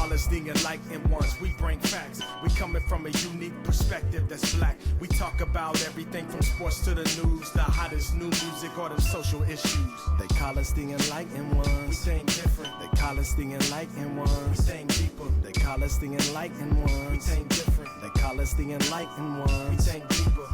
call us the enlightened ones. We bring facts. We coming from a unique perspective that's black. We talk about everything from sports to the news, the hottest new music or the social issues. They call us the enlightened ones. We think different. They call us the enlightened ones. We think deeper. They call us the enlightened ones. We think different. They call us the enlightened ones. We think deeper.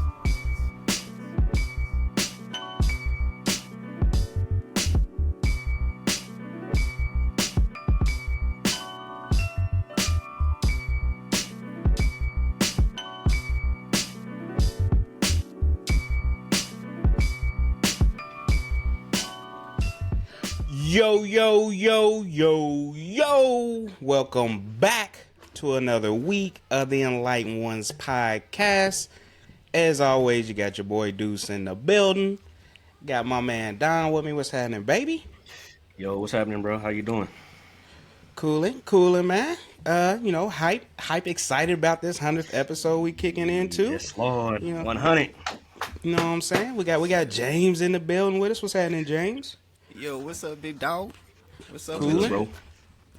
Yo. Welcome back to another week of the Enlightened Ones podcast. As always, you got your boy Deuce in the building. Got my man Don with me. What's happening, baby? Yo, what's happening, bro? How you doing? Cooling, man. Hype, excited about this 100th episode we kicking into. Yes, Lord. 100. You know what I'm saying? We got James in the building with us. What's happening, James? Yo, what's up, big dog? What's up, Cool, bro?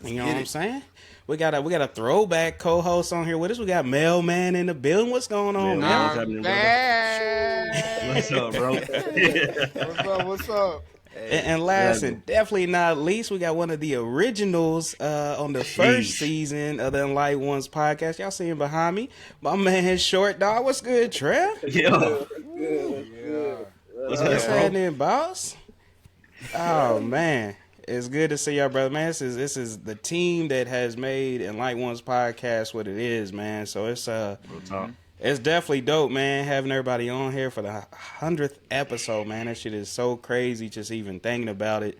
You know what I'm saying? We got a throwback co-host on here with us. We got Mailman in the building. What's going on, man? What's up, bro? What's up? And last and definitely not least, we got one of the originals on the first season of the Enlightened Ones podcast. Y'all see him behind me. My man, Short Dog. What's good, Trev? Yo. What's happening, boss? Oh, man. It's good to see y'all, brother, man. This is the team that has made Enlightened Ones podcast what it is, man. So it's definitely dope, man, having everybody on here for the 100th episode, man. That shit is so crazy just even thinking about it.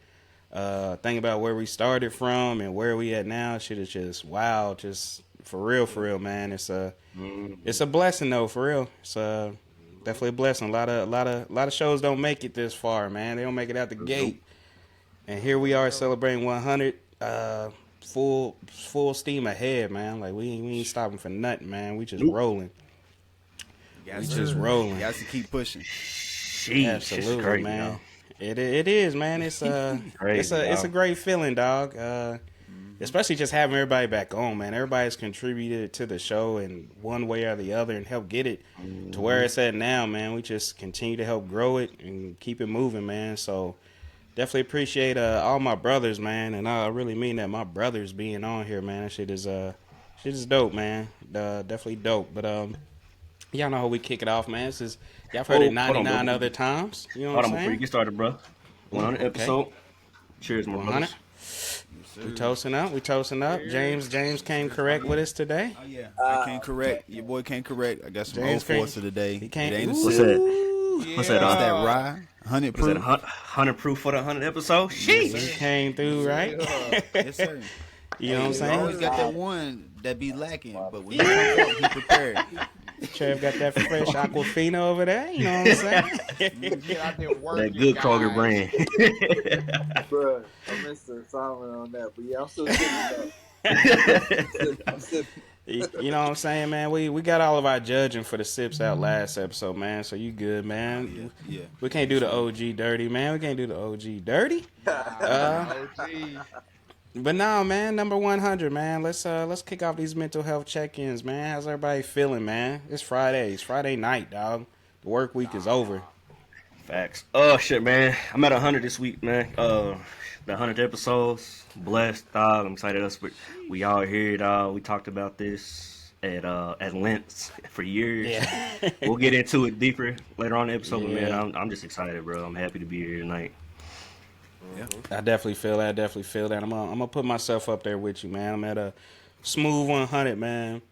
Thinking about where we started from and where we at now. Shit is just wow, just for real, man. It's a blessing though, for real. It's definitely a blessing. A lot of shows don't make it this far, man. They don't make it out the gate. And here we are celebrating 100, full steam ahead, man. Like we ain't stopping for nothing, man. We just rolling. Rolling. You guys to keep pushing. Sheesh, absolutely, great, man. It is, man. It's it's a great feeling, dog. Especially just having everybody back on, man. Everybody's contributed to the show in one way or the other and helped get it to where it's at now, man. We just continue to help grow it and keep it moving, man. So definitely appreciate all my brothers, man. And I really mean that, my brothers being on here, man. That shit is dope, man. Definitely dope. But y'all know how we kick it off, man. Y'all heard it 99 other times. You know what I'm saying? Before you get started, bro. 100 episode. Cheers, my 100. We toasting up. James came correct with us today. Oh yeah, I came correct. Your boy came correct. I got some old force today. He came. What's that? What's that? What's that rye? 100 proof. Was that 100 proof for the 100 episode? Sheesh. He came through, right? Yes, sir. You know what I'm saying? Always got that one that be lacking, but when you come up, he prepared. Trev got that fresh Aquafina over there. You know what I'm saying? That good Kroger brand. Bro, I missed the assignment on that, but yeah, I'm still sitting up. I'm sipping. You know what I'm saying, man? We got all of our judging for the sips out last episode, man. So you good, man? Yeah. We can't do the OG dirty, man. We can't do the OG dirty. But no, man, number 100, man. Let's kick off these mental health check-ins, man. How's everybody feeling, man? It's Friday. It's Friday night, dog. The work week is over. Facts. Oh shit, man. I'm at 100 this week, man. The 100th episodes. Blessed, dog. I'm excited. We all here, dog. We talked about this at length for years. Yeah. We'll get into it deeper later on in the episode, but man, I'm just excited, bro. I'm happy to be here tonight. Yeah. I definitely feel that. I'm gonna put myself up there with you, man. I'm at a smooth 100, man.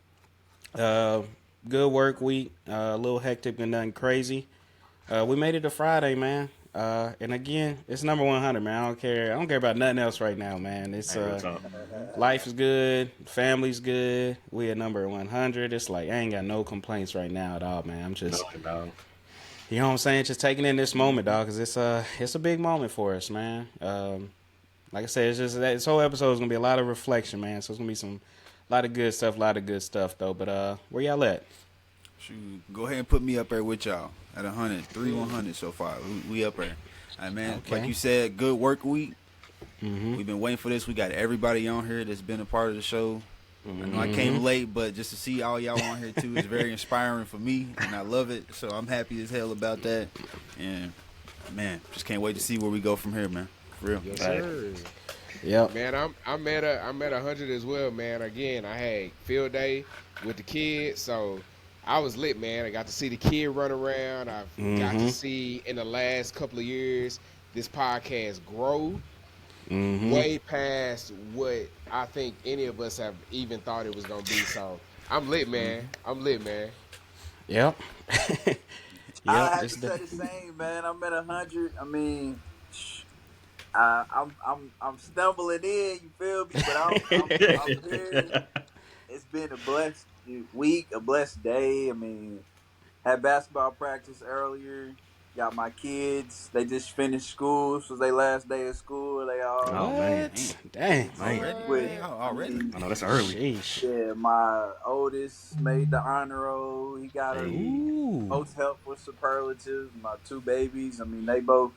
Good work week. A little hectic but nothing crazy. We made it to Friday, man. And again, it's number 100, man. I don't care about nothing else right now, man. It's life is good, family's good. We at number 100. It's like I ain't got no complaints right now at all, man. I'm just, you know what I'm saying, just taking in this moment, dog, because it's a big moment for us, man. Like I said, it's just this whole episode is gonna be a lot of reflection, man. So it's gonna be a lot of good stuff, though. But where y'all at? Shoot, go ahead and put me up there with y'all at 100, 100 so far. We up there. All right, man. Okay. Like you said, good work week. Mm-hmm. We've been waiting for this. We got everybody on here that's been a part of the show. I know I came late, but just to see all y'all on here too is very inspiring for me, and I love it. So I'm happy as hell about that. And man, just can't wait to see where we go from here, man. For real. Yes, sir. Yep. Man, I'm at 100 as well, man. Again, I had field day with the kids, so I was lit, man. I got to see the kid run around. I've got to see in the last couple of years this podcast grow way past what I think any of us have even thought it was gonna be. So I'm lit, man. I'm lit, man. Yep. I have to say the same, man. I'm at 100. I mean, I'm stumbling in. You feel me? But I'm here. It's been a blessed week, a blessed day. I mean, had basketball practice earlier. Got my kids. They just finished school. This was their last day of school. They all man. Dang. Already? I know that's early. Sheesh. Yeah, my oldest made the honor roll. He got a most helpful superlatives. My two babies, I mean, they both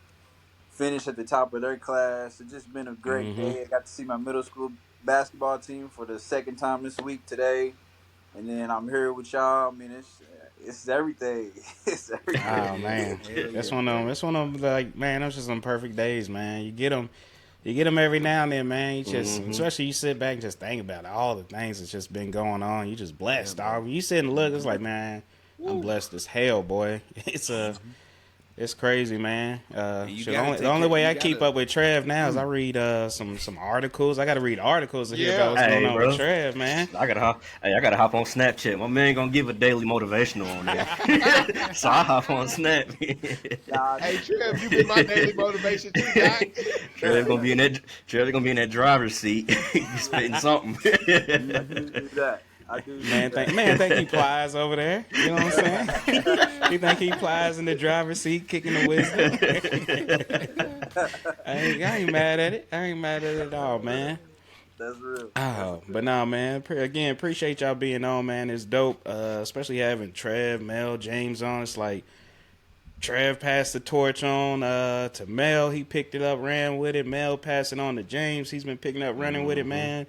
finished at the top of their class. It's just been a great day. I got to see my middle school basketball team for the second time this week today. And then I'm here with y'all. I mean, it's everything. It's everything. Oh man, that's one of them. It's one of them. Like, man, those just some perfect days, man. You get them every now and then, man. You just, especially you sit back and just think about all the things that's just been going on. You just blessed, dog. When you sit and look, it's like, man, I'm blessed as hell, boy. It's crazy, man. The only way I keep up with Trev now is I read some articles. I got to read articles to hear about what's going on with Trev, man. I gotta hop on Snapchat. My man gonna give a daily motivational on there, so I hop on Snap. Hey Trev, you been my daily motivation too, Doc. Trev gonna be in that driver's seat. He's spitting something. I do. Man, think he plies over there. You know what I'm saying? He think he plies in the driver's seat, kicking the wisdom. I ain't mad at it. I ain't mad at it at all, man. That's real. Oh, but no, man. Again, appreciate y'all being on, man. It's dope, especially having Trev, Mel, James on. It's like Trev passed the torch on to Mel. He picked it up, ran with it. Mel passed it on to James. He's been picking up, running with it, man.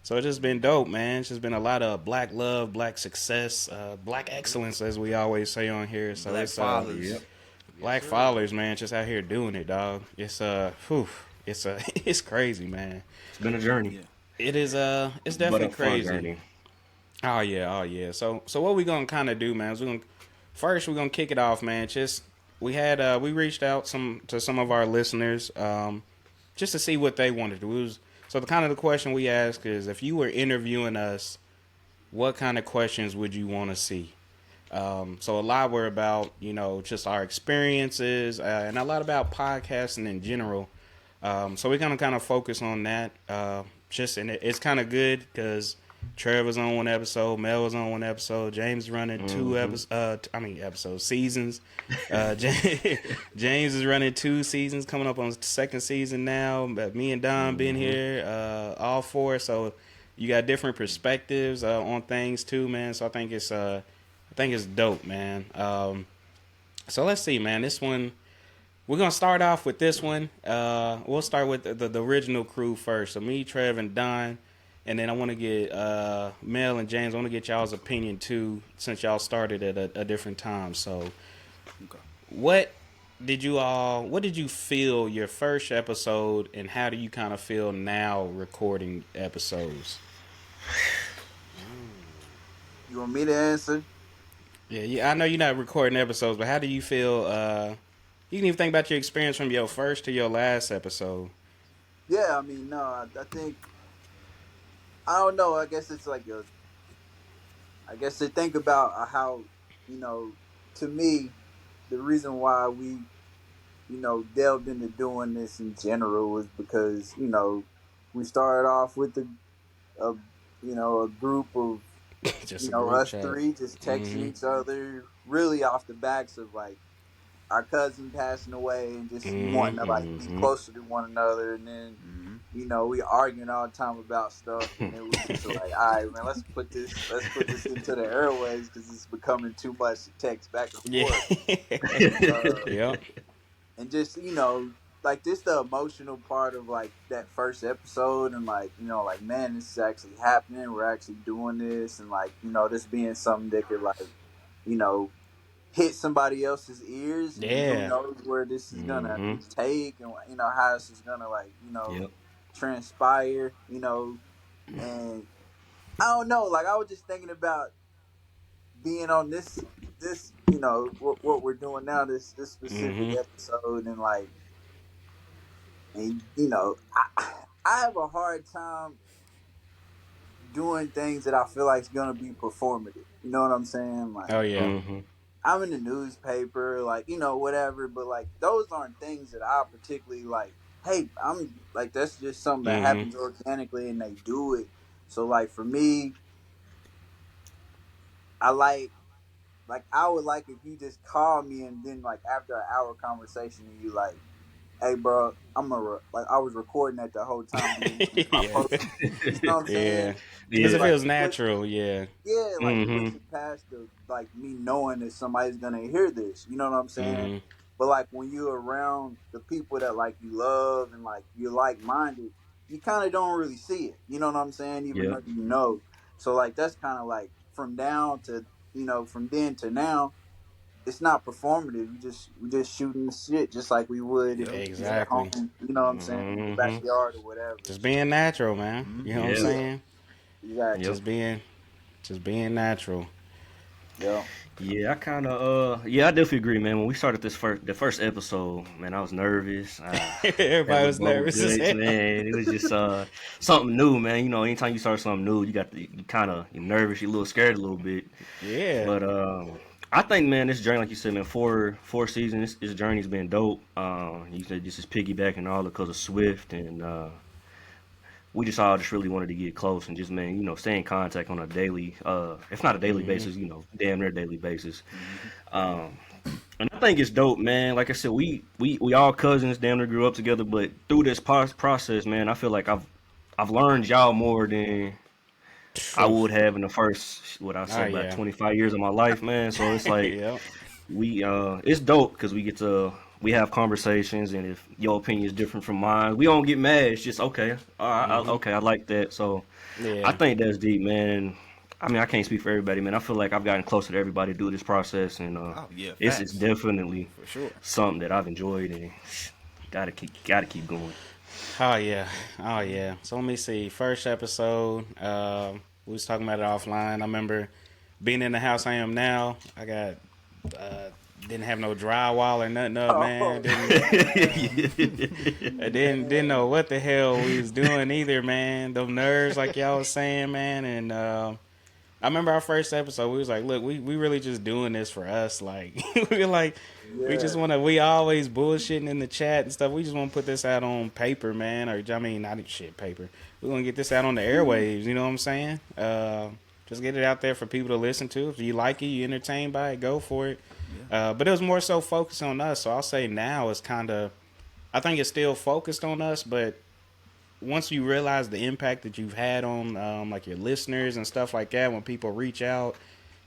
So it's just been dope, man. It's just been a lot of black love, black success, black excellence, as we always say on here. So Black it's fathers. black fathers, man, just out here doing it, dog. It's it's crazy, man. It's been a journey. It is it's definitely But a fun crazy. journey. Oh yeah. So what we gonna kind of do, man? Is we're gonna kick it off, man. Just we reached out to some of our listeners, just to see what they wanted to do. So the question we ask is, if you were interviewing us, what kind of questions would you want to see? So a lot were about, just our experiences, and a lot about podcasting in general. So we're gonna kind of focus on that. And it's kind of good because Trevor was on one episode, Mel was on one episode, James running seasons. James is running 2 seasons, coming up on the 2nd season now. Me and Don been here, all 4. So you got different perspectives on things too, man. So I think it's dope, man. So let's see, man. This one, we're gonna start off with this one. We'll start with the original crew first. So me, Trev, and Don. And then I want to get Mel and James. I want to get y'all's opinion too, since y'all started at a different time. So, what did you feel your first episode, and how do you kind of feel now recording episodes? You want me to answer? Yeah. I know you're not recording episodes, but how do you feel? You can even think about your experience from your first to your last episode. Yeah, I mean, no, I think. I don't know. I guess it's like to think about how, to me, the reason why we, delved into doing this in general was because, we started off with a group of, Just us chat. 3 just texting each other, really off the backs of like our cousin passing away and just wanting to like be closer to one another, and then. We arguing all the time about stuff, and it was just like, all right, man, let's put this into the airways because it's becoming too much to text back and forth. Yep. And just like this the emotional part of like that first episode, and like like man, this is actually happening. We're actually doing this, and like this being something that could like you know hit somebody else's ears, and then who Yeah. knows where this is gonna Mm-hmm. take, and how this is gonna like Yep. transpire, and I don't know. Like I was just thinking about being on this what we're doing now, this specific Mm-hmm. episode, and like and I have a hard time doing things that I feel like is gonna be performative. You know what I'm saying? Like Oh yeah. Mm-hmm. I'm in the newspaper, like whatever, but like those aren't things that I particularly like. Hey, I'm like that's just something that Mm-hmm. happens organically, and they do it. So like for me, I like I would like if you just call me and then like after an hour conversation and you like, hey bro, like I was recording that the whole time. Yeah. You know what I'm Yeah. saying? Because Yeah. it Like feels natural. Yeah. yeah, like Mm-hmm. push it past the like me knowing that somebody's gonna hear this. You know what I'm saying? Mm-hmm. But like when you're around the people that like you love and like you're like minded, you kind of don't really see it. You know what I'm saying? Even Yep. though you know. So like that's kind of like from down to from then to now. It's not performative. We just shooting the shit just like we would if we was at Exactly. home. You know what I'm saying? In the Mm-hmm. backyard or whatever. Just being natural, man. You know what I'm Yeah. saying? Exactly. Yep. Just being natural. Yeah. Yeah, I kind of I definitely agree, man. When we started the first episode, man, I was nervous. Everybody was nervous as hell. man. It was just something new, man. You know, anytime you start something new, you're nervous, you're a little scared a little bit. Yeah. But I think, man, this journey, like you said, man, four seasons, this journey's been dope. You said this is piggybacking all because of Swift, and we just all just really wanted to get close and just, man, stay in contact on a daily, if not a daily basis, damn near daily basis. And I think it's dope, man. Like I said, we all cousins, damn near grew up together, but through this process, man, I feel like I've learned y'all more than I would have in the first, what I say, Oh, about yeah. 25 years of my life, man. So it's like Yep. it's dope because we have conversations, and if your opinion is different from mine, we don't get mad. It's just okay, all right, okay, I like that. So Yeah. I think that's deep, man. I mean, I can't speak for everybody, man. I feel like I've gotten closer to everybody through this process, and Oh yeah, it's facts. definitely For sure. something that I've enjoyed, and gotta keep going. Oh yeah. Oh yeah. So let me see. First episode, we was talking about it offline. I remember being in the house I am now. I got didn't have no drywall or nothing up, man. Didn't know what the hell we was doing either, man. Them nerves, like y'all was saying, man. And I remember our first episode. We was like, look, we really just doing this for us. Like we were like, we just want to. We always bullshitting in the chat and stuff. We just want to put this out on paper, man. Or I mean, not shit paper. We want to get this out on the airwaves. You know what I'm saying? Just get it out there for people to listen to. If you like it, you entertained by it, go for it. But it was more so focused on us. So I'll say now it's kind of, I think it's still focused on us, but once you realize the impact that you've had on like your listeners and stuff like that, when people reach out,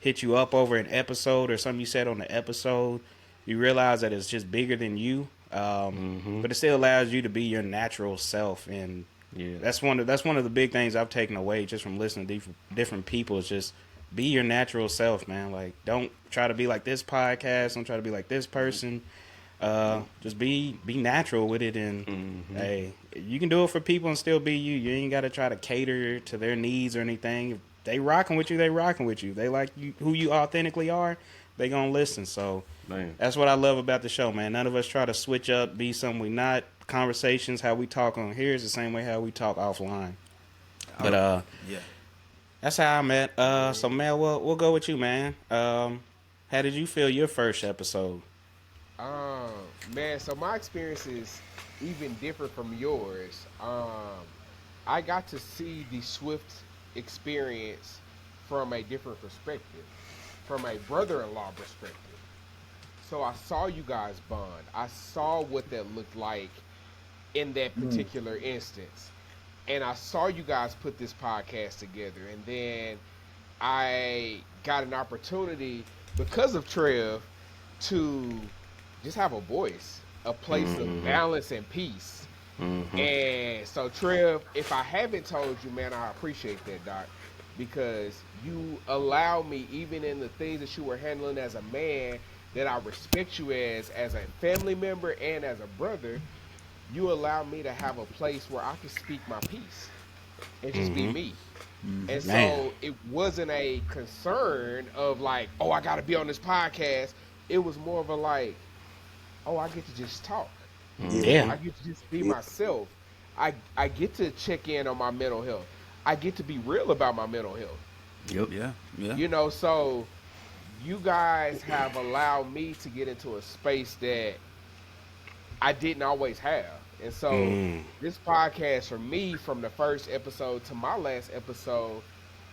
hit you up over an episode or something you said on the episode, you realize that it's just bigger than you. But it still allows you to be your natural self, and Yeah. that's one of the big things I've taken away just from listening to different people is just be your natural self, man. Like, don't try to be like this podcast. Don't try to be like this person. Just be natural with it, and hey, you can do it for people and still be you. You ain't got to try to cater to their needs or anything. If they rocking with you, they rocking with you. They like you, who you authentically are. They gonna listen. So Man. that's what I love about the show, man. None of us try to switch up, be something we not. Conversations, how we talk on here is the same way how we talk offline. But Yeah. that's how I met. So Mel, we'll go with you, man. How did you feel your first episode? Man, so my experience is even different from yours. I got to see the Swift experience from a different perspective, from a brother-in-law perspective. So I saw you guys bond. I saw what that looked like in that particular instance. And I saw you guys put this podcast together. And then I got an opportunity because of Trev to just have a voice a place Mm-hmm. of balance and peace. Mm-hmm. And so, Trev, if I haven't told you, man, I appreciate that, Doc, because you allow me, even in the things that you were handling as a man, that I respect you as a family member and as a brother, you allow me to have a place where I can speak my piece and just be me. And Man. so it wasn't a concern of like, oh, I got to be on this podcast. It was more of a like, oh, I get to just talk. Yeah. I get to just be myself. I get to check in on my mental health. I get to be real about my mental health. Yep. Yeah. You know, so you guys have allowed me to get into a space that I didn't always have. And so this podcast for me, from the first episode to my last episode,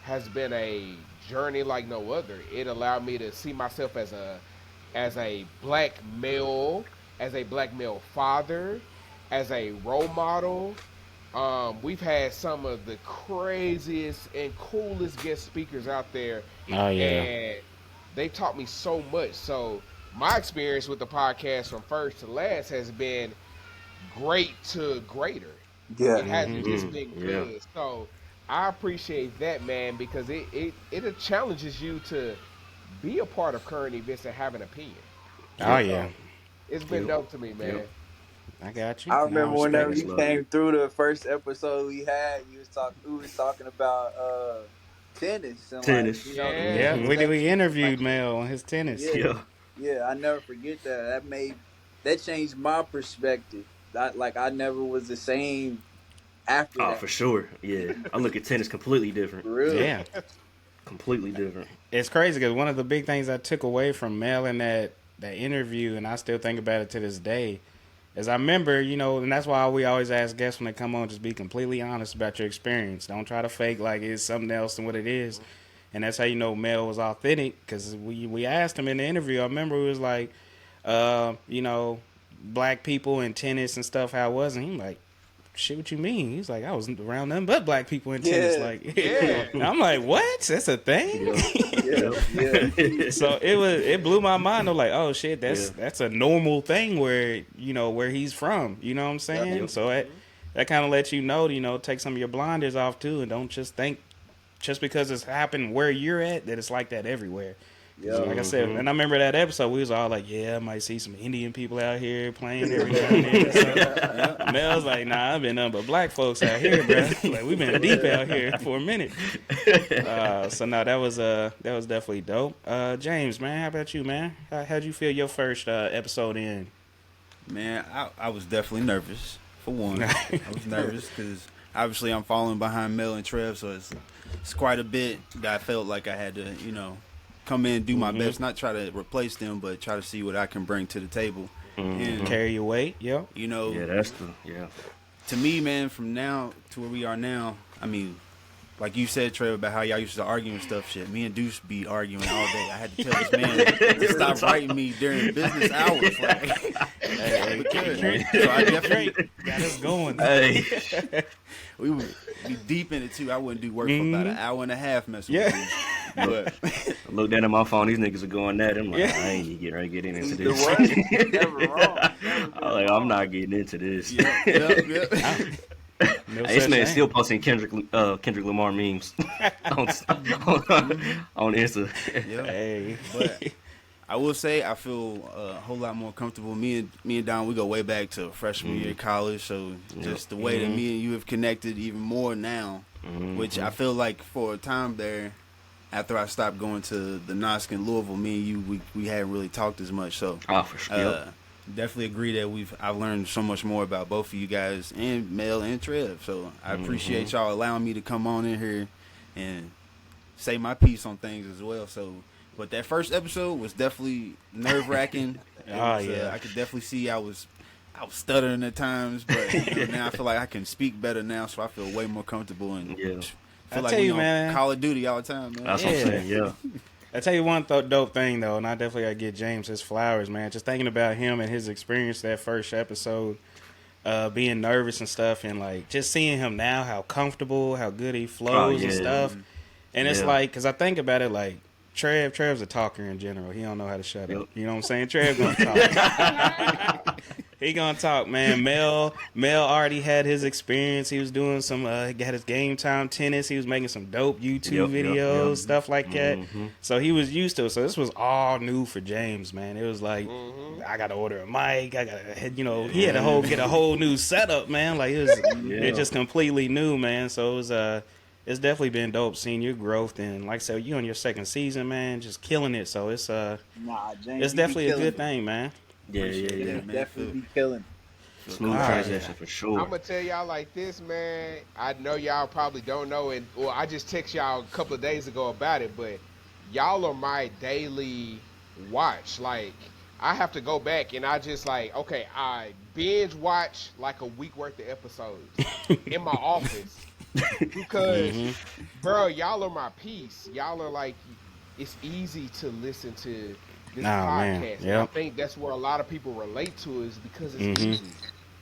has been a journey like no other. It allowed me to see myself as a black male, as a black male father, as a role model. We've had some of the craziest and coolest guest speakers out there. Oh, yeah. And they taught me so much. So my experience with the podcast from first to last has been great to greater. Yeah. It hasn't just been Yeah. good. So I appreciate that, man, because it challenges you to be a part of current events and have an opinion. Oh, yeah. It's been dope to me, man. Yep. I got you. I remember No, whenever respect. you came through the first episode we had, we was talking about tennis. And Tennis. Like, you know, Yeah. Yeah, we interviewed Mel on his tennis. Yeah. Yeah. I never forget that. That changed my perspective. I never was the same after Oh, that. for sure. Yeah. I look at tennis completely different. For real. Yeah. Completely different. It's crazy because one of the big things I took away from Mel in that interview, and I still think about it to this day, is I remember, and that's why we always ask guests when they come on, just be completely honest about your experience. Don't try to fake like it's something else than what it is. And that's how you know Mel was authentic, because we asked him in the interview. I remember it was like, black people in tennis and stuff, how it was. And he was like, shit, what you mean? He's like, I was around nothing but black people in tennis. Yeah. Like, Yeah. And I'm like, what? That's a thing? Yeah. So it blew my mind. I'm like, oh shit, that's a normal thing where where he's from. You know what I'm saying? Yep. So that kind of lets you know, take some of your blinders off too, and don't just think just because it's happened where you're at that it's like that everywhere. Yeah. So like I said, and I remember that episode, we was all like, yeah, I might see some Indian people out here playing every now and then. So, Mel's like, nah, I've been nothing but black folks out here, bro. Like, we've been deep out here for a minute. So no, that was definitely dope. James, man, how about you, man? How'd you feel your first episode in? Man, I was definitely nervous, for one. I was nervous because obviously I'm following behind Mel and Trev, so it's quite a bit that I felt like I had to, come in and do my best, not try to replace them, but try to see what I can bring to the table. And, Carry your weight, yo. Yeah, that's the to me, man, from now to where we are now, I mean, like you said, Trev, about how y'all used to argue and stuff, shit. Me and Deuce be arguing all day. I had to tell this man to stop writing me during business hours. Like, so I definitely Got us going. Hey. we would be deep in it too. I wouldn't do work for about an hour and a half messing Yeah. with you. But I looked down at my phone, these niggas are going at it. I'm like, I ain't getting ready to get into The this. word, never wrong. I'm like, I'm not getting into this. yeah. No Hey, this such man thing. still posting Kendrick Lamar memes on Insta. Yeah. Hey. But I will say I feel a whole lot more comfortable. Me and Don, we go way back to freshman year of college. So just the way that me and you have connected even more now, which I feel like for a time there, after I stopped going to the NOSC in Louisville, me and you, we hadn't really talked as much. So Oh, for sure. Yep. definitely agree that I've learned so much more about both of you guys and Mel and Trev. So I appreciate y'all allowing me to come on in here and say my piece on things as well. So, but that first episode was definitely nerve wracking. Yeah. I could definitely see I was stuttering at times, but now I feel like I can speak better now, so I feel way more comfortable and Yeah. feel I like tell we you, on man. Call of Duty all the time, man. That's what I'm saying. Yeah. I tell you one dope thing though, and I definitely gotta give James his flowers, man. Just thinking about him and his experience that first episode, being nervous and stuff, and like just seeing him now, how comfortable, how good he flows and yeah. stuff. And it's Yeah. like, because I think about it, like Trev's a talker in general. He don't know how to shut up. Yep. You know what I'm saying? Trev gonna talk. He gonna talk, man. Mel already had his experience. He was doing some, he got his Game Time tennis. He was making some dope YouTube videos, stuff like that. So he was used to it. So this was all new for James, man. It was like, I got to order a mic. I got to, you know, he had to get a whole new setup, man. Like it was, it's just completely new, man. So it was, it's definitely been dope seeing your growth, and like I said, you on your second season, man, just killing it. So it's James, it's definitely a good thing, man. Yeah. Definitely be killing. Smooth transition for sure. I'm gonna tell y'all like this, man. I know y'all probably don't know, and well, I just text y'all a couple of days ago about it, but y'all are my daily watch. Like I have to go back and I just like, okay, I binge watch like a week worth of episodes in my office because, bro, y'all are my peace. Y'all are like, it's easy to listen to this podcast. Yep. I think that's where a lot of people relate to is because it's easy.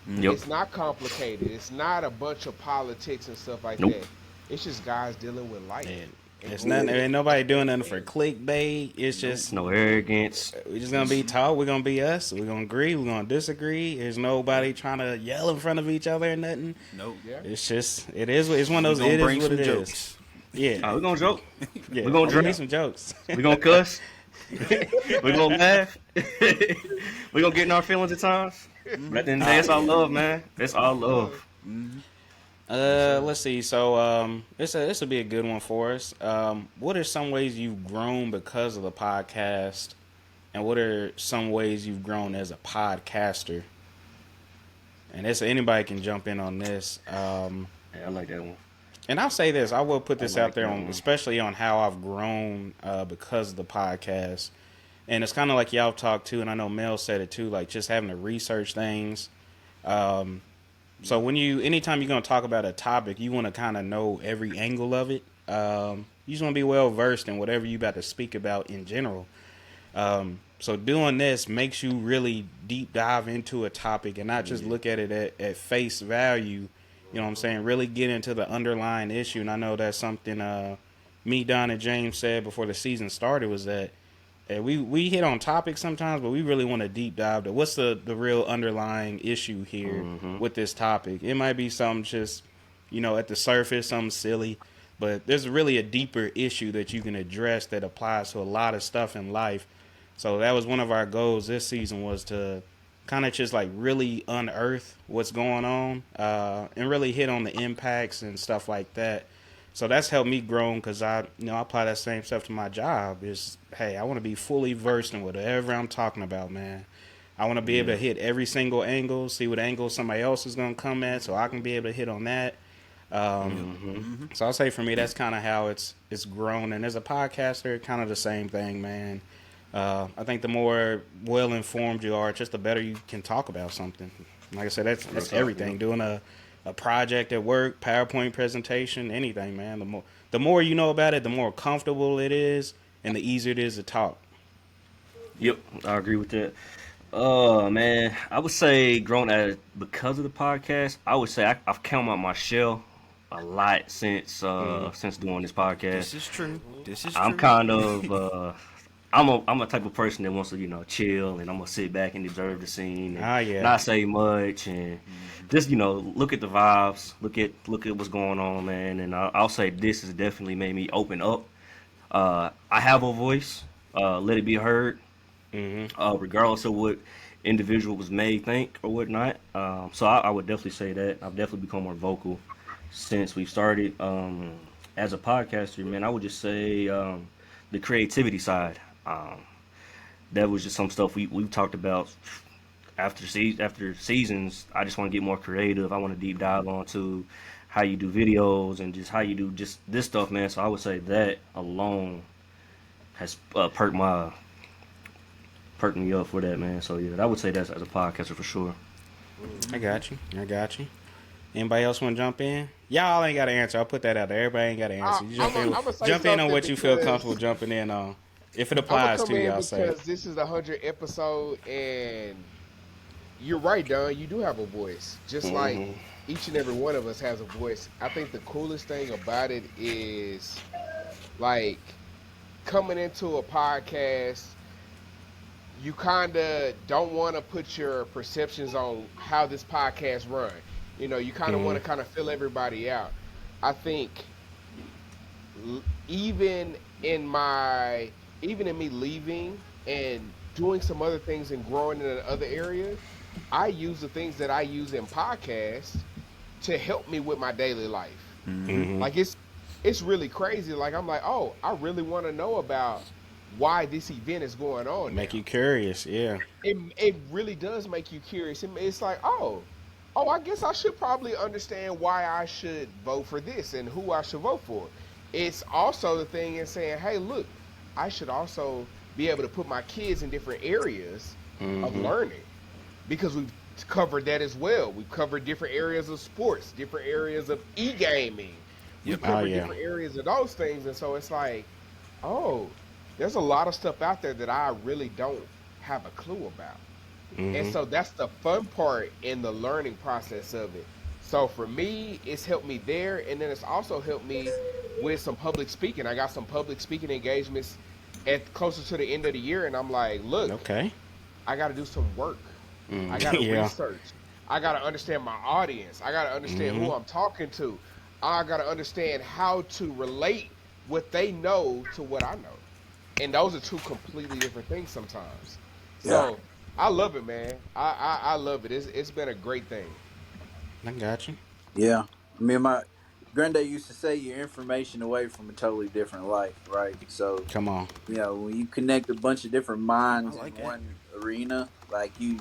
Yep. It's not complicated. It's not a bunch of politics and stuff like that. It's just guys dealing with life. It's nothing. Ain't nobody doing nothing for clickbait. It's just no arrogance. We're just gonna be taught. We're gonna be us. We're gonna agree. We're gonna disagree. There's nobody trying to yell in front of each other or nothing. Nope. Yeah. It's just. It is. It's one of those. It is what it is. Yeah. We're gonna joke. Yeah. We're gonna make some jokes. We're gonna cuss. We're gonna laugh. We're gonna get in our feelings at times. But at the end of the day, it's all love, man. It's all love. Let's see. So, this will be a good one for us. What are some ways you've grown because of the podcast, and what are some ways you've grown as a podcaster? And anybody can jump in on this. Yeah, I like that one. And I'll say this: I will put this out there on, one. especially on how I've grown because of the podcast. And it's kind of like y'all talked too, and I know Mel said it too, like just having to research things. So anytime you're going to talk about a topic, you want to kind of know every angle of it. You just want to be well versed in whatever you about to speak about in general. So doing this makes you really deep dive into a topic and not just look at it at face value. You know what I'm saying? Really get into the underlying issue. And I know that's something me, Don, and James said before the season started was that we hit on topics sometimes, but we really want to deep dive to what's the real underlying issue here with this topic. It might be something just, at the surface, something silly, but there's really a deeper issue that you can address that applies to a lot of stuff in life. So that was one of our goals this season, was to kind of just like really unearth what's going on and really hit on the impacts and stuff like that. So that's helped me grow because I apply that same stuff to my job. Is, hey, I want to be fully versed in whatever I'm talking about, man. I want to be able to hit every single angle, see what angle somebody else is going to come at, so I can be able to hit on that. So I'll say for me, that's kind of how it's grown. And as a podcaster, kind of the same thing, man. I think the more well informed you are, just the better you can talk about something. Like I said, that's everything. Doing a project at work, PowerPoint presentation, anything, man. The more you know about it, the more comfortable it is, and the easier it is to talk. Yep, I agree with that. Man, I would say growing at it because of the podcast. I would say I've come out my shell a lot since doing this podcast. This is true. I'm kind of I'm a type of person that wants to chill, and I'm gonna sit back and observe the scene and not say much and just look at the vibes, look at what's going on, man. And I'll say this has definitely made me open up. I have a voice. Let it be heard, regardless of what individual was made think or whatnot. So I would definitely say that I've definitely become more vocal since we started. As a podcaster, man, I would just say the creativity side. That was just some stuff we talked about after seasons. I just want to get more creative. I want to deep dive onto how you do videos and just how you do just this stuff, man. So I would say that alone has perked me up for that, man. So yeah, I would say that's as a podcaster for sure. I got you. Anybody else want to jump in? Y'all ain't got to answer. I'll put that out there. Everybody ain't got to answer. You jump in on what you feel comfortable jumping in on. If it applies to you, I'll say. Because this is the 100th episode, and you're right, Don. You do have a voice, just like each and every one of us has a voice. I think the coolest thing about it is, like, coming into a podcast. you kind of don't want to put your perceptions on how this podcast run. You kind of want to kind of fill everybody out. I think even in me leaving and doing some other things and growing in other areas, I use the things that I use in podcasts to help me with my daily life. Like it's really crazy. Like I'm like, oh, I really want to know about why this event is going on. Make you curious, yeah. It really does make you curious. It's like, oh, I guess I should probably understand why I should vote for this and who I should vote for. It's also the thing in saying, hey, look, I should also be able to put my kids in different areas of learning, because we've covered that as well. We've covered different areas of sports, different areas of e-gaming. We've covered different areas of those things. And so it's like, oh, there's a lot of stuff out there that I really don't have a clue about. And so that's the fun part in the learning process of it. So for me, it's helped me there. And then it's also helped me with some public speaking. I got some public speaking engagements at closer to the end of the year. And I'm like, look, I got to do some work. I got to research. I got to understand my audience. I got to understand who I'm talking to. I got to understand how to relate what they know to what I know. And those are two completely different things sometimes. So I love it, man. I love it. It's been a great thing. I got you. Yeah. I mean, my granddad used to say you're information away from a totally different life, right? So, come on. When you connect a bunch of different minds in one arena, like you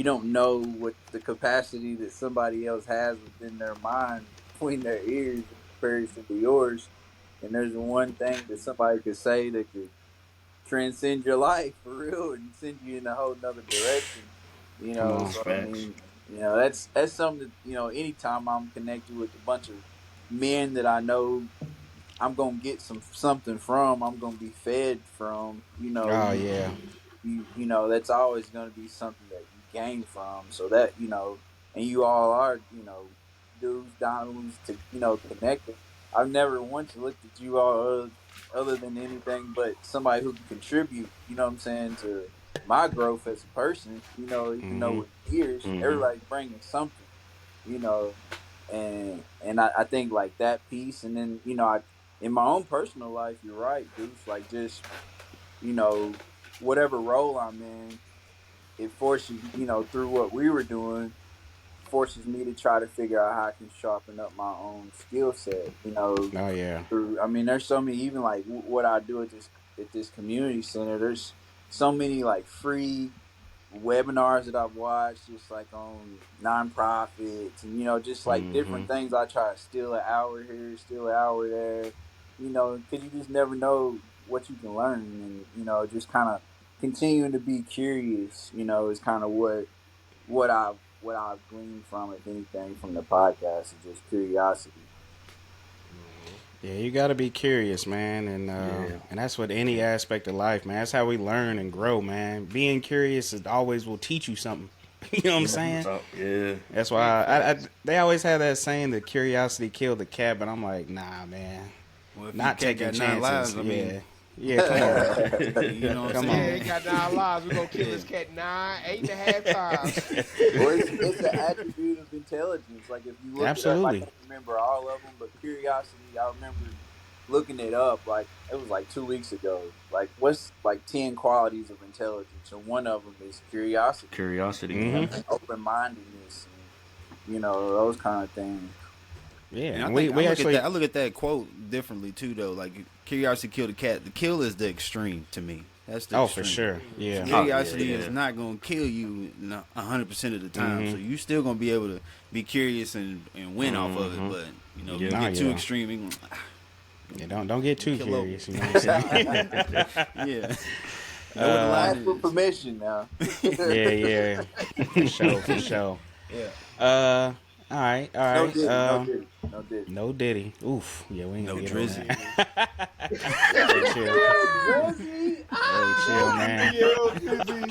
don't know what the capacity that somebody else has within their mind, between their ears in comparison to yours. And there's one thing that somebody could say that could transcend your life for real and send you in a whole nother direction. I mean, that's something that, anytime I'm connected with a bunch of men that I know I'm gonna get something from, I'm gonna be fed from, that's always gonna be something that you gain from. So that, and you all are, dudes, to, connected. I've never once looked at you all other than anything but somebody who can contribute, to my growth as a person, with years, everybody's bringing something, and I think like that piece. And then, in my own personal life, you're right, dude, like just, whatever role I'm in, it forces, through what we were doing, forces me to try to figure out how I can sharpen up my own skill set, through, I mean, there's so many, even like what I do at this community center, there's so many like free webinars that I've watched, just like on nonprofits and, just like different things. I try to steal an hour here, steal an hour there, because you just never know what you can learn. And, just kind of continuing to be curious, is kind of what I've gleaned from, if anything, from the podcast, is just curiosity. Yeah, you got to be curious, man, and that's what any aspect of life, man. That's how we learn and grow, man. Being curious always will teach you something. You know what I'm saying? Yeah. That's why they always have that saying that curiosity killed the cat, but I'm like, nah, man. Well, not taking chances. Lives, I mean, yeah, come on. Come on. Yeah, he got 9 lives. We're going to kill this cat 8.5 times. Well, it's an attribute of intelligence. Like, if you look it up, I can't remember all of them, but curiosity, I remember looking it up. Like, it was like 2 weeks ago. Like, what's like 10 qualities of intelligence? And one of them is curiosity. Open-mindedness, and, those kind of things. Yeah, and I look at that quote differently too, though. Like, curiosity killed the cat. The kill is the extreme to me. That's the extreme. For sure. Yeah, curiosity is not going to kill you 100% of the time. So you still going to be able to be curious and win off of it. But you get too extreme. Don't get too curious. You know what I'm saying? Ask for permission now. yeah, for sure. Yeah. All right. No Diddy. Oof. Yeah, we ain't gonna get Drizzy.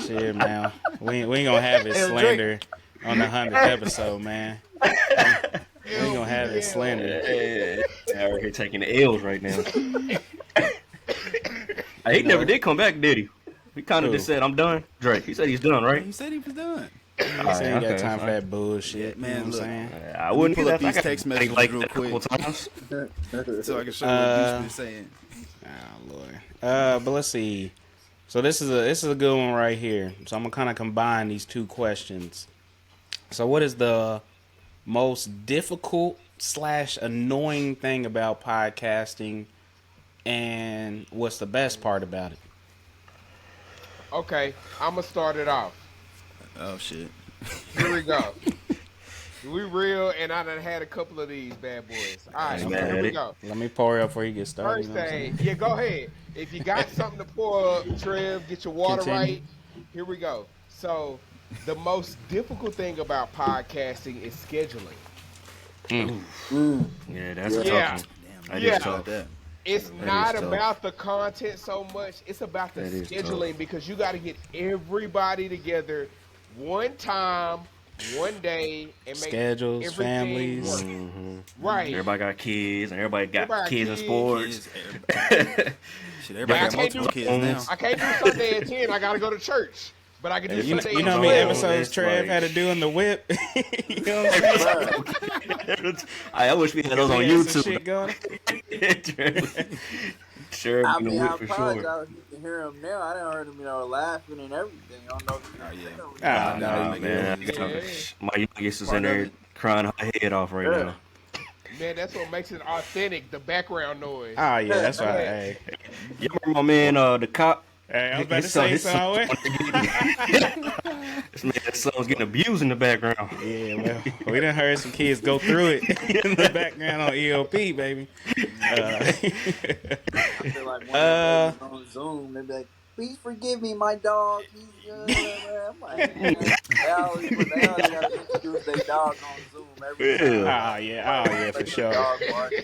Chill, man. We ain't gonna have it slander on the 100th episode, man. We ain't gonna have it slander. Out here taking the L's right now. He never did come back, did he? He kind of just said, "I'm done." Drake. He said he's done, right? He said he was done. He said he got time for that bullshit. Yeah, man, you know what look. I'm saying? I wouldn't pull do up that. these text messages like real that a couple quick. times. So I can show what you've been saying. Oh Lord. But let's see. So this is a good one right here. So I'm gonna kind of combine these two questions. So what is the most difficult / annoying thing about podcasting, and what's the best part about it? Okay, I'm gonna start it off. Oh shit. Here we go. We real, and I done had a couple of these bad boys. All right, here we go. Let me pour it up before you get started. First thing, yeah, go ahead. If you got something to pour up, Trev, get your water right. Here we go. So, the most difficult thing about podcasting is scheduling. Yeah, that's a tough one. I just thought that. It's not about the content so much. It's about the scheduling because you got to get everybody together one time, one day, and make schedules, families, right. Everybody got kids, and everybody got kids in sports. Shit, everybody got multiple kids now. I can't do Sunday at 10. I got to go to church. But I can do Sunday. You know how many episodes Trev had to do in the whip? You know what I'm saying? I wish we had those on YouTube. Shit going. Sure, I mean, I for apologize. sure. You can hear him now. I done heard him, laughing and everything. I don't know. Man. My youngest is in there crying her head off right now. Man, that's what makes it authentic, the background noise. Oh, yeah, that's right. Hey. You remember my man, the cop? Hey, I was about to say something. This man's son's getting abused in the background. Yeah, well, we done heard some kids go through it in the background on ELP, baby. I feel like one of them on Zoom, they'd be like, "Please forgive me, my dog. He's good." I'm like, man, hell, they gotta introduce their dog on Zoom every time. Oh yeah, for sure.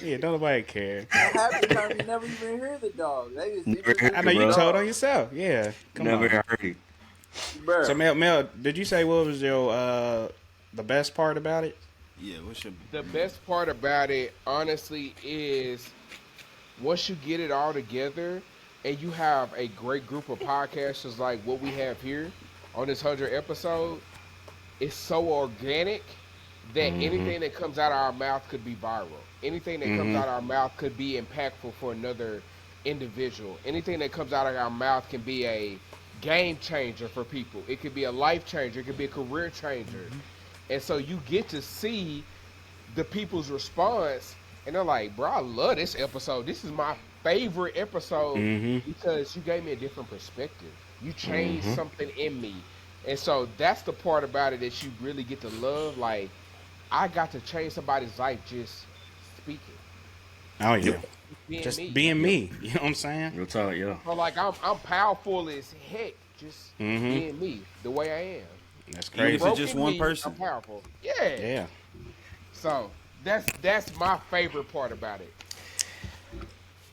Yeah, don't nobody care. Half the time you never even hear the dog. I know you told on yourself. Yeah, Never heard it. So Mel, did you say what was your the best part about it? Yeah, the best part about it, honestly, is once you get it all together and you have a great group of podcasters like what we have here on this 100 episode, it's so organic that anything that comes out of our mouth could be viral. Anything that comes out of our mouth could be impactful for another individual. Anything that comes out of our mouth can be a game changer for people. It could be a life changer. It could be a career changer. And so you get to see the people's response, and they're like, "Bro, I love this episode. This is my favorite episode because you gave me a different perspective. You changed something in me." And so that's the part about it that you really get to love. Like, I got to change somebody's life just speaking. Oh yeah. Being me. You know what I'm saying? Real talk, yeah. So like I'm powerful as heck just being me the way I am. That's crazy. Even if it's just one me, person. I'm powerful. Yeah. So that's my favorite part about it.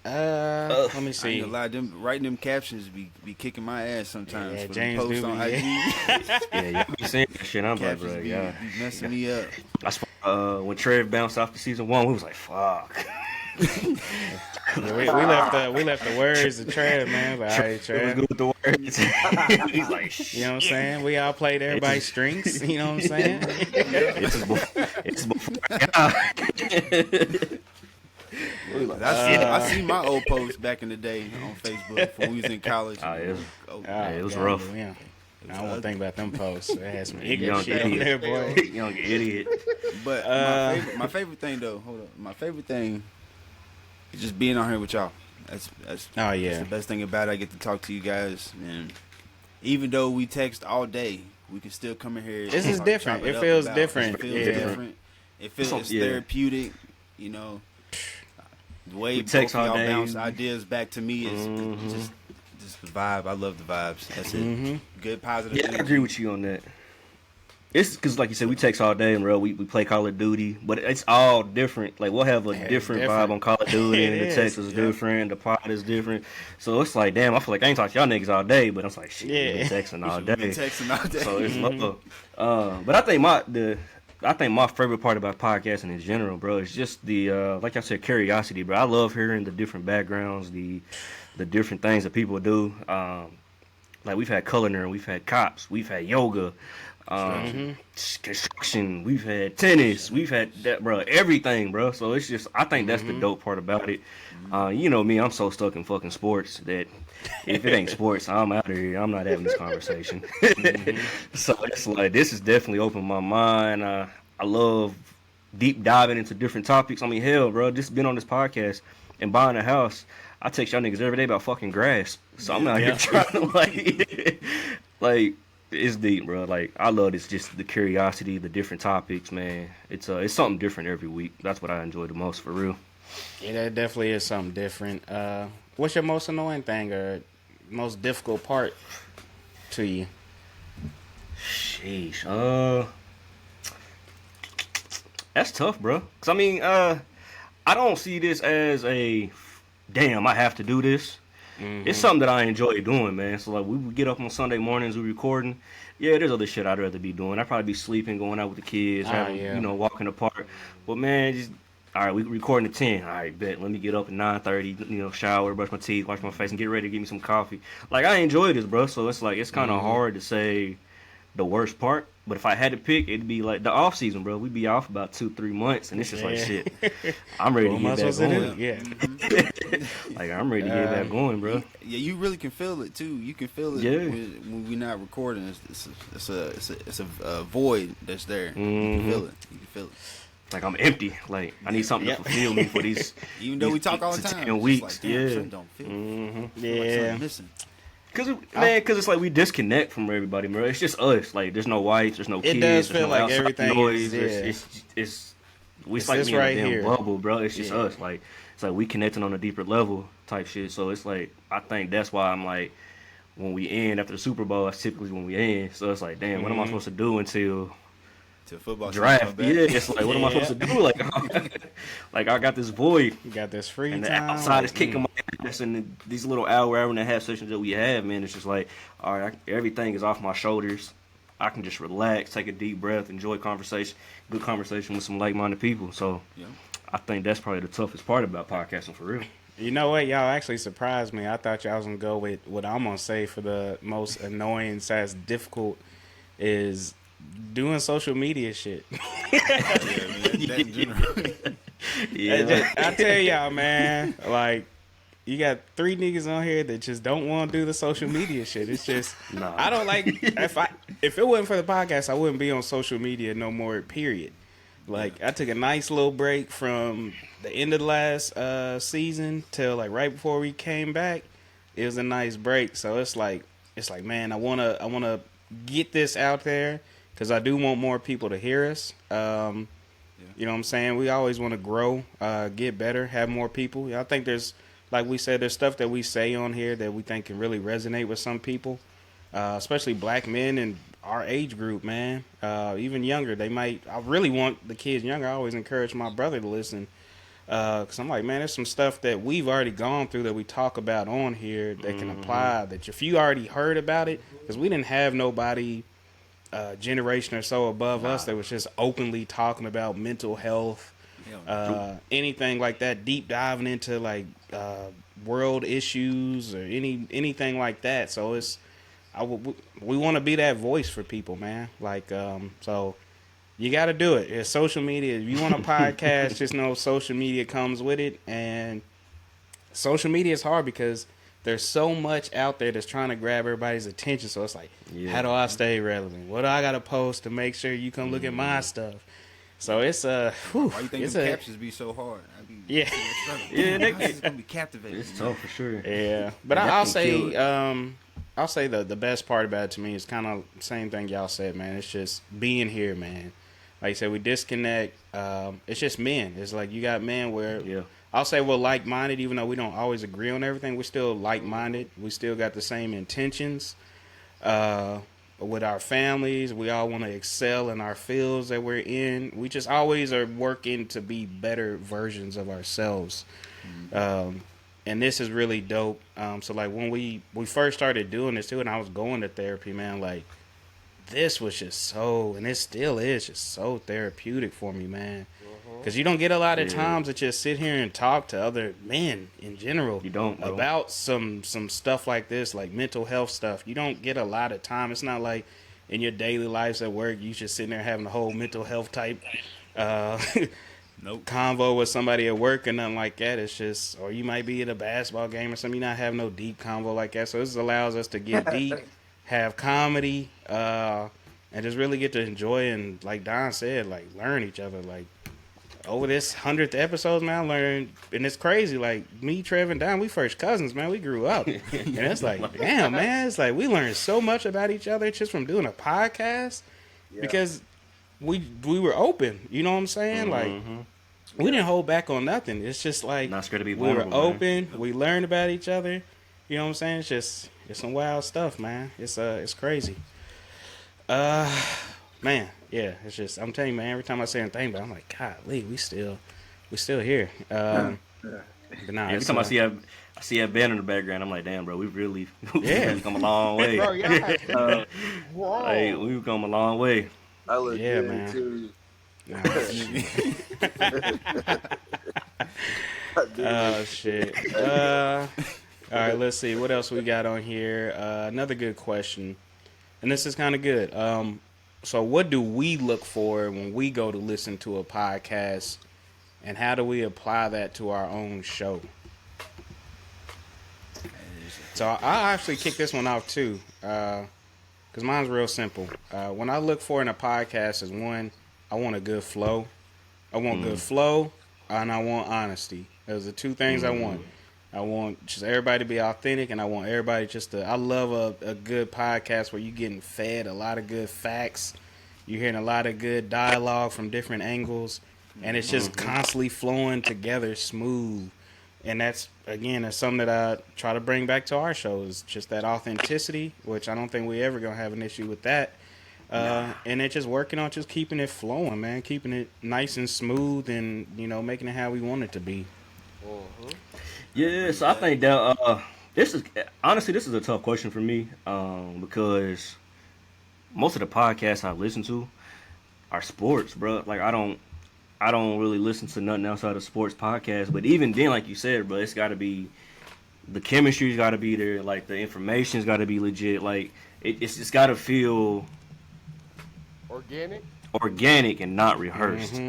Let me I see. ain't gonna lie, writing them captions be kicking my ass sometimes. Yeah, for James the post do on be, IG. Yeah, you be saying that shit. I'm like, Captions bro, be messing me up. That's when Trev bounced off the season 1, we was like, fuck. Yeah, we left the words to Trev, man. Like, all right, Trev. Good with the words. He's like, shit. You know what I'm saying? We all played everybody's strengths. You know what I'm saying? It's before. I seen my old posts back in the day on Facebook when we was in college. It was rough. Yeah. I don't want to think about them posts. They had some ignorant Young shit on there, boy. Young idiot. But my favorite thing though, hold up. My favorite thing is just being on here with y'all. That's that's the best thing about it. I get to talk to you guys, and even though we text all day, we can still come in here. This is different. It feels different. It feels different. It feels therapeutic. You know, the way both of y'all bounce ideas back to me is just the vibe. I love the vibes. That's it. Good, positive. Yeah, I agree with you on that. It's because, like you said, we text all day, and we play Call of Duty, but it's all different. Like, we'll have a different vibe on Call of Duty, and the text is different, the pod is different. So it's like, damn, I feel like I ain't talking to y'all niggas all day, but I'm like, shit, we've been texting all day. So it's love. But I think my favorite part about podcasting in general, bro, is just the like I said, curiosity, bro. I love hearing the different backgrounds, the different things that people do. Like we've had culinary, we've had cops, we've had yoga, construction, we've had tennis, we've had that, bro, everything, bro. So it's just, I think that's the dope part about it. You know me, I'm so stuck in fucking sports that if it ain't sports, I'm out of here. I'm not having this conversation. So it's like, this has definitely opened my mind. I love deep diving into different topics. I mean, hell, bro, just been on this podcast and buying a house. I text y'all niggas every day about fucking grass. So I'm out here trying to like, it's deep, bro. Like, I love this, just the curiosity, the different topics, man. It's something different every week. That's what I enjoy the most, for real. Yeah, that definitely is something different. What's your most annoying thing or most difficult part to you? Sheesh. That's tough, bro. Cause I mean, I don't see this as a damn, I have to do this. It's something that I enjoy doing, man. So like, we get up on Sunday mornings, we recording. Yeah, there's other shit I'd rather be doing. I'd probably be sleeping, going out with the kids, having, you know, walking in the park. But man, just, all right, we recording at 10. All right, bet. Let me get up at 9:30, you know, shower, brush my teeth, wash my face, and get ready to get me some coffee. Like, I enjoy this, bro. So it's like, it's kind of hard to say the worst part. But if I had to pick, it'd be like the off season, bro. We'd be off about 2-3 months, and it's just like, shit, I'm ready to get back going. Yeah. Like, I'm ready to get back going, bro. Yeah, you really can feel it too. You can feel it when we're not recording. It's a void that's there. You can feel it. You can feel it. Like, I'm empty. Like, I need something to fulfill me for these. Even though we talk all the time, 10 weeks. like, damn, don't feel Yeah. missing. Cause it's like we disconnect from everybody, bro. It's just us. Like, there's no wives, there's no kids. It does feel no like everything noise. is. It's like me right in a damn here. bubble, bro. It's just us. Like, it's like we connecting on a deeper level type shit. So it's like, I think that's why I'm like, when we end after the Super Bowl, that's typically when we end. So it's like, damn, what am I supposed to do until Football draft? Yeah, it's like, what am I supposed to do? Like, like, I got this void. You got this free And the time. outside is kicking my ass, and these little hour and a half sessions that we have, man, it's just like, all right, everything is off my shoulders. I can just relax, take a deep breath, enjoy conversation, good conversation with some like-minded people. So I think that's probably the toughest part about podcasting, for real. You know what? Y'all actually surprised me. I thought y'all was going to go with what I'm going to say for the most annoying / difficult is doing social media shit. I tell y'all, man, like, you got 3 niggas on here that just don't want to do the social media shit. It's just, I don't like, if it wasn't for the podcast, I wouldn't be on social media no more, period. Like, I took a nice little break from the end of the last season till like right before we came back. It was a nice break. So it's like, man, I wanna get this out there because I do want more people to hear us. You know what I'm saying? We always want to grow, get better, have more people. I think there's, like we said, there's stuff that we say on here that we think can really resonate with some people, especially black men and our age group, man. Even younger, I really want the kids younger. I always encourage my brother to listen. Because I'm like, man, there's some stuff that we've already gone through that we talk about on here that can apply, that if you already heard about it, because we didn't have nobody generation or so above us that was just openly talking about mental health, anything like that, deep diving into like world issues or anything like that. So we want to be that voice for people, man. Like, so you got to do it. It's social media. If you want a podcast, just know social media comes with it. And social media is hard because there's so much out there that's trying to grab everybody's attention. So it's like, how do I stay relevant? What do I got to post to make sure you come look at my stuff? So it's why you think the captions be so hard? It's gonna be captivating. It's tough for sure. Yeah, but I'll say the best part about it to me is kind of the same thing y'all said, man. It's just being here, man. Like you said, we disconnect. It's just men. It's like you got men where I'll say we're like-minded, even though we don't always agree on everything. We're still like-minded. We still got the same intentions. With our families, we all want to excel in our fields that we're in. We just always are working to be better versions of ourselves. And this is really dope. So like when we first started doing this too, and I was going to therapy, man, like this was just so, and it still is just so therapeutic for me, man. Because you don't get a lot of times to just sit here and talk to other men in general. You don't, bro. About some stuff like this, like mental health stuff. You don't get a lot of time. It's not like in your daily lives at work, you just sitting there having a whole mental health type convo with somebody at work or nothing like that. It's just, or you might be at a basketball game or something. You're not having no deep convo like that. So this allows us to get deep, have comedy, and just really get to enjoy and, like Don said, like learn each other. Like over this 100th episode, man, I learned, and it's crazy. Like me, Trev, and Don, we first cousins, man. We grew up, and it's like, damn, man, it's like we learned so much about each other just from doing a podcast because we were open. You know what I'm saying? Like we didn't hold back on nothing. It's just like not scared to be we were vulnerable, open. Man. We learned about each other. You know what I'm saying? It's some wild stuff, man. It's crazy. Man, yeah, it's just, I'm telling you, man, every time I say anything, but I'm like, golly, we still here. But nah, every time I see a band in the background, I'm like, damn, bro, we really come a long way. Bro, Like, we've come a long way. I look good man. too. Oh shit. All right, let's see what else we got on here. Another good question, and this is kind of good. So what do we look for when we go to listen to a podcast, and how do we apply that to our own show? So I'll actually kick this one off too, because mine's real simple. When I look for in a podcast is one, I want a good flow. I want good flow, and I want honesty. Those are the two things I want. I want just everybody to be authentic, and I want everybody just to... I love a good podcast where you're getting fed a lot of good facts. You're hearing a lot of good dialogue from different angles, and it's just constantly flowing together smooth. And that's something that I try to bring back to our shows, just that authenticity, which I don't think we ever going to have an issue with that. And it's just working on just keeping it flowing, man, keeping it nice and smooth and, making it how we want it to be. Yeah, so I think that this is a tough question for me because most of the podcasts I listen to are sports, bro. Like I don't really listen to nothing outside of sports podcasts. But even then, like you said, bro, it's got to be the chemistry's got to be there. Like the information's got to be legit. Like it's got to feel organic and not rehearsed.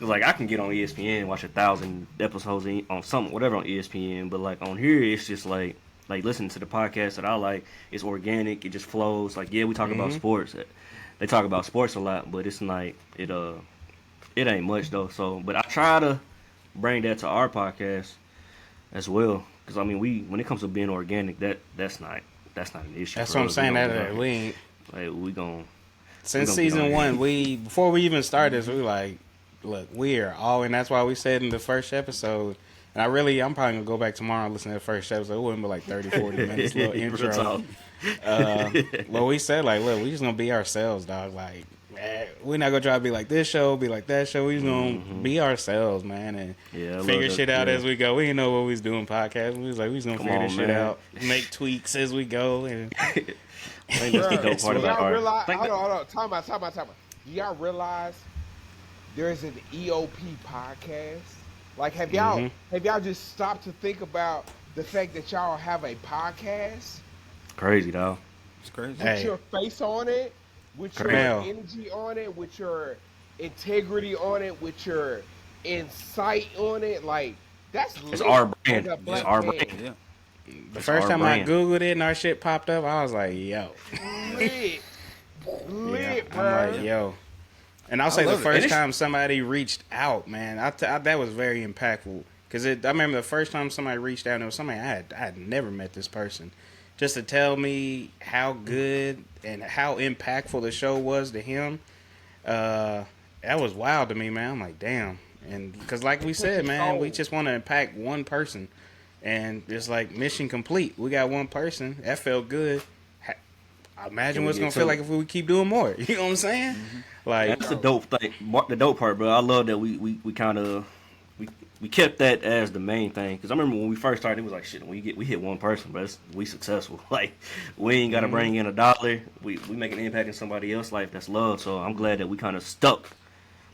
Like I can get on ESPN and watch 1,000 episodes on something, whatever on ESPN, but like on here, it's just like listening to the podcast that I like. It's organic. It just flows. Like we talk about sports. They talk about sports a lot, but it's like it ain't much though. So, but I try to bring that to our podcast as well, because I mean when it comes to being organic, that's not an issue. That's what I'm saying. That we ain't we gon' since season one. Before we even started this, we were like, look, we are all, and that's why we said in the first episode, and I'm probably going to go back tomorrow and listen to the first episode. It wouldn't be like 30, 40 minutes, little intro. Well, we said, like, look, we just going to be ourselves, dog. Like, we're not going to try to be like this show, be like that show. We just going to be ourselves, man, and figure shit out as we go. We didn't know what we was doing podcast. We was like, we just going to figure this shit out, make tweaks as we go. And I think that's the dope part about art. Hold on. Time out. Do y'all realize there's an EOP podcast? Like, have y'all just stopped to think about the fact that y'all have a podcast? Crazy, dog. It's crazy. With your face on it, with your energy on it, with your integrity on it, with your insight on it. Like, it's our brand. It's our brand. Yeah. The first time I Googled it and our shit popped up, I was like, yo. Lit, bro. I'm like, yo. And I'll say the first time somebody reached out, man, that was very impactful. Because I remember the first time somebody reached out, and it was somebody I had never met this person. Just to tell me how good and how impactful the show was to him, that was wild to me, man. I'm like, damn. And because like we said, man, we just want to impact one person. And it's like mission complete. We got one person. That felt good. I imagine what's going to feel like if we keep doing more. You know what I'm saying? Like, that's the dope thing. The dope part, bro. I love that we kind of we kept that as the main thing. Because I remember when we first started, it was like, shit, we hit one person, but we successful. Like, we ain't got to bring in $1. We make an impact in somebody else's life. That's love. So I'm glad that we kind of stuck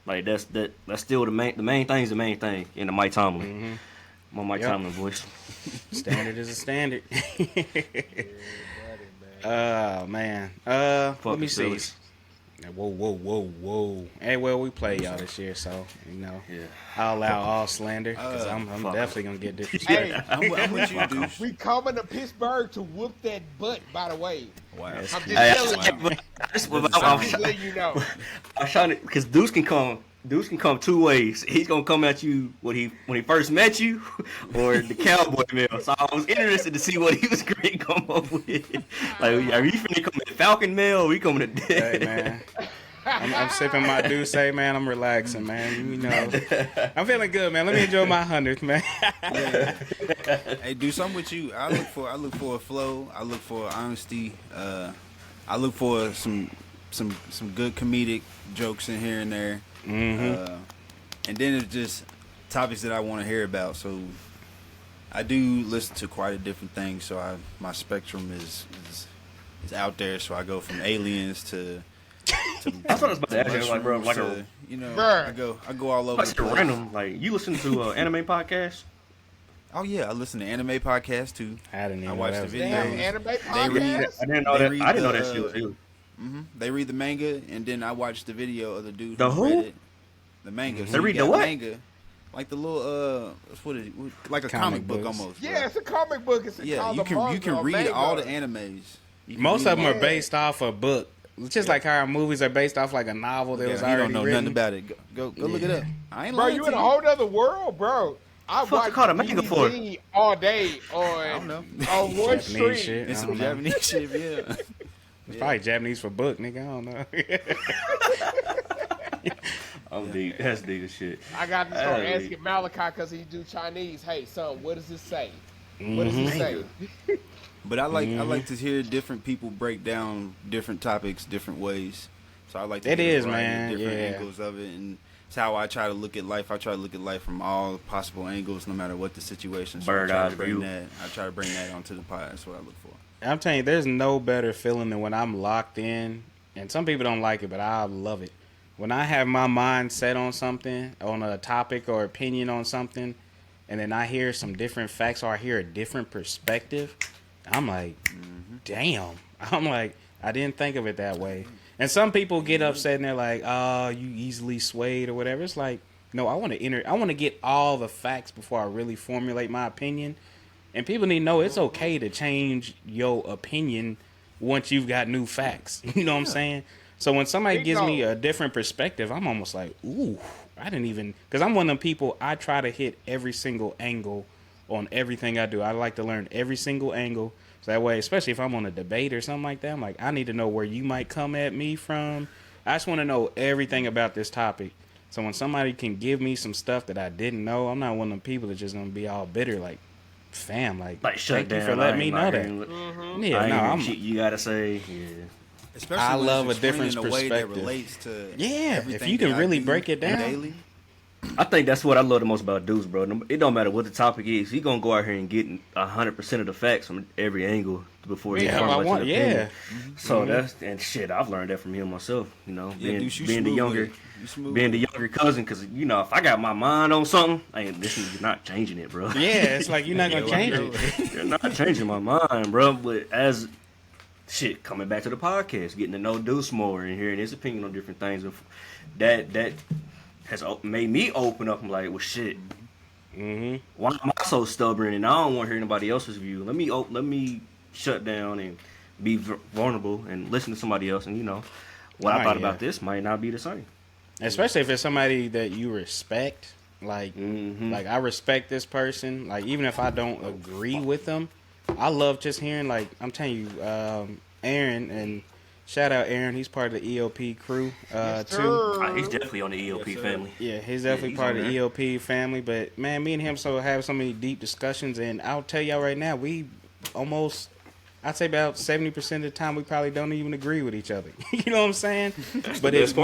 Like that's still the main thing's the main thing in the Mike Tomlin. My Mike Tomlin voice. Standard is a standard. Man. Let me see. Phillies. Whoa. Hey, well, we play y'all this year, so, I'll allow all slander, because I'm definitely going to get disrespected. Hey, I'm with you, Deuce. we coming to Pittsburgh to whoop that butt, by the way. Wow. I'm just telling you. I'm just letting you know. I'm trying to, because Deuce can come two ways. He's gonna come at you when he first met you, or the cowboy mail. So I was interested to see what he was going to come up with. Like, are you finna come at Falcon mail? Or we coming to Hey, man. I'm sipping my Douce, man. I'm relaxing, man. I'm feeling good, man. Let me enjoy my 100th, man. Hey, Deuce, I'm with you. I look for a flow. I look for honesty. I look for some good comedic jokes in here and there. And then it's just topics that I want to hear about. So I do listen to quite a different things. So my spectrum is out there. So I go from aliens to That's what I was about to ask you. Like, bro, like to, Bruh. I go all over. like a random. Like, you listen to anime podcasts? Oh yeah, I listen to anime podcasts too. I didn't even I know watch that the was They have videos. anime They read. podcasts? I didn't know They that. read I didn't know that the, shit was you. They read the manga, and then I watch the video of the dude The who who? read it. The manga. So They you read got the what? Manga, like the little like a comic book books. almost. Yeah, it's a comic book. It's Yeah, called you a can manga or read manga. all the animes. You can Most read of them all. are based off a book. It's just like how our movies are based off like a novel that was Yeah, already you don't know written. nothing about it. Go look it up. I ain't Bro, lying you to in a whole other world, bro. I Fuck you watch call it manga for? BBD all day on know. on one Japanese street. shit. It's I some don't know. Japanese shit, yeah. It's probably Japanese for book, nigga. I don't know. I'm deep. That's deep as shit. I got to start Hey. asking Malachi because he do Chinese. Hey, son, what does it say? What does it say? But I like to hear different people break down different topics different ways. So I like to It get a is, variety of man, different yeah. angles of it, and it's how I try to look at life. I try to look at life from all possible angles, no matter what the situation. So Bird I try eye to bring view. that. I try to bring that onto the pod. That's what I look for. I'm telling you, there's no better feeling than when I'm locked in. And some people don't like it, but I love it. When I have my mind set on something, on a topic or opinion on something, and then I hear some different facts or I hear a different perspective, I'm like, damn. I'm like, I didn't think of it that way. And some people get upset and they're like, oh, you easily swayed or whatever. It's like, no, I want to get all the facts before I really formulate my opinion. And people need to know it's okay to change your opinion once you've got new facts. You know what I'm saying? So when somebody gives me a different perspective, I'm almost like, ooh, I didn't even... Because I'm one of them people, I try to hit every single angle on everything I do. I like to learn every single angle. So that way, especially if I'm on a debate or something like that, I'm like, I need to know where you might come at me from. I just want to know everything about this topic. So when somebody can give me some stuff that I didn't know, I'm not one of them people that's just going to be all bitter like, fam, like shut thank down. you for letting me know that. Yeah, no, I'm... Shit you gotta say. Yeah. Especially I when love it's a different explained in a way that perspective. relates to Yeah, if everything you can that I really do break it down. daily. I think that's what I love the most about Deuce, bro. It don't matter what the topic is. He gonna go out here and get 100% of the facts from every angle before he Yeah, formulates I want. an opinion. Yeah, So that's and shit. I've learned that from him myself. You know, Yeah, Deuce, you being the smooth younger, with it. You smooth being with the younger cousin. Because you know, if I got my mind on something, this is not changing it, bro. yeah. It's like you're not gonna change it. You're not changing my mind, bro. But as shit coming back to the podcast, getting to know Deuce more and hearing his opinion on different things, and that has made me open up. I'm like, well, shit. Why am I so stubborn and I don't want to hear anybody else's view? Let me shut down and be vulnerable and listen to somebody else. And you know, what I thought about this might not be the same. Especially if it's somebody that you respect. Like, like I respect this person. Like, even if I don't agree with them, I love just hearing. Like, I'm telling you, Aaron, and shout out Aaron. He's part of the ELP crew too. He's definitely on the ELP family. Yeah, he's definitely he's part of on the ELP family. But man, me and him have so many deep discussions, and I'll tell y'all right now, we almost, I'd say about 70% of the time, we probably don't even agree with each other. You know what I'm saying? But if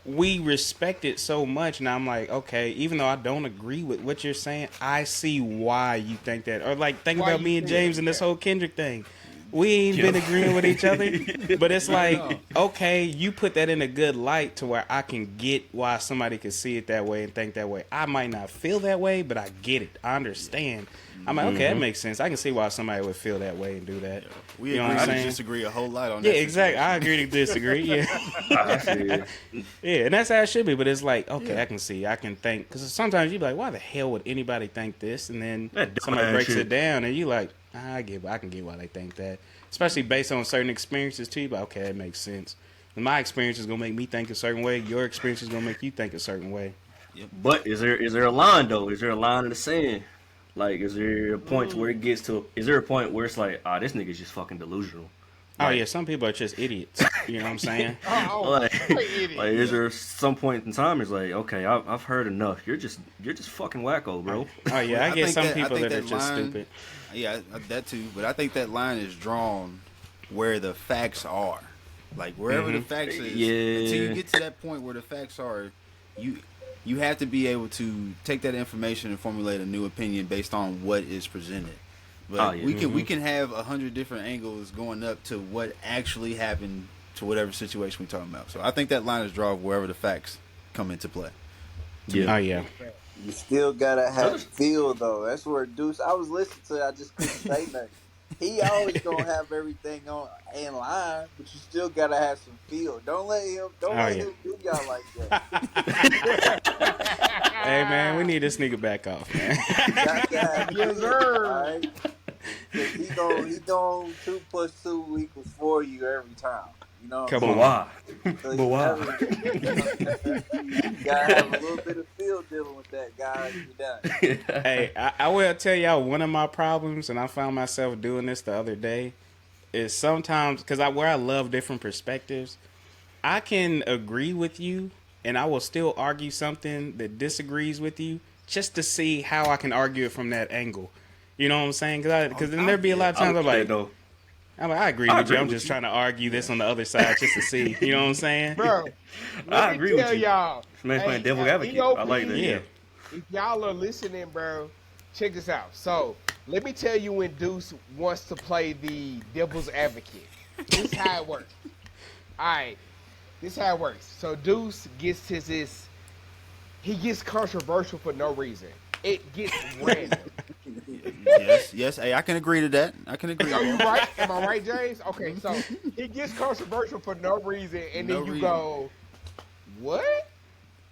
we respect it so much, and I'm like, okay, even though I don't agree with what you're saying, I see why you think that. Or like, think Why about you me and think James and this that? whole Kendrick thing. we ain't been agreeing with each other. But it's like, okay, you put that in a good light to where I can get why somebody could see it that way and think that way. I might not feel that way, but I get it. I understand. I'm like, okay, that makes sense. I can see why somebody would feel that way and do that. We agree to disagree a whole lot on that. Yeah, exactly. I agree to disagree. Yeah. Yeah, and that's how it should be. But it's like, okay, I can see. I can think. Because sometimes you be like, why the hell would anybody think this? And then somebody breaks it down and you like, I can get why they think that. Especially based on certain experiences too. But okay, it makes sense. And my experience is going to make me think a certain way. Your experience is going to make you think a certain way. Yep. But is there a line, though? Is there a line in the sand? Like, is there a point where it gets to? Is there a point where it's like, this nigga's just fucking delusional? Like, oh yeah, some people are just idiots. You know what I'm saying? like, is there some point in time? It's like, okay, I've heard enough. You're just fucking wacko, bro. Oh yeah, I get some people that are just stupid. Yeah, that too. But I think that line is drawn where the facts are. Like wherever the facts is. Yeah. Until you get to that point where the facts are, you have to be able to take that information and formulate a new opinion based on what is presented. But we can have 100 different angles going up to what actually happened to whatever situation we're talking about. So I think that line is drawn wherever the facts come into play. Yeah. Oh yeah. You still gotta have feel though. That's where Deuce. I was listening to it. I just couldn't say nothing. He always gonna have everything in line, but you still gotta have some feel. Don't let him do y'all like that. Hey man, we need this nigga back off, man. Yes, sir. Right? He gon 2 + 2 = 4 you every time. You know. Come on, why? But why? You gotta have a little bit of feel dealing with that guy. You're done. Hey, I will tell y'all one of my problems, and I found myself doing this the other day, is sometimes because where I love different perspectives, I can agree with you, and I will still argue something that disagrees with you, just to see how I can argue it from that angle. You know what I'm saying? Because then there'd be a lot of times I agree with you. I'm just trying to argue this on the other side just to see. You know what I'm saying? Bro, I agree with you. Y'all, man, playing devil advocate. I like that. Yeah. If y'all are listening, bro, check this out. So, let me tell you when Deuce wants to play the devil's advocate. This is how it works. All right. This is how it works. So, Deuce gets he gets controversial for no reason. It gets random. Yes. Hey, I can agree to that. I can agree. Are you right? Am I right, James? Okay, so he gets controversial for no reason, and then you go, "What?"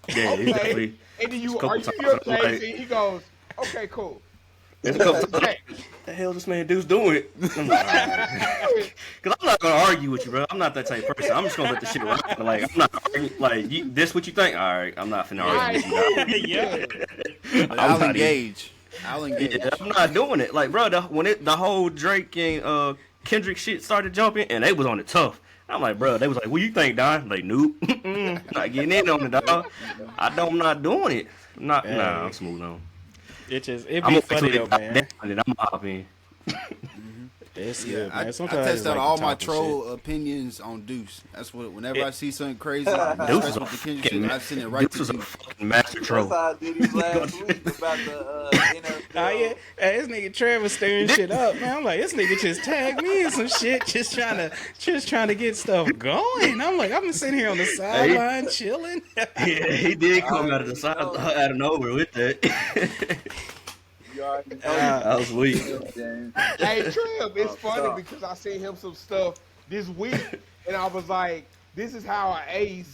Yeah, okay. And then you argue your case, and he goes, "Okay, cool." What the hell this man Deuce doing? Because I'm not gonna argue with you, bro. I'm not that type of person. I'm just gonna let the shit rock. Like I'm not arguing. Like this, what you think? All right, I'm not finna argue with you. Yeah. I'll engage. Yeah, I'm not doing it. Like, bro, when the whole Drake and Kendrick shit started jumping, and they was on it tough. I'm like, bro, they was like, what you think, Don? Like, nope. Not getting in on it, dog. I'm not doing it. Nah, I'm smooth on. It be funny though, man. And I'm hop in. It's good, man. I test out all my troll opinions on Deuce. That's what. Whenever I see something crazy, Deuce is I send it right to Deuce. A fucking master troll. That's how I did his last week about the NFL. Oh yeah, hey, this nigga Trev was stirring shit up, man. I'm like, this nigga just tagged me in some shit, just trying to get stuff going. I'm like, I've been sitting here on the sideline chilling. Yeah, he did come out of the side out of nowhere with that. I was weak. Hey, Trev, it's funny because I seen him some stuff this week, and I was like, this is how a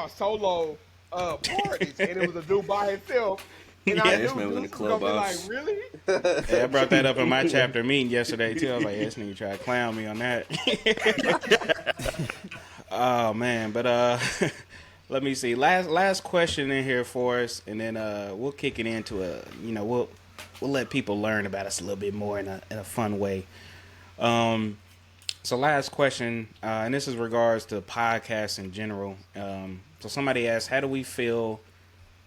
solo parties, and it was a dude by himself. And I this man was in the clubhouse. Like, really? Yeah, I brought that up in my chapter meeting yesterday too. I was like, this nigga tried to clown me on that. Oh man, but let me see. Last question in here for us, and then we'll kick it into we'll let people learn about us a little bit more in a fun way. So last question, and this is regards to podcasts in general. So somebody asked, how do we feel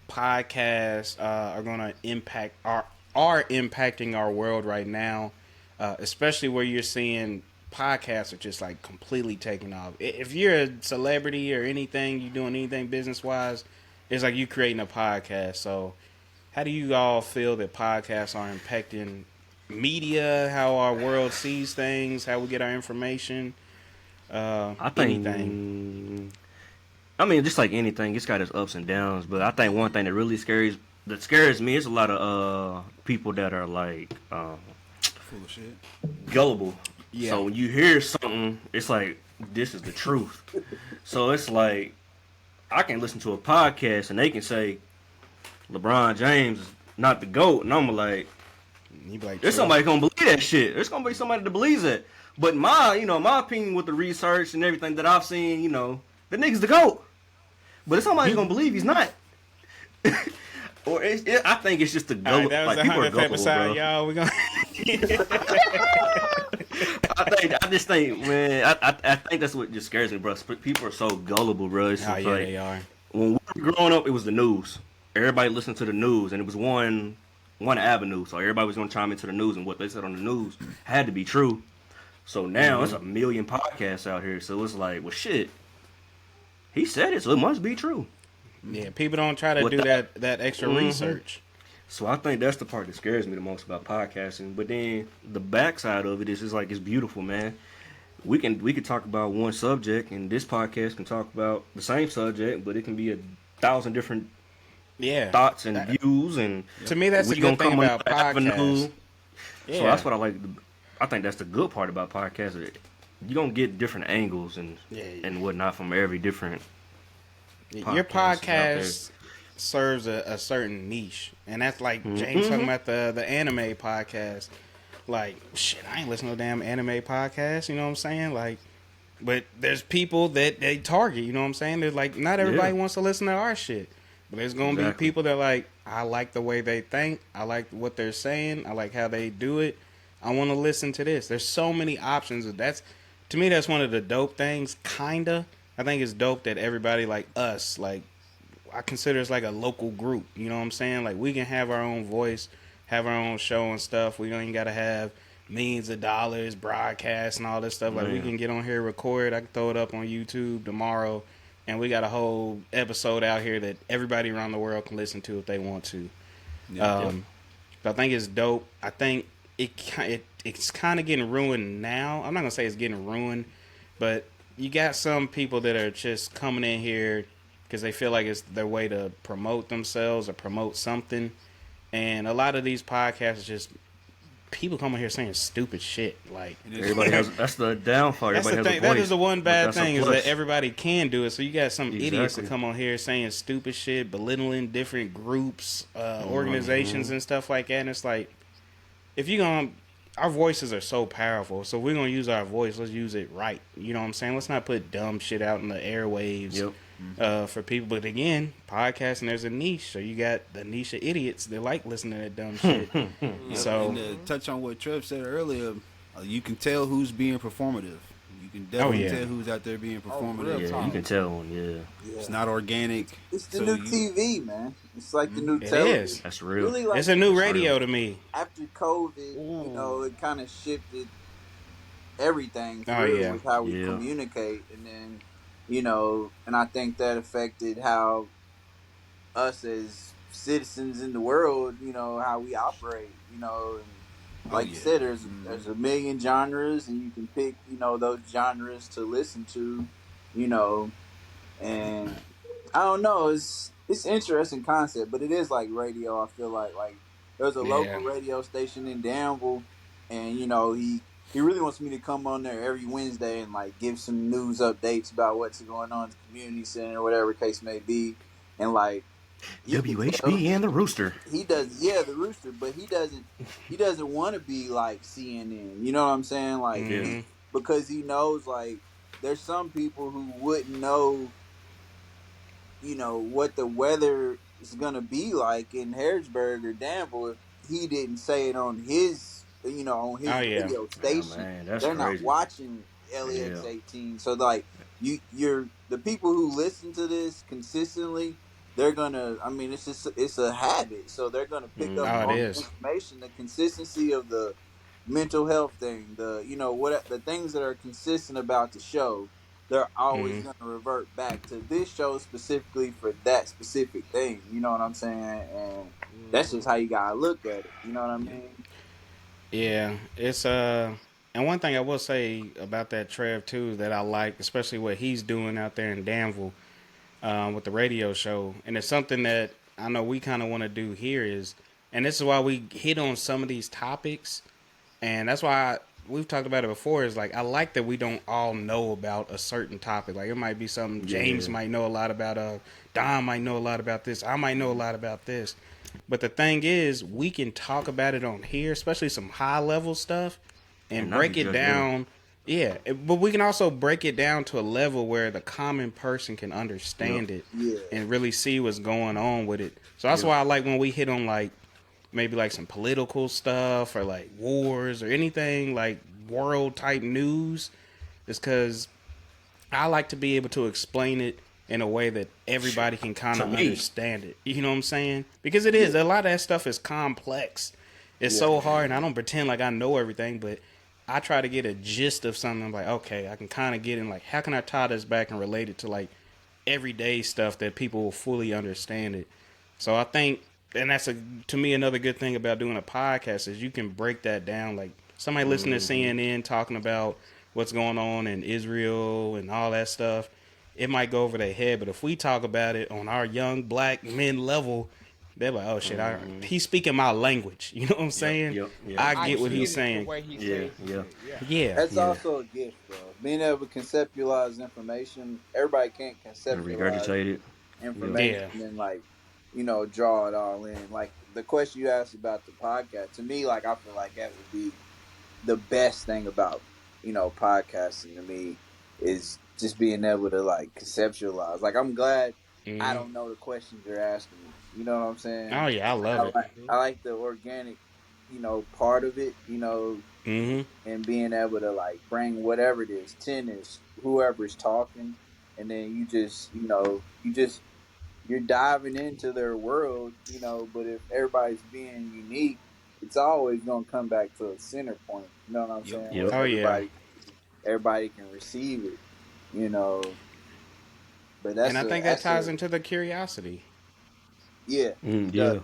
podcasts are going to impact are impacting our world right now, especially where you're seeing podcasts are just like completely taking off. If you're a celebrity or anything, you're doing anything business wise, it's like you creating a podcast. So how do you all feel that podcasts are impacting media, how our world sees things, how we get our information. I think Anything. I mean, just like anything, it's got its ups and downs. But I think one thing that really scares me is a lot of people that are like Full of shit. gullible. Yeah. So when you hear something, it's like this is the truth. So it's like I can listen to a podcast and they can say LeBron James is not the GOAT, and I'm like, You be like, there's somebody gonna believe that shit. There's gonna be somebody that believes it. But my opinion with the research and everything that I've seen, the nigga's the GOAT. But if somebody's gonna believe he's not. Or I think it's just the All right, GOAT. that was Like, the people are 100th gullible, episode, bro. y'all. We're gonna. I just think, man, I think that's what just scares me, bro. People are so gullible, bro. It's Oh just yeah, like, they are. when we were growing up, it was the news. Everybody listened to the news, and it was one avenue. So everybody was gonna chime into the news, and what they said on the news had to be true. So now it's a million podcasts out here. So it's like, well, shit. He said it, so it must be true. Yeah, people don't try to do that extra research. So I think that's the part that scares me the most about podcasting. But then the backside of it is like it's beautiful, man. We could talk about one subject, and this podcast can talk about the same subject, but it can be 1,000 different thoughts and views. And to me, that's the good thing about podcasts. Yeah. So that's what I like. I think that's the good part about podcasts. You're gonna get different angles and whatnot from every different. Your podcast serves a certain niche, and that's like James talking about the anime podcast. Like, shit, I ain't listening to no damn anime podcast. You know what I'm saying? Like, but there's people that they target. You know what I'm saying? They're like, not everybody wants to listen to our shit, but there's gonna be people that like, I like the way they think. I like what they're saying. I like how they do it. I want to listen to this. There's so many options. To me, that's one of the dope things. Kinda. I think it's dope that everybody like us, like I consider it's like a local group. You know what I'm saying? Like we can have our own voice, have our own show and stuff. We don't even gotta have millions of dollars, broadcast and all this stuff. Like we can get on here, record. I can throw it up on YouTube tomorrow, and we got a whole episode out here that everybody around the world can listen to if they want to. But I think it's dope. I think it's kind of getting ruined now. I'm not gonna say it's getting ruined, but you got some people that are just coming in here because they feel like it's their way to promote themselves or promote something. And a lot of these podcasts are just people coming here saying stupid shit. Like everybody that's the downfall. That's everybody the thing. has a voice, that is the one bad thing is plus. that everybody can do it. So you got some idiots that come on here saying stupid shit, belittling different groups, organizations and stuff like that. And it's like, if you're going to, our voices are so powerful. So if we're going to use our voice, let's use it right. You know what I'm saying? Let's not put dumb shit out in the airwaves for people. But again, podcasting, there's a niche. So you got the niche of idiots that like listening to that dumb shit. So and to touch on what Trev said earlier, you can tell who's being performative. You can definitely tell who's out there being performative. Yeah, you can tell. It's not organic. It's the new TV, man. It's like the new television. It is. That's real. Really, like, it's a new radio to me. After COVID, it kind of shifted everything with how we communicate, and then, and I think that affected how us as citizens in the world, how we operate, and like you said, there's a million genres, and you can pick, those genres to listen to, and I don't know, it's an interesting concept, but it is like radio. I feel like there's a local radio station in Danville, and he really wants me to come on there every Wednesday and like give some news updates about what's going on at the community center or whatever case may be, and like WHB and the Rooster. He does, the Rooster, but he doesn't want to be like CNN. You know what I'm saying? Like because he knows like there's some people who wouldn't know, what the weather is gonna be like in Harrisburg or Danville if he didn't say it on his, radio station. Man, that's They're crazy. not watching LEX 18, so like you're the people who listen to this consistently. They're gonna. I mean, it's a habit, so they're gonna pick up more information. The consistency of the mental health thing, the the things that are consistent about the show, they're always gonna revert back to this show specifically for that specific thing. You know what I'm saying? And that's just how you gotta look at it. You know what I mean? Yeah, it's and one thing I will say about that Trev too that I like, especially what he's doing out there in Danville with the radio show, and it's something that I know we kind of want to do here is, and this is why we hit on some of these topics, and that's why we've talked about it before. Is like I like that we don't all know about a certain topic. Like it might be something James might know a lot about. Don might know a lot about this. I might know a lot about this. But the thing is, we can talk about it on here, especially some high level stuff, and break it down. Yeah, but we can also break it down to a level where the common person can understand it and really see what's going on with it. So that's why I like when we hit on like maybe like some political stuff or like wars or anything like world type news, is because I like to be able to explain it in a way that everybody can kind of understand it. You know what I'm saying? Because it is. A lot of that stuff is complex. It's so hard, and I don't pretend like I know everything, but I try to get a gist of something. I'm like, okay, I can kind of get in, like, how can I tie this back and relate it to, like, everyday stuff that people will fully understand it. So I think, and that's, to me, another good thing about doing a podcast is you can break that down. Like, somebody listening to CNN talking about what's going on in Israel and all that stuff, it might go over their head. But if we talk about it on our young black men level, they're like, oh shit, he's speaking my language. You know what I'm saying? I get what he's saying. Yeah. That's also a gift, bro. Being able to conceptualize information. Everybody can't conceptualize information and like, draw it all in. Like the question you asked about the podcast, to me, like I feel like that would be the best thing about, podcasting to me is just being able to like conceptualize. Like I'm glad I don't know the questions you're asking me. You know what I'm saying? Oh yeah, I love it. I like the organic, part of it, and being able to like bring whatever it is, tennis, whoever's talking, and then you're diving into their world, but if everybody's being unique, it's always gonna come back to a center point. You know what I'm saying? Oh everybody can receive it, But and I think that ties into the curiosity. Yeah.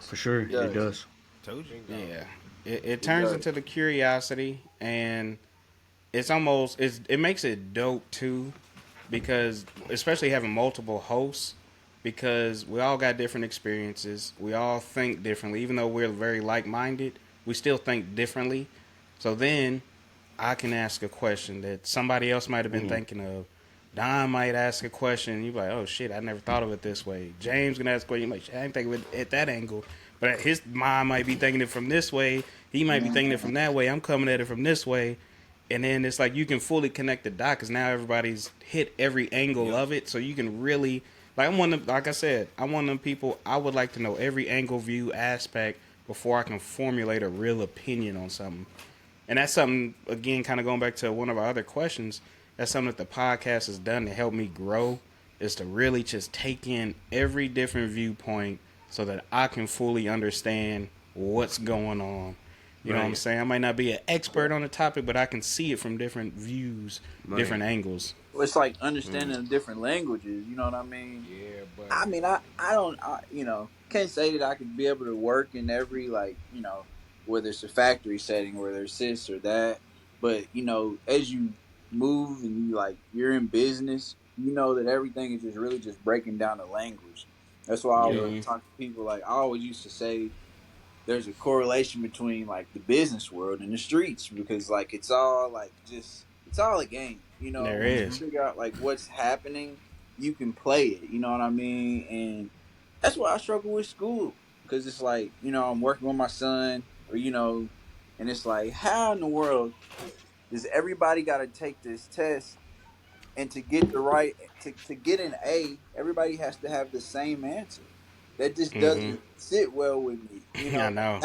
For sure. It does. Told you. Yeah. It turns into the curiosity, and it's almost it makes it dope too, because especially having multiple hosts, because we all got different experiences. We all think differently, even though we're very like-minded. We still think differently. So then I can ask a question that somebody else might have been thinking of. Don might ask a question, you're like, oh shit, I never thought of it this way. James gonna ask a question, you're like, I didn't think of it at that angle. But his mind might be thinking it from this way. He might be thinking it from that way. I'm coming at it from this way. And then it's like you can fully connect the dot because now everybody's hit every angle of it. So you can really, like like I said, I'm one of them people, I would like to know every angle, view, aspect before I can formulate a real opinion on something. And that's something, again, kind of going back to one of our other questions, that's something that the podcast has done to help me grow, is to really just take in every different viewpoint so that I can fully understand what's going on. You know what I'm saying? I might not be an expert on the topic, but I can see it from different views, different angles. Well, it's like understanding different languages. You know what I mean? Yeah, but I mean, I don't, can't say that I could be able to work in every, whether it's a factory setting, whether it's this or that. But, as you move and you're in business, you know that everything is just really just breaking down the language. That's why I always talk to people. Like I always used to say, there's a correlation between like the business world and the streets, because like it's all a game. There is. You figure out like what's happening, you can play it. You know what I mean? And that's why I struggle with school, because it's like I'm working with my son, or and it's like, how in the world does everybody got to take this test? And to get the right, to get an A, everybody has to have the same answer. That just doesn't sit well with me. I know.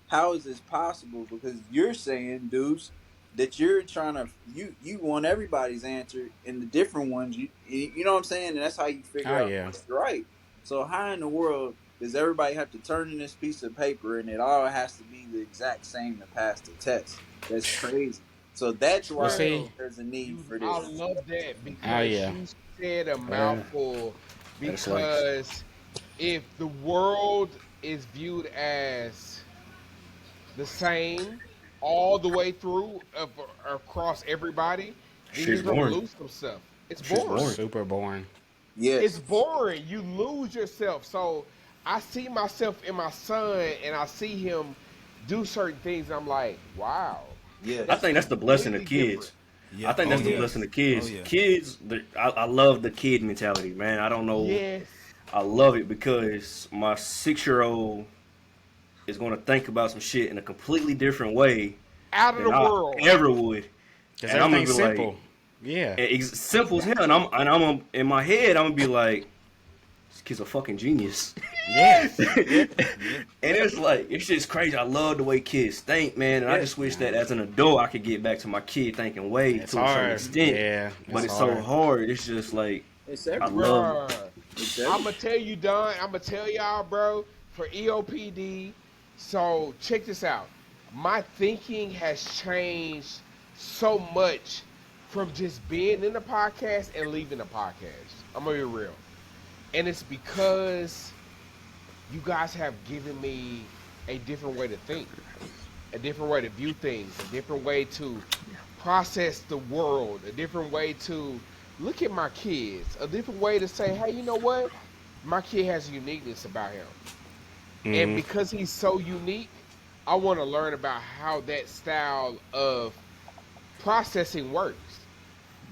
How is this possible? Because you're saying, Deuce, that you're trying to, you want everybody's answer, and the different ones, you know what I'm saying? And that's how you figure out what's right. So how in the world does everybody have to turn in this piece of paper and it all has to be the exact same to pass the test? That's crazy. So that's why there's a need for this. I love that because you said a mouthful. Because if the world is viewed as the same all the way through across everybody, then Shit's you're gonna boring. lose some stuff. It's Shit's boring. boring. Super boring. Yes. It's boring. You lose yourself. So I see myself in my son, and I see him do certain things. And I'm like, wow. Yes. I think that's the blessing of completely kids. Yeah. I think that's the yes. blessing of kids. Oh, yeah. Kids, I love the kid mentality, man. I don't know. Yes. I love it because my 6-year-old is going to think about some shit in a completely different way Out of than the I world. ever would. Because And I'm gonna everything's be like- simple. Yeah. It's simple as hell, and I'm in my head. I'm gonna be like, this kid's a fucking genius. Yeah. And it's like, it's just crazy. I love the way kids think, man. And I just wish that as an adult, I could get back to my kid thinking way It's to a certain hard. extent. Yeah. But it's so hard. It's just like, It's I everywhere. love Bruh. It's I'm everywhere. gonna tell you, Don. I'm gonna tell y'all, bro. For EOPD, so check this out. My thinking has changed so much from just being in the podcast and leaving the podcast. I'm gonna be real, and it's because you guys have given me a different way to think, a different way to view things, a different way to process the world, a different way to look at my kids, a different way to say, hey, you know what? My kid has a uniqueness about him. And because he's so unique, I want to learn about how that style of processing works.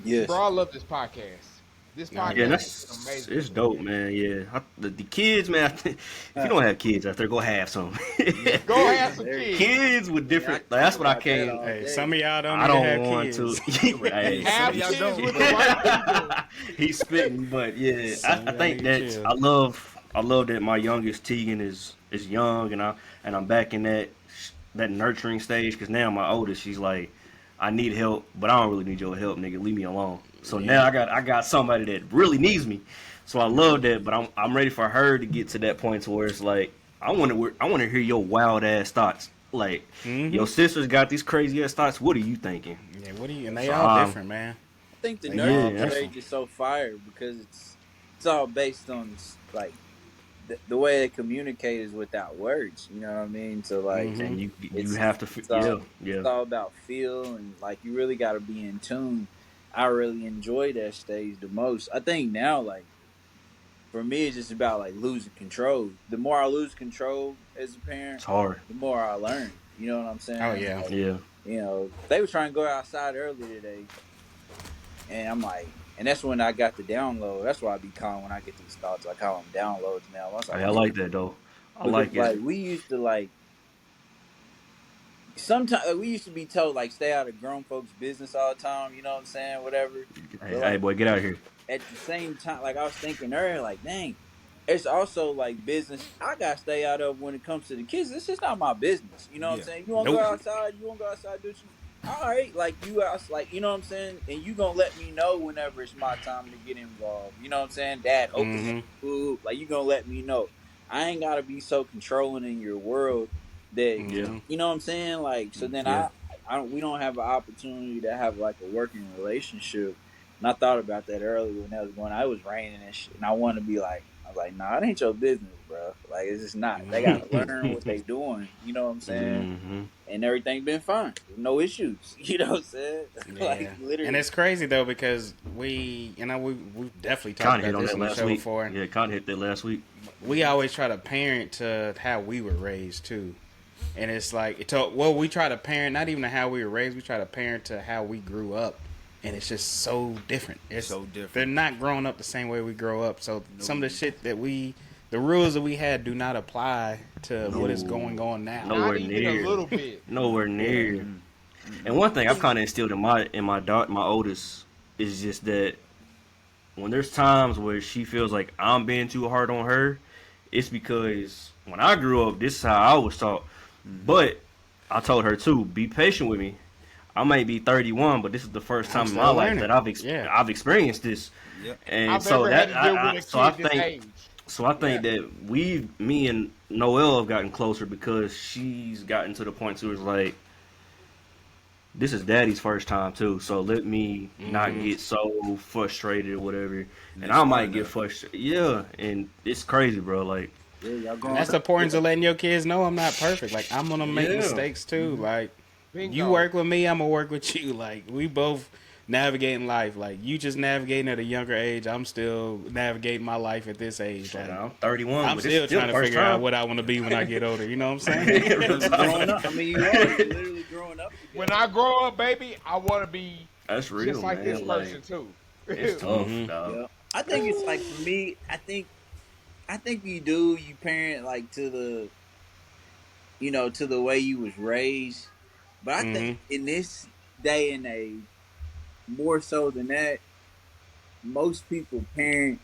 Yes. Bro, I love this podcast. This podcast yeah, is that's amazing. it's dope, man. Yeah, the kids, man. If you don't have kids out there, go have some. Go have some kids. Kids with different. That's what I came. Hey, some of y'all don't I even don't have want kids. to. Hey, Have y'all kids don't. with the right people. he's spitting, but yeah, Some I think young that chill. I love that my youngest Tegan is young, and I'm back in that nurturing stage because now my oldest, she's like, I need help, but I don't really need your help, nigga. Leave me alone. So now I got somebody that really needs me. So I love that, but I'm ready for her to get to that point to where it's like I want to hear your wild ass thoughts. Like your sister's got these crazy ass thoughts. What are you thinking? Yeah, what do you? And they all different, man. I think the Yeah, nerd that's- stage is so fire because it's all based on like the way they communicate is without words. You know what I mean? So like, And you It's- have to it's all, yeah. it's all about feel and like you really got to be in tune. I really enjoy that stage the most. I think now, like for me, it's just about like losing control. The more I lose control as a parent, It's hard. the more I learn. You know what I'm saying? Oh, yeah. Like, Yeah. you know, they were trying to go outside earlier today, and I'm like, and that's when I got the download. That's why I be calling when I get these thoughts. I call them downloads now. I like that though. I like like it. we used to like. Sometimes we used to be told like stay out of grown folks' business all the time. You know what I'm saying? Whatever. Hey, boy, get out of here. At the same time, like I was thinking earlier, like dang, it's also like business I gotta stay out of when it comes to the kids. It's just not my business. You know what I'm Yeah. saying? You want to Nope. go outside? You want to go outside? Do what you? All right, like you out, like you know what I'm saying, and you gonna let me know whenever it's my time to get involved. You know what I'm saying? Dad, open up, food, like you gonna let me know. I ain't gotta be so controlling in your world that Yeah. you know what I'm saying. Like so, then Yeah. we don't have an opportunity to have like a working relationship. And I thought about that earlier when that was going. I was raining and shit, and I wanted to be like, I was like, nah, it ain't your business, bro. Like it's just not. They gotta learn what they doing. You know what I'm saying? Mhm. And everything been fine, no issues. You know what I'm saying? Yeah. Like literally. And it's crazy though because we definitely talked Kind of hit about on this that on the last show week. before. Yeah, kind of hit that last week. We always try to parent to how we were raised too, and it's like we try to parent not even to how we were raised. We try to parent to how we grew up, and it's just so different. It's So different. They're not growing up the same way we grow up. So some of the shit that the rules that we had do not apply to what is going on now. No. Not Nowhere even near. a little bit. Nowhere near. And one thing I've kind of instilled in my oldest is just that when there's times where she feels like I'm being too hard on her, it's because when I grew up, this is how I was taught. But I told her too, be patient with me. I may be 31, but this is the first time in my still life learning. that I've experienced this. Yep. And I've so never that had to deal with a so I kid this think age. so I think that me and Noelle have gotten closer because she's gotten to the point too. It's like, this is Daddy's first time too, so let me not get so frustrated or whatever. And I might get frustrated. Yeah, and it's crazy, bro. Like, yeah, y'all going. And that's the importance of letting your kids know I'm not perfect. Like I'm gonna make Yeah. mistakes too. Like Bingo. You work with me, I'm gonna work with you. Like we both navigating life. Like you just navigating at a younger age. I'm still navigating my life at this age. Like, I'm 31. I'm but still it's trying to the first figure time. out what I want to be when I get older. You know what I'm saying? growing up. I mean, you are literally growing up. Together. When I grow up, baby, I want to be That's real, just like man. this person too. It's tough, Mhm. dog. Yeah. I think it's like for me. I think you parent like to the, to the way you was raised. But I think in this day and age, more so than that, most people parent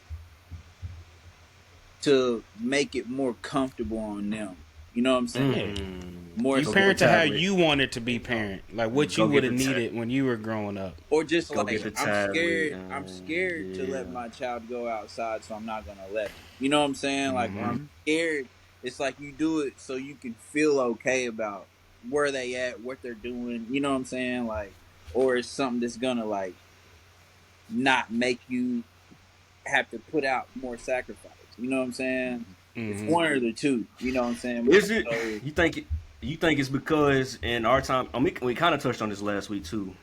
to make it more comfortable on them. You know what I'm saying? More You so, parent to how tablet. you wanted to be parent, like what Go you get would have the needed when you were growing up. or just Go like get the I'm tablet, scared. I'm scared to let yeah. my child go outside, so I'm not gonna let him. You know what I'm saying? Like or I'm scared. It's like you do it so you can feel okay about where they at, what they're doing. You know what I'm saying? Like, or it's something that's gonna like not make you have to put out more sacrifice. You know what I'm saying? It's one or the two. You know what I'm saying? Is it? So, You think it's because in our time? I mean, we kind of touched on this last week too.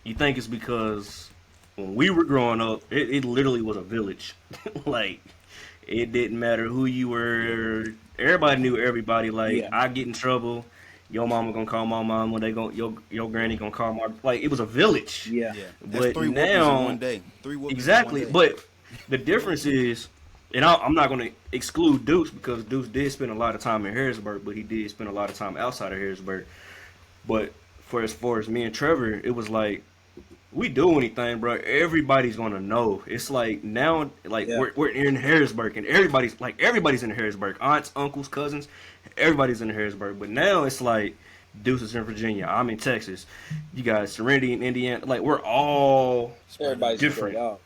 You think it's because when we were growing up, it literally was a village. Like it didn't matter who you were. Everybody knew everybody. Like Yeah. I get in trouble, your mama gonna call my mom. When they go, your granny gonna call my. Like it was a village. yeah. Yeah, that's But 3 whoopings now- in one day. 3 whoopings Exactly, in one day. but the difference is, and I'm not going to exclude Deuce because Deuce did spend a lot of time in Harrisburg, but he did spend a lot of time outside of Harrisburg. But for as far as me and Trevor, it was like we do anything, bro. Everybody's gonna know. It's like now, like Yeah. we're in Harrisburg, and everybody's in Harrisburg. Aunts, uncles, cousins, everybody's in Harrisburg. But now it's like Deuce is in Virginia. I'm in Texas. You guys, Serenity in Indiana. Like we're all Everybody's different. spread out.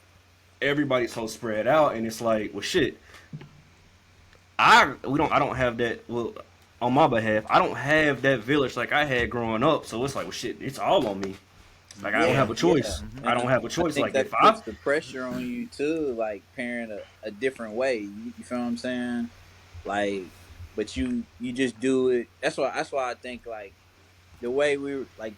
Everybody's so spread out, and it's like, well, shit. I don't have that. Well, on my behalf, I don't have that village like I had growing up. So it's like, well, shit. It's all on me. Like I don't have a choice. Yeah. I don't have a I choice. think Like that if I, puts the pressure on you too, like parent a different way. You feel what I'm saying? Like, but you just do it. That's why I think like the way we were like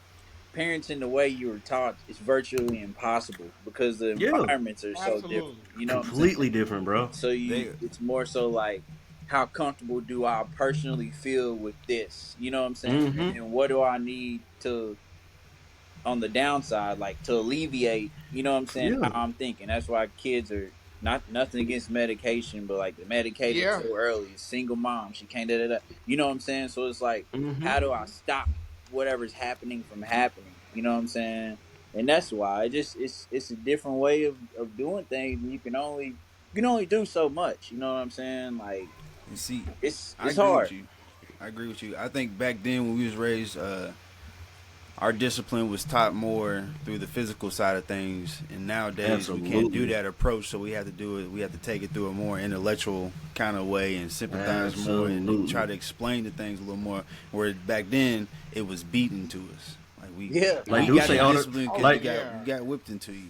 parenting the way you were taught is virtually impossible because the Yeah. environments are so Absolutely. different. You know, what I'm completely different, bro. saying? So it's more so like how comfortable do I personally feel with this? You know what I'm saying? Mhm. And what do I need to on the downside, like to alleviate, you know what I'm saying? Yeah. How I'm thinking. That's why kids are nothing against medication, but like the medicated Yeah. so early. Single mom, she can't da. You know what I'm saying? So it's like, Mhm. how do I stop whatever's happening from happening? You know what I'm saying? And that's why it's a different way of doing things. And you can only do so much. You know what I'm saying? Like You see, it's I agree hard. with you. I agree with you. I think back then when we was raised, our discipline was taught more through the physical side of things, and nowadays we can't Absolutely. do that approach. So we have to do it. We have to take it through a more intellectual kind of way and sympathize more and Absolutely. try to explain the things a little more. Where back then it was beaten to us. Like we, Yeah. Like we Dude got say the all the- discipline 'cause like- you got whipped into you.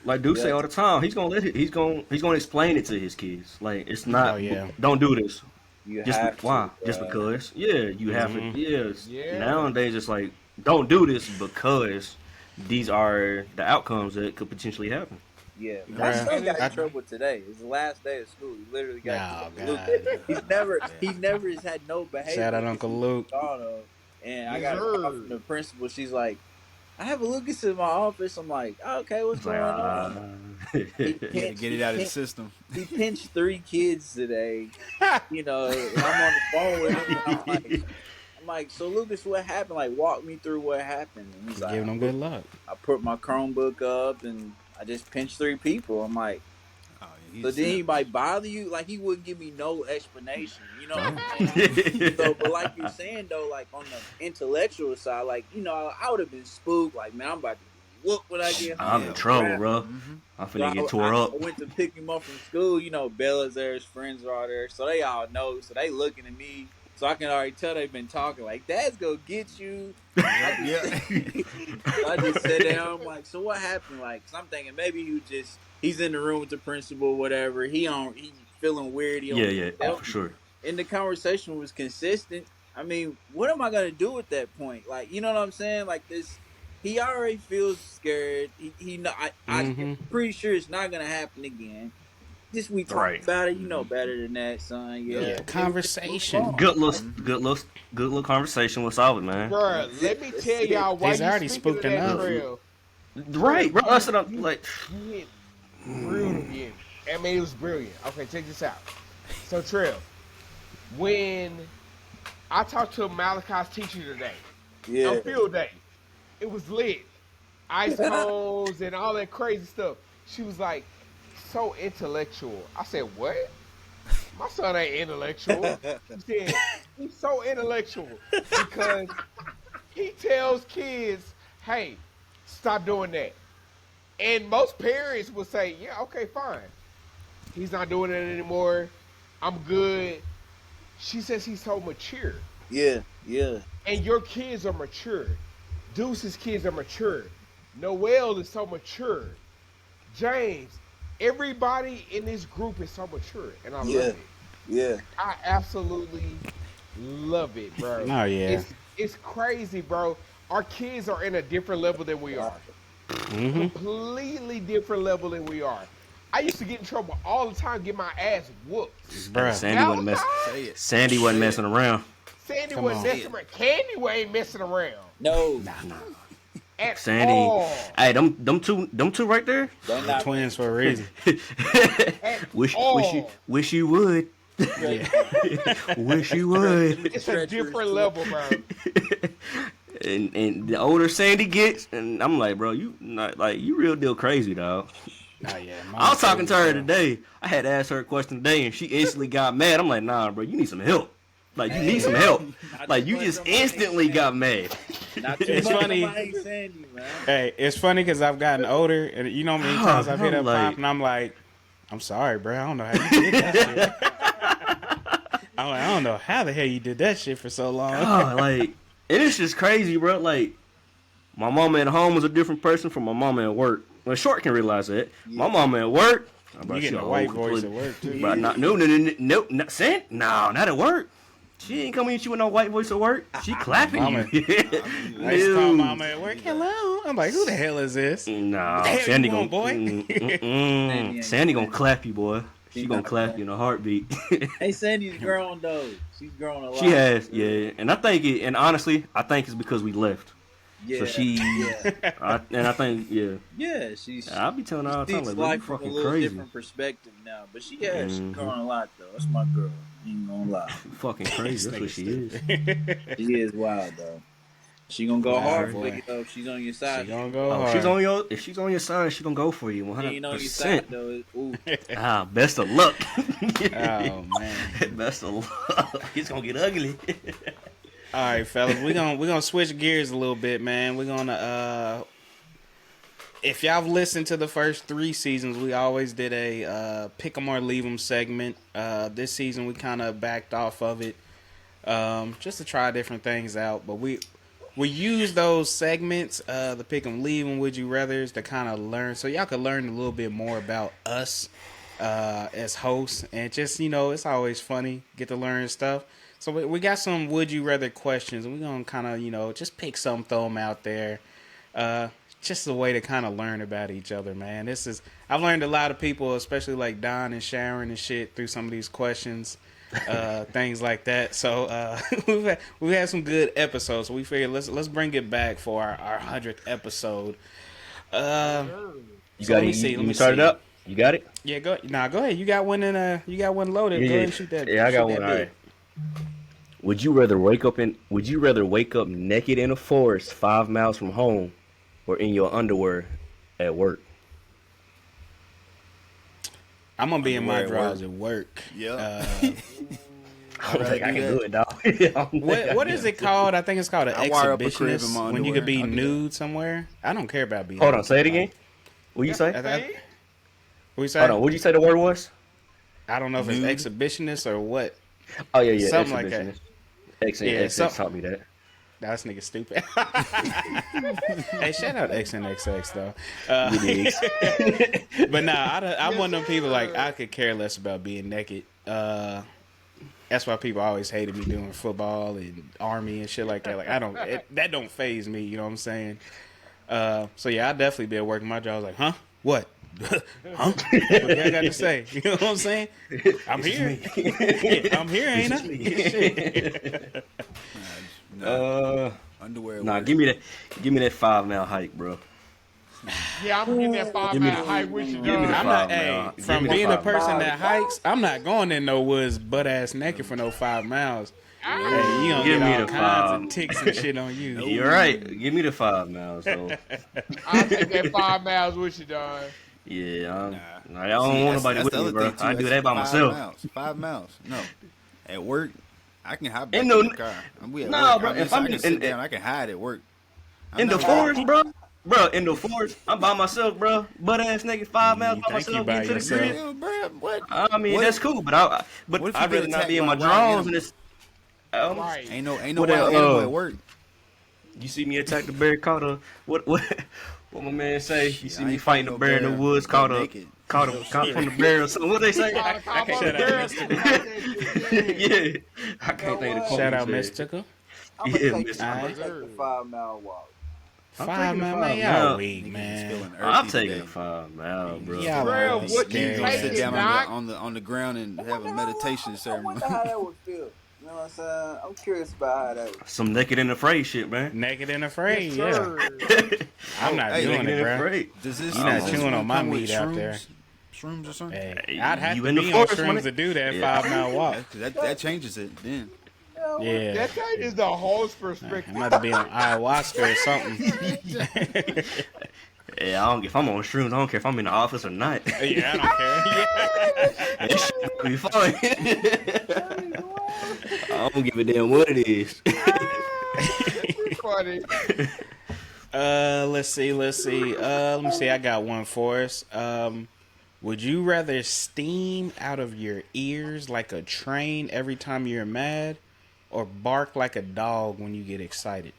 Like Dude say Yeah. all the time, he's gonna explain it to his kids. Like it's not. Oh, yeah. Don't do this. You Just have why? to, Just because? Yeah, you have to. Yes. Yeah. Nowadays, it's like don't do this because these are the outcomes that could potentially happen. Yeah, Bruh. my son got I- in trouble today. It's the last day of school. He literally got. Oh, Luke. God. He never has had no behavior. Shout out Uncle Luke. Thought of. And I Yes, got a call sir. from the principal. She's like, "I have a Lucas in my office." I'm like, "Okay, what's It's going like, on?" He You had to pinched- get it out of he the system. He pinched 3 kids today. You know, and I'm on the phone with him. And I'm like, "So Lucas, what happened? Like, walk me through what happened." And he's like, Giving them good luck. I put my Chromebook up and I just pinched 3 people. I'm like, Oh, yeah, so then he might bother you? Like, he wouldn't give me no explanation. You know what I'm saying? So, but like you're saying, though, like on the intellectual side, like, you know, I would have been spooked. Like, man, I'm about to whoop when I get home. I'm in trouble, bro. Mhm. I'm So finna get tore I up. went to pick him up from school. You know, Bella's there, his friends are all there. So they all know. So they looking at me. So I can already tell they've been talking. Like, Dad's gonna get you. Yeah. So I just sat down. I'm like, so what happened? Like, cause I'm thinking maybe he's in the room with the principal, whatever. He's feeling weird. He don't Yeah, help for me. sure. And the conversation was consistent. I mean, what am I gonna do at that point? Like, you know what I'm saying? Like this, he already feels scared. He know. I'm pretty sure it's not gonna happen again. Just we talk Right. about it. You know better than that, son. Yeah. Conversation. Good little conversation will solve it, man. Bro, let me tell y'all why He's you already speaking spooked of that enough. trail. Right, bro. That's what I'm like. You hit brilliant. I mean, it was brilliant. Okay, check this out. So, Trail, when I talked to Malachi's teacher today, on field day, it was lit. Ice cones and all that crazy stuff. She was like, so intellectual. I said, what? My son ain't intellectual. She said, he's so intellectual because he tells kids, hey, stop doing that. And most parents would say, yeah, okay, fine. He's not doing it anymore. I'm good. She says he's so mature. Yeah. And your kids are mature. Deuce's kids are mature. Noel is so mature. James, everybody in this group is so mature. And I love it. Yeah. I absolutely love it, bro. Oh, yeah. It's crazy, bro. Our kids are in a different level than we are. Completely different level than we are. I used to get in trouble all the time, get my ass whooped. Bruh. Sandy wasn't messing around. Sandy wasn't messing around. Candy ain't messing around. No. At Sandy. all. Hey, them two right there. They're not Twins for a reason. Wish you would. Wish you would. It's a different level, bro. And the older Sandy gets, and I'm like, bro, you not like you real deal crazy, dog. Oh, yeah. I was talking to her today. I had to ask her a question today, and she instantly got mad. I'm like, nah, bro, you need some help. Like, you need some help. Like, you just instantly got mad. It's funny. Sandy, man. Hey, it's funny because I've gotten older, and you know how many times I've hit up Pop, and I'm like, I'm sorry, bro. I don't know how you did that shit. I'm like, I don't know how the hell you did that shit for so long. God, like, and it's just crazy, bro. Like, my mama at home was a different person from my mama at work. Well, Short can realize that. My mama at work. You getting a white voice at work, too. But no, not at work. She ain't coming at you with no white voice at work. She clapping Mama. you. I used to call mama at work. Hello. I'm like, who the hell is this? Nah, Hell Sandy you gonna want, boy. Sandy gonna clap you, boy. She gonna clap you in a heartbeat. Hey, Sandy's grown though. She's grown a lot. She has, yeah. And I think and honestly, I think it's because we left. Yeah. So she, I think, yeah. Yeah, she's. I'll be telling her all the time, Sees like, life you from a fucking little crazy. different perspective now, but she's grown a lot though. That's my girl. Ain't gonna lie. You fucking crazy. That's what she is. She is wild though. She gonna go hard for boy. you though. If she's on your side. She gonna go Oh, hard. if she's on your side, she gonna go for you 100%. She ain't on your side though. Ooh. Best of luck. Oh, man. Best of luck. It's gonna get ugly. All right, fellas, we're gonna switch gears a little bit, man. We're gonna if y'all have listened to the first 3 seasons, we always did a pick 'em or leave 'em segment. This season we kind of backed off of it, just to try different things out. But we use those segments, the pick 'em, leave 'em, would you rather's, to kind of learn, so y'all could learn a little bit more about us as hosts, and just it's always funny, get to learn stuff. So we got some would you rather questions, and we're going to kind of, just pick some, throw them out there. Just a way to kind of learn about each other, man. I've learned a lot of people, especially like Don and Sharon and shit, through some of these questions, things like that. So we've had some good episodes. So we figured let's bring it back for our 100th episode. You So got let me it. see, You let me start it see. up. You got it. Yeah, go ahead. You got one loaded. Yeah, Go ahead and shoot that. Yeah, I got shoot one. that All bit. right. Would you rather wake up naked in a forest 5 miles from home, or in your underwear at work? I'm gonna be in my Underwear at drawers at work. Yeah. I don't think I can do it, dog. What is it called? I think it's called an I wire up a crib in exhibitionist. my When you could be underwear. I'll do nude somewhere. I don't care about being. Hold on, nude. say it again. What you say? What you say? Hold on, what'd you say the word was? I don't know if it's exhibitionist or what. Oh yeah, Something like that. Yeah, X taught me that. That's nigga stupid. Hey, shout out XNXX though. But nah, I'm one of them people like I could care less about being naked. That's why people always hated me doing football and army and shit like that. Like that don't phase me. You know what I'm saying? So yeah, I definitely been working my job. I was like, huh? What? Huh? What do I got to say? You know what I'm saying? I'm here. I'm here, ain't I? Underwear. Nah, give me that 5 mile hike, bro. Yeah, I'm getting that 5 mile hike with you, Give me the dog. I'm not. 5 mile. Hey, Give from me the being a 5 person mile. that hikes, I'm not going in no woods butt ass naked for no 5 miles. Hey, you gonna Give get me all the kinds 5. of ticks and shit on you. You're right. Give me the 5 miles, though. I'll take that 5 miles with you, dog. Yeah, I See, don't want nobody that's with the me, other bro. thing, too. I do That's that by 5 myself. Miles. 5 miles. No. At work, I can hop back Ain't in no- the car. We at Nah, work. bro, I mean, if so I'm I can in- sit down. I can hide at work. In the not- forest, bro. Bro, in the forest, I'm by myself, bro. Butt ass naked 5 miles You by think you myself. by Get to the yourself? crib. Yeah, bro, what? I mean, What that's if- cool, but what if you I'd get rather not attacked be in by my a wild drawers animal? and this. Right. Ain't no What wild that, animal at work. You see me attack the bear, caught a what my man say? You see I me ain't fighting fighting the bear in the no bear, woods, butt caught naked. from the bear or something. What they say? Call the cop on Shout the out girl. Yeah, I can't think of the quote. Shout he out, said. Miss Tickle. I'm gonna Yeah, take, Mr. I'm gonna Alright. take the 5 mile walk. I'm 5 taking the mile, 5 man. mile. Y'all weak, Niggas man. feeling I'm earthy taking today. a 5 mile, bro. Y'all Real, are what you scared. Gonna take sit it, down Doc? on the ground and have a meditation I ceremony. wonder how that would feel. You know what I'm saying? I'm curious about how that would. Some naked and afraid shit, man. Naked and afraid, Yes, yeah. sir. I'm not Hey, doing Naked it, and bro. afraid. Does this? You not does this chewing one on my come with meat out there. Shrooms or something? Hey, Hey, I'd have you to in the be on forest, shrooms man. to do that Yeah. 5 mile walk. That changes it then. Yeah. That changes the host I'm perspective. about to be on ayahuasca or something. Yeah, if I'm on shrooms, I don't care if I'm in the office or not. Yeah, I don't care. That shit will be fine. I don't give a damn what it is. Funny. Let's see. Let me see. I got one for us. Would you rather steam out of your ears like a train every time you're mad, or bark like a dog when you get excited?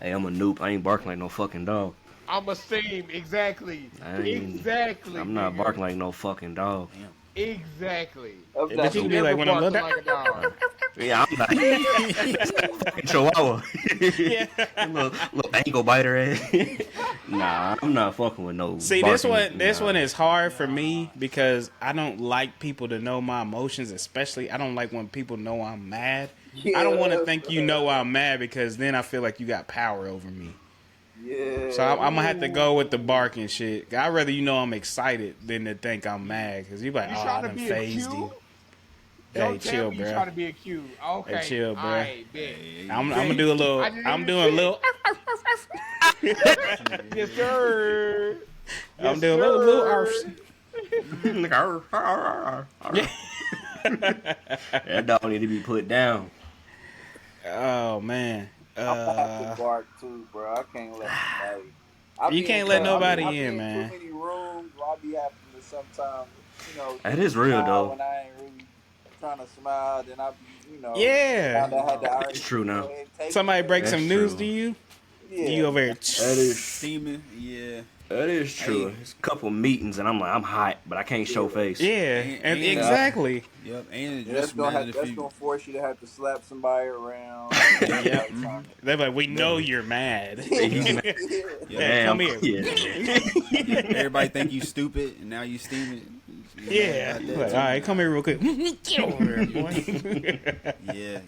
Hey, I'm a noob. I ain't barking like no fucking dog. I'm a steam. Exactly. I'm not nigga. barking like no fucking dog. Exactly. Of But that you You be never like when I'm barking little. like a dog. Yeah, I'm not. That's like a fucking chihuahua. Yeah. little ankle biter ass. Nah, I'm not fucking with no. See, barking. this Nah. one is hard for me because I don't like people to know my emotions, especially I don't like when people know I'm mad. I don't want to think you know I'm mad because then I feel like you got power over me. Yeah. So I'm gonna have to go with the barking shit. I'd rather you know I'm excited than to think I'm mad because you be like, You oh, I trying to done be phased a you. Q? Hey, Don't chill, tell me you bro. trying to be a Q. Okay. Hey, chill, bro. Alright, bet. I'm gonna do a little. I didn't I'm even doing a see little. Yes, sir. I'm Yes, doing a little. sir. That dog need to be put down. Oh man. I'm gonna have to bark too, bro. I can't let nobody. I You be can't in let too- nobody I be in, man. Too many rooms. Where I be having to sometimes, That is real, smile though. When I ain't really trying to smile, then I be, Yeah. kinda had to already It's true now. go ahead and take Somebody it. break That's some news true. to you. Yeah. You over here. That is Steaming, yeah. that is true. Hey. It's a couple meetings and I'm like, I'm hot, but I can't show face. Yeah, and Yeah. exactly. Yep, and Yeah, that's just imagine if that's you. gonna force you to have to slap somebody around. Yep. They're like, we know you're mad. Yeah. Yeah, come here. Yeah. Everybody think you stupid, and now you steaming. Yeah. Like that Like, too. all right, come here real quick. Get over here, boy. Yeah.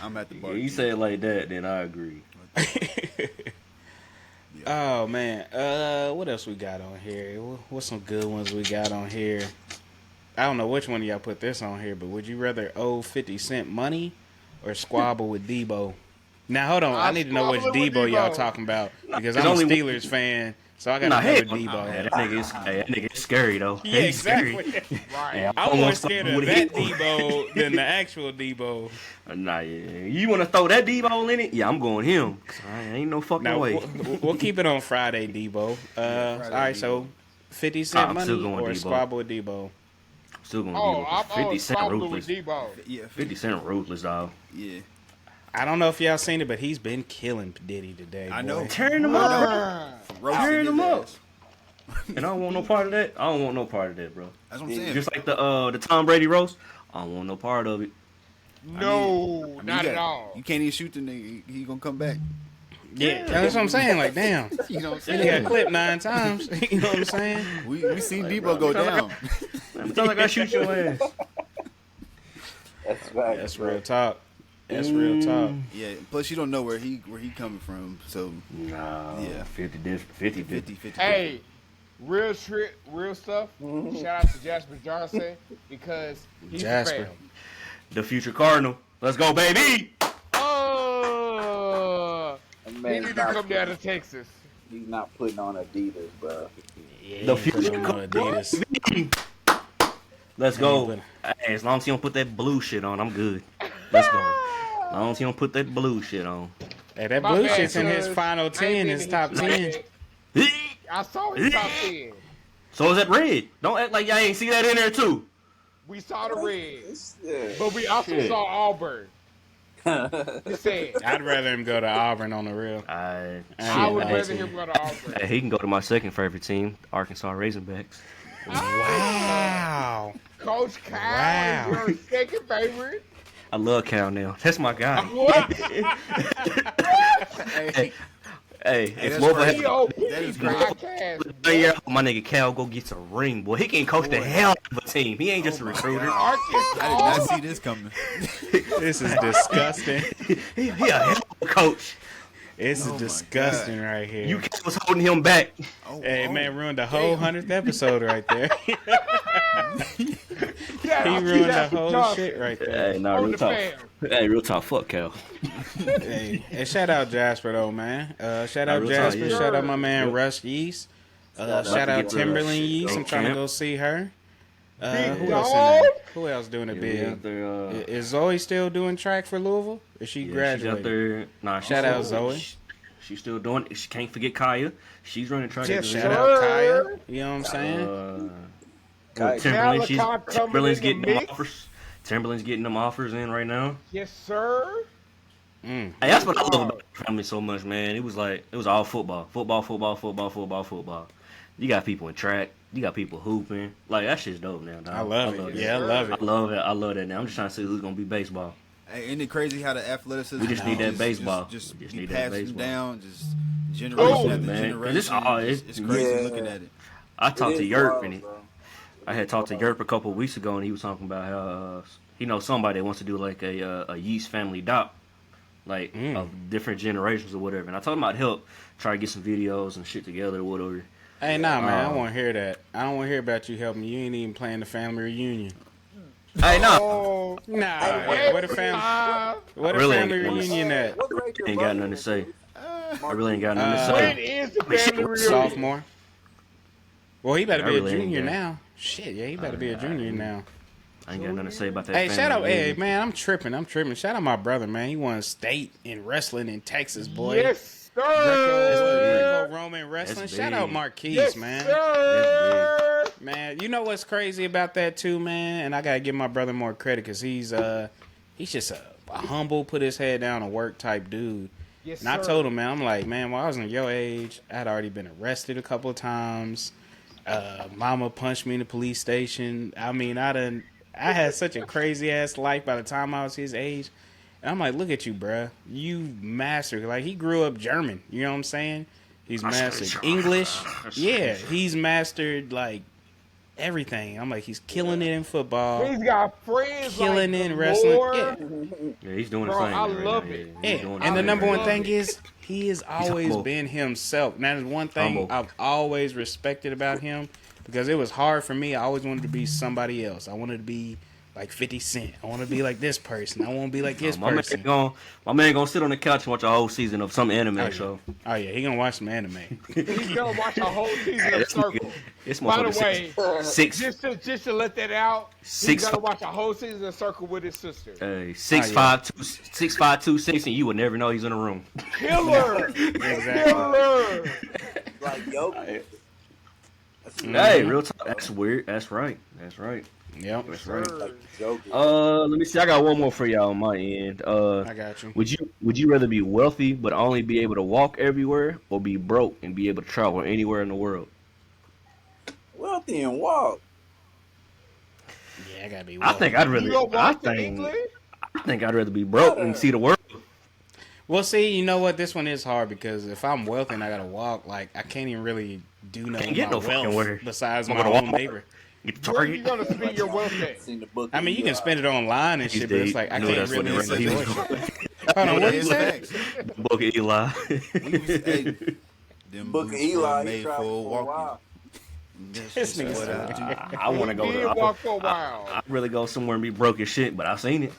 I'm at the bar. You say it like that, then I agree. Oh man. What else we got on here? What's some good ones we got on here? I don't know which one of y'all put this on here, but would you rather owe 50 Cent money or squabble with Debo? Now hold on, I need to know which squabbling with Debo y'all Debo. talking about because It's I'm a only- Steelers fan, so I got Nah, to know hey, who Debo that is. nigga is scary though. Yeah, He's scary. exactly. Right. Hey, I'm more almost scared with of that him. Debo than the actual Debo. Nah, yeah. You want to throw that Debo in it? Yeah, I'm going him. 'Cause I ain't no fucking Now way. we'll keep it on Friday, Debo. All right, so 50 Cent I'm money still going or Debo. squabble with Debo. Still going Oh, Debo. I'm 50 on Cent squabbling ruthless. with Debo. Yeah, 50 Cent ruthless, dog. Yeah. I don't know if y'all seen it, but he's been killing Diddy today. I boy. know. Tearing him up, bro. Ah. Roasting Tearing his him up. ass. And I don't want no part of that. I don't want no part of that, bro. That's what I'm saying. Just like the Tom Brady roast, I don't want no part of it. No, not at all. You can't even shoot the nigga. He gonna come back. Yeah, that's what I'm saying. Like, damn, You know what I'm he saying? got clipped 9 times. You know what I'm saying? We seen Debo go down. It's not like I shoot your ass. That's right. That's real talk. That's real talk. Yeah. Plus, you don't know where he coming from. So Nah, Yeah. 50. 50. Hey, real stuff. Shout out to Jasper Johnson because he's Jasper. the fam. The future Cardinal. Let's go, baby. Oh, That he man's need to not- come down to Texas. He's not putting on Adidas, bro. Yeah, The he put future on Adidas. Let's go. Man, Hey, as long as he don't put that blue shit on, I'm good. Let's go. As long as he don't put that blue shit on. Hey, that My blue bad, shit's in his cuz final I ain't 10, been his to top his 10. shit. I saw his top 10. So is that red? Don't act like y'all ain't see that in there too. We saw the Reds, Yeah. but we also Shit. saw Auburn. Just saying. I'd rather him go to Auburn on the real. I Shit, would man. rather him go to Auburn. Hey, he can go to my second favorite team, Arkansas Razorbacks. Wow. Coach Kyle Wow. is your second favorite. I love Cal now. That's my guy. What? Hey, if that's Louisville crazy. had EOP That is great. podcast. yeah, my nigga Cal go get a ring, boy. He can coach the hell out of a team. He ain't just a recruiter. I did not Arkansas. see this coming. This is disgusting. He a hell of a coach. This is disgusting right here. You was holding him back. Hey, man, ruined the whole 100th episode right there. Shout He out to ruined the Jasper whole Johnson shit right there. Hey, nah, on real the talk. fam. Hey, real talk. Fuck Cal. Hey, and shout out Jasper though, man. Shout out real talk, Jasper. yeah. Shout out my man Yep. Russ Yeast. out Shout to out get Timberland Russ. Yeast. I'm Go trying to champ. go see her. Big Who else dog. in there? Who else doing it Yeah, big? we out there, Is Zoe still doing track for Louisville? Is she yeah, she's graduated? out there. Nah, Shout out Zoe. She's still doing it. She can't forget Kaya. She's running track. Yes, at the Shout sir. out Kaya. You know what I'm saying? Kaya. Timberland, Malachi coming Timberland's in the getting them mix. offers. Timberland's getting them offers in right now. Yes, sir. Mm. Hey, that's what I love about the family so much, man. It was all football. Football. You got people in track. You got people hooping. Like, that shit's dope now, dog. I love it. that. Yeah, I love it. I love it. I love that now. I'm just trying to see who's going to be baseball. Hey, isn't it crazy how the athleticism? We just need that baseball. Just We just be need that passing baseball. down, just Oh, generation after man. generation. It's all- It's crazy Yeah. looking at it. I talked It to is Yerp, wild, and bro. I had talked to Yerp a couple of weeks ago, and he was talking about how he knows somebody that wants to do like a Yeast family doc, like of different generations or whatever. And I told him I'd help try to get some videos and shit together or whatever. Hey, nah, man, I don't want to hear that. I don't want to hear about you helping. You ain't even playing the family reunion. Hey, no, Oh, Nah, hey, what a family, time. what a Really family ain't- reunion at? What grade your ain't got brother nothing in, to say. dude? I really ain't got nothing to When say. is the family reunion? Sophomore. Well, he better I be really a ain't junior got- now. Shit, yeah, he better be a junior now. I ain't got nothing to say about that. Hey, family shout out, hey reunion. man, I'm tripping. Shout out my brother, man. He won state in wrestling in Texas, boy. Yes, sir. Greco-Roman wrestling. That's Shout out big. Marquise, Yes, man. sir. Man, you know what's crazy about that too, man? And I gotta give my brother more credit because he's just a humble, put his head down and work type dude. Yes, And I sir. told him, man, I'm like, man, when I was in your age, I'd already been arrested a couple of times. Mama punched me in the police station. I mean, I had such a crazy ass life by the time I was his age. And I'm like, look at you, bruh. You mastered. Like, he grew up German. You know what I'm saying? He's mastered English. Yeah, he's mastered, like, everything. I'm like, he's killing it in football. He's got friends Killing like it in the wrestling. Lord. Yeah, he's doing Bro, his thing. I right love now. it. Yeah, he's Yeah, doing his and the thing number right one now. thing is he has always humble. been himself. And that is one thing Humble. I've always respected about him because it was hard for me. I always wanted to be somebody else. I wanted to be like 50 Cent. I want to be like this person. I want to be like this My man person. gonna sit on the couch and watch a whole season of some anime Oh, yeah. show. Oh yeah, he gonna watch some anime. He's gonna watch a whole season of This Circle. nigga- this By the motherfucker way, six just to let that out, he's 6'5" gonna watch a whole season of Circle with his sister. 6'5", 260, you would never know he's in the room. Killer, Exactly. killer. Like, yo. Hey, real talk. That's weird. That's right. Yep, That's right. Joking. Let me see. I got one more for y'all on my end. I got you. Would you rather be wealthy but only be able to walk everywhere, or be broke and be able to travel anywhere in the world? Wealthy and walk. Yeah, I gotta be. I think I'd You really. gonna I walk to think. England? think I'd rather be broke and see the world. Well, see, you know what? This one is hard because if I'm wealthy and I gotta walk, like I can't even really do nothing with my wealth besides my own neighbor. Where are you gonna spend your wealth at? I mean, you can spend it online and shit, but it's like I can't really enjoy shit. Hold on, what you said? Book of Eli. Them Book of boots Eli, were he made traveled for for a walking. while. This nigga said, I want to go to. Walk for a while. I'd really go somewhere and be broke as shit, but I've seen it.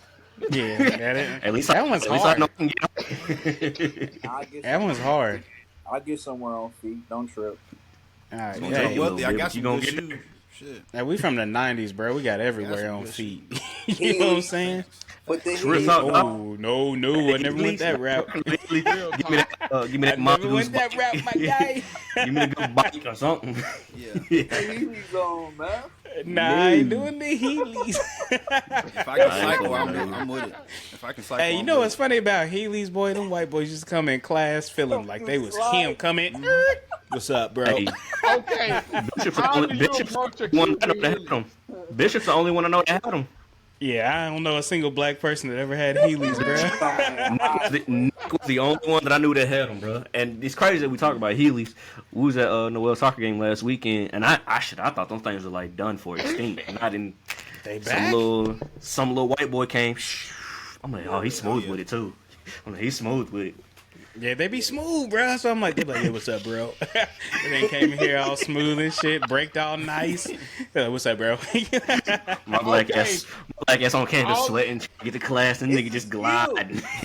yeah, At least that one's at least I hard. know I can get I'll get That one's hard. I'll get somewhere on feet. Don't trip. All right, Well, yeah, you Wealthy, I little got bitch, some you gonna good get shoes. Shit. Hey, we from the '90s, bro. We got everywhere some on good feet. You know what I'm saying? But the Real Heat, talk, dog. Oh no, I never went that route. Give me that. Give me I that. never went that route, my guy. Give me the good bike or something. Yeah. the Heat's on, man. Nah, I ain't doing the Heelys. If I can cycle, I'm with it. If I can cycle, Hey, you I'm know with what's funny about Heelys, boy? Them white boys used to come in class feeling like they was him coming. What's up, bro? Hey, Okay. Bishop's the How only do you Bishop's approach a the one kid that know that had them. Bishop's the only one I know that had them. Yeah, I don't know a single black person that ever had Heelys, bro. Nick was the only one that I knew that had them, bro. And it's crazy that we talk about Heelys. We was at Noel soccer game last weekend, and I thought those things were like done for extinct. And I didn't. They back? Some little white boy came. I'm like, oh, he's smooth with it too. I'm like, he's smooth with it. Yeah, they be smooth, bro. So I'm like, they be like, hey, what's up, bro? And then came in here all smooth and shit, braked all nice. Like, what's up, bro? My black ass on campus sweating, get to class, and nigga just glide.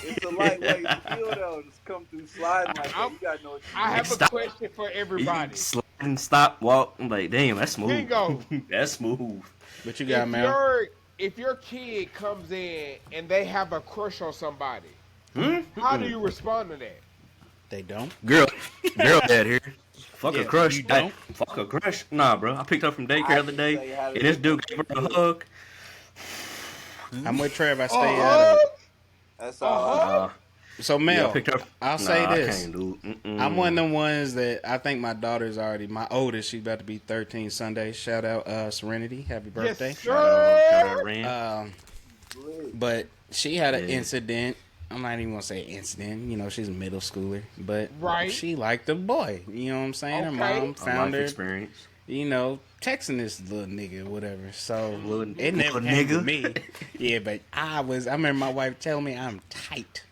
It's a lightweight field, though. Just come through sliding like that. You got no. I have a Stop. question for everybody. Slide and stop, walk. I'm like, damn, that's smooth. Bingo. That's smooth. What you got, man? If your kid comes in and they have a crush on somebody, Hmm? how do you respond to that? They don't. Girl dad here. Fuck Yeah, a crush. you don't? Hey, fuck a crush. Nah, bro. I picked her from daycare the other day, and this dude gave her a hug. I'm with Trev. I stay out of it. That's all. So, Yeah, Mel, I picked her. I'll say I this. can't do it. I'm one of them ones that I think my daughter's already, my oldest, she's about to be 13 Sunday. Shout out Serenity. Happy birthday. Yes, Shout out sir. Rand. But she had an Yeah. incident. I'm not even going to say incident. You know, she's a middle schooler. But Right. she liked the boy. You know what I'm saying? Her Okay. mom A found life her, experience. you know, texting this little nigga or whatever. So it never little came to nigga. me. Yeah, but I remember my wife telling me I'm tight.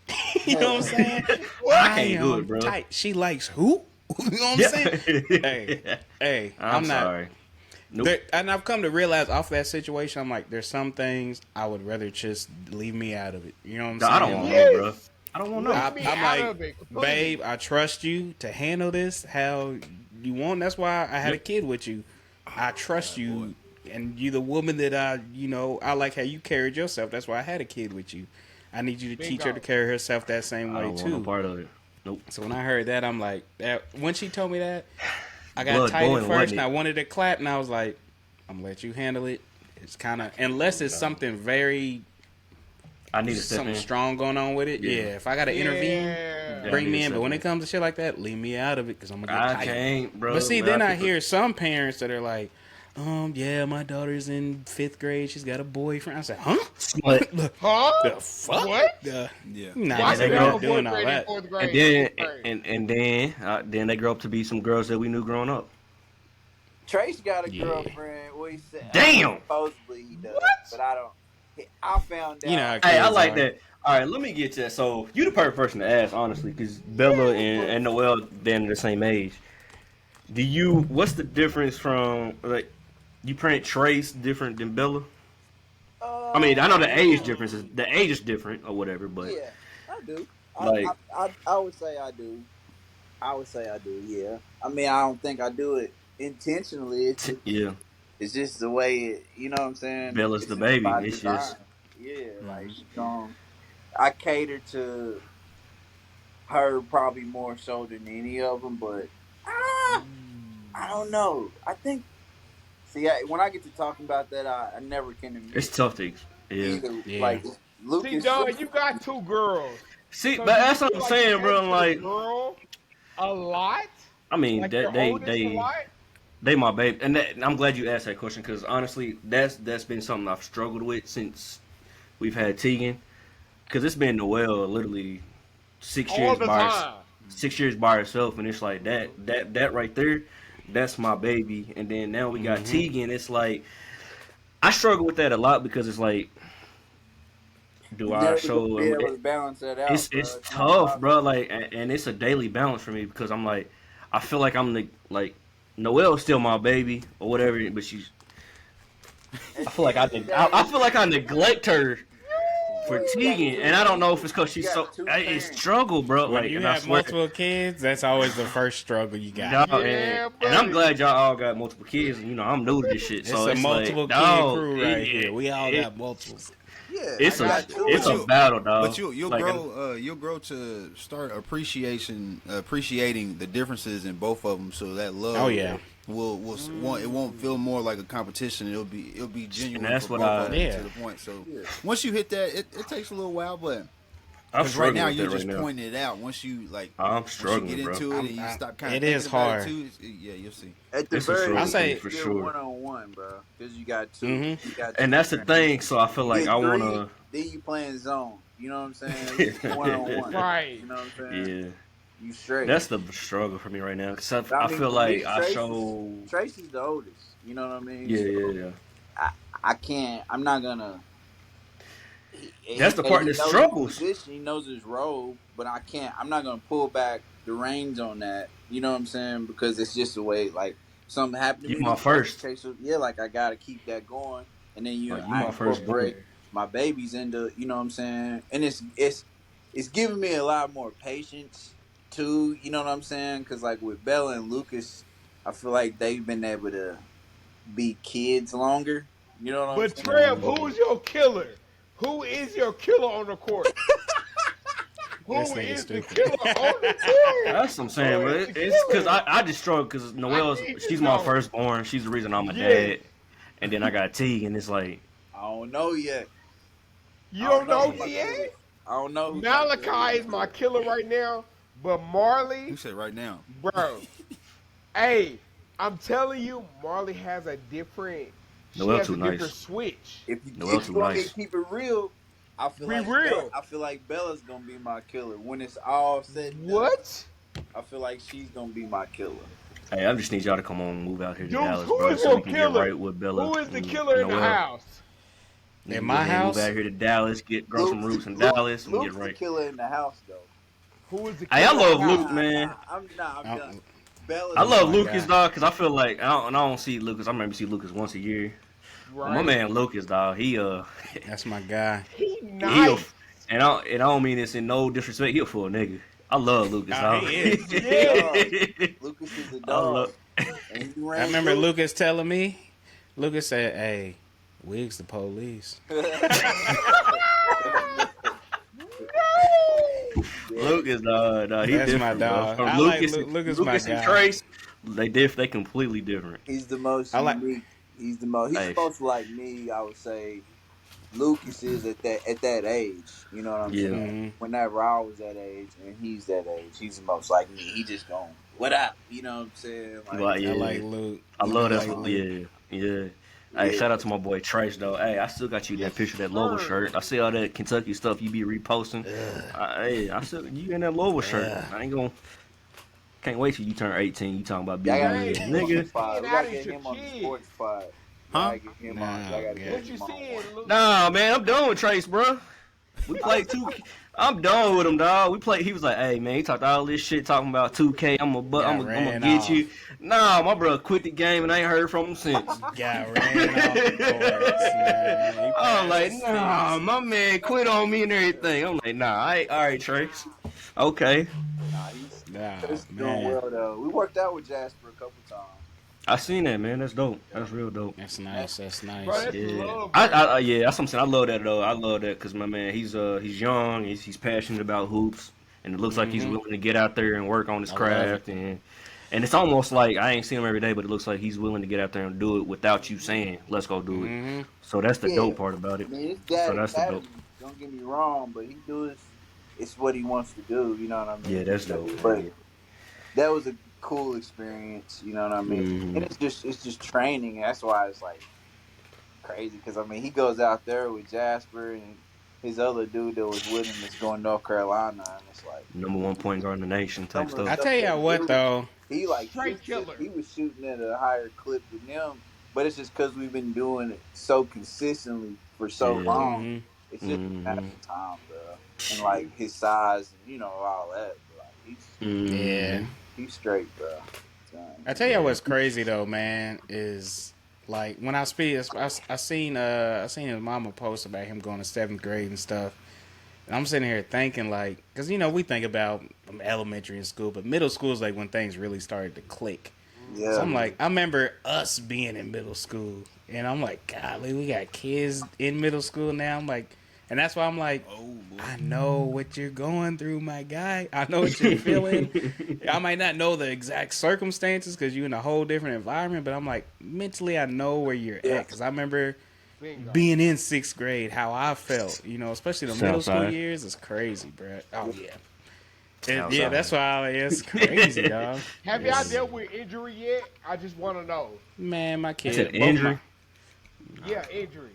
You know what I'm saying? I can't do it, bro. Tight. She likes who? You know what I'm saying? Hey, I'm not. sorry. Nope. And I've come to realize off that situation, I'm like, there's some things I would rather just leave me out of it. You know what I'm No, saying? I don't want Yes. no, bro. I don't want no. I'm me out of like, it completely. babe, I trust you to handle this how you want. That's why I had a kid with you. I trust you, and you the woman that I like how you carried yourself. That's why I had a kid with you. I need you to teach her to carry herself that same I way don't want no too. part of it. Nope. So when I heard that, I'm like, when she told me that, I got Blood tight boiling, at first, wasn't and it? I wanted to clap, and I was like, I'm gonna let you handle it. It's kind of, unless it's something very I need to step something in. strong going on with it. Yeah, if I gotta intervene, Yeah. bring I need me to in. But step when in. it comes to shit like that, leave me out of it because I'm gonna get I tight. can't, bro. But see, man, then I picked hear some parents that are like, yeah, my daughter's in 5th grade. She's got a boyfriend. I said, huh? What? Huh? The fuck? What? The, Yeah. nah, Why they should I grow have not a doing all boyfriend in that. 4th grade? And then they grow up to be some girls that we knew growing up. Trace got a Yeah. girlfriend. Well, he said, Damn! supposedly he does, but I don't. I found out. You know how Hey, I kids like are. that. All right, let me get to that. So you the perfect person to ask, honestly, because Bella and Noel they're the same age. What's the difference from like you parent Trace different than Bella? I mean, I know the age difference is different or whatever, but Yeah, I do. Like- I would say I do. I would say I do. Yeah. I mean, I don't think I do it intentionally. yeah, It's just the way it. You know what I'm saying? Bella's It's the just baby. by It's design. just- Yeah, like I cater to her probably more so than any of them, but I don't know. I think. See, when I get to talking about that, I never can admit it's tough to either. Yeah. Like See, Lucas, John, you got 2 girls. See, So but you that's what feel I'm like you saying, bro. cater I'm to the like, girl a lot. I mean, Like your oldest a lot? they my baby, and I'm glad you asked that question because honestly, that's been something I've struggled with since we've had Tegan. because it's been Noelle literally 6 All years the by time. 6 years by herself, and it's like that right there, that's my baby. And then now we got Tegan. It's like I struggle with that a lot because it's like, do I Never show? gonna be able to balance that out. It's Not tough, possible. bro. Like, and it's a daily balance for me because I'm like, I feel like I'm the like Noelle's still my baby or whatever, but she's. I feel like I feel like I neglect her for Tegan, and I don't know if it's because she's so. It's struggle, bro. When Like, you and I have swear, multiple kids, that's always the first struggle you got. dog, Yeah, and I'm buddy. glad y'all all got multiple kids. And, I'm new to this shit, It's so a it's multiple like, kid dog, crew right here. We all got multiples. Yeah, It's I a got two. it's a battle, dog. But you'll Like, grow you'll grow to start appreciating the differences in both of them. So that love, Oh, yeah. it won't feel more like a competition. It'll be genuine. And that's for what both I- of them Yeah. to the point. So once you hit that, it takes a little while, but I'm because right struggling now with you're that just right now. pointing it out. Once you I'm once you struggling, get bro. into it and you stop kind of It is hard. too, yeah, you'll see. At the It's a very struggle least, for me, it's for still sure. 1-on-1, bro. Because you got two. Mhm. You got And two that's the parents. thing. So I feel like Get I three, wanna. Then you playing zone. You know what I'm saying? It's 1-on-1. Right. You know what I'm saying? Yeah, You straight. that's the struggle for me right now. Cause I mean, feel for like me, I show. Trace is the oldest. You know what I mean? Yeah, So yeah, yeah. I can't. I'm not gonna. That's the part he that knows struggles. his position, he knows his role, but I can't. I'm not gonna pull back the reins on that. You know what I'm saying? Because it's just the way. Like something happened to You me. my first. Yeah, like I gotta keep that going, and then Like, you I my first incorporate born. my babies into. You know what I'm saying? And it's giving me a lot more patience too. You know what I'm saying? Because like with Bella and Lucas, I feel like they've been able to be kids longer. You know what I'm But saying? Trev, who's your killer? Who is your killer on the court? Who This nigga is the stupid. killer on the court? That's what I'm saying, Oh, but it's a it's because killer. I just struggle because Noelle's need to she's my know. firstborn. She's the reason I'm a Yeah. dad, and then I got T, and it's like I don't know yet. You I don't know who my yet? killer is. I don't know. who my killer Malachi is my killer right now, but Marley, You said right now. bro. Hey, I'm telling you, Marley has a different. She Noelle has too a different nice. switch. If you, Noelle if too you want me nice. to keep it real, I feel Be like real. I feel like Bella's gonna be my killer when it's all said. and done. What? I feel like she's gonna be my killer. hey, I just need y'all to come on and move out here to Dude, Dallas, who bro, is so your we can killer? get right with Bella. Who is the and killer in the Noelle. house? In my And house? move out here to Dallas, grow some roots in Luke- Dallas, and Luke's get the right. killer in the house, though. Who is the Hey, killer I in love the house? Luke, man. I'm done. Bella's I love my Lucas, guy. dog, because I feel like I don't see Lucas. I remember see Lucas once a year. But my Right. man Lucas, dog, he That's my guy. He he nice. and I don't mean this in no disrespect. He a full nigga. I love Lucas, Nah, dog. he is. Yeah. Lucas is a I dog. love. And he I ran remember through. Lucas telling me. Lucas said, "Hey, Wig's the police." Lucas, dog, he That's different, my bro. dog. From I like Lucas, Lucas Lucas my and guy. Trace, they completely different. He's the most I like- unique. He's the most. He's Hey. supposed to like me. I would say Lucas is at that age. You know what I'm Yeah. saying? Whenever I was that age and he's that age, he's the most like me. He just going, "What up?" You know what I'm saying? Like, yeah. I like Luke. I love that. like Luke. Yeah. Hey, Yeah. shout out to my boy Trace though. Hey, I still got you that picture of that Louisville shirt. I see all that Kentucky stuff you be reposting. I still you in that Louisville shirt. I ain't gonna. Can't wait till you turn 18. You talking about being Y'all gotta Hey, get a him on the nigga? pod. We Get gotta out get of him on the your sports pod. Huh? Y'all get him on. Nah, Y'all gotta yeah. get What you him on. seeing, Luke? Nah, man, I'm done with Trace, bro. We played 2K. I'm done with him, dog. We played. He was like, "Hey, man," he talked all this shit talking about 2K. I'm gonna ran get off. you. Nah, my brother quit the game and I ain't heard from him since. Got ran off the courts, man. He I'm like, passed nah, my man quit on me and everything. I'm like, nah, all right, Trace. Okay. Nah, he's Nah, doing man. well though. We worked out with Jasper a couple times. I seen that, man. That's dope. That's real dope. That's nice. That's nice. Bro, that's Yeah, love. yeah, that's what I'm saying. I love that though. I love that because my man, he's young, he's passionate about hoops, and it looks like he's willing to get out there and work on his I love craft, and it's almost like I ain't seen him every day, but it looks like he's willing to get out there and do it without you saying, "Let's go do it." Mhm. So that's the Yeah. dope part about it. I mean, his dad So that's the academy, dope. don't get me wrong, but he does. It's what he wants to do. You know what I mean? Yeah, that's dope. But that was a cool experience. You know what I mean? Mhm. And it's just training. And that's why it's like crazy because I mean he goes out there with Jasper and his other dude that was with him is going to North Carolina, and it's like Number 1 point guard in the nation type some of the I stuff. stuff tell you that what dude, though. he like Straight killer. he was shooting at a higher clip than them, but it's just because we've been doing it so consistently for so Yeah. long. Mhm. It's just a matter Mhm. of time, bro. And like his size, and you know all that. But, like Yeah. he's straight, bro. I tell you what's crazy though, man, is like when I speak, I seen his mama post about him going to 7th grade and stuff, and I'm sitting here thinking like, because you know we think about elementary and school, but middle school is like when things really started to click. Yeah. So I'm like, I remember us being in middle school, and I'm like, golly, we got kids in middle school now. I'm like, and that's why I'm like, I know what you're going through, my guy. I know what you're feeling. I might not know the exact circumstances because you're in a whole different environment, but I'm like, mentally, I know where you're at because I remember Bingo. being in 6th grade, how I felt, you know, especially the middle school Southside. years. It's crazy, bro. Oh, yeah. Yeah, Outside. that's why it's crazy, dog. Have y'all dealt with injury yet? I just want to know. Man, my You kids. said injury? Yeah, injury.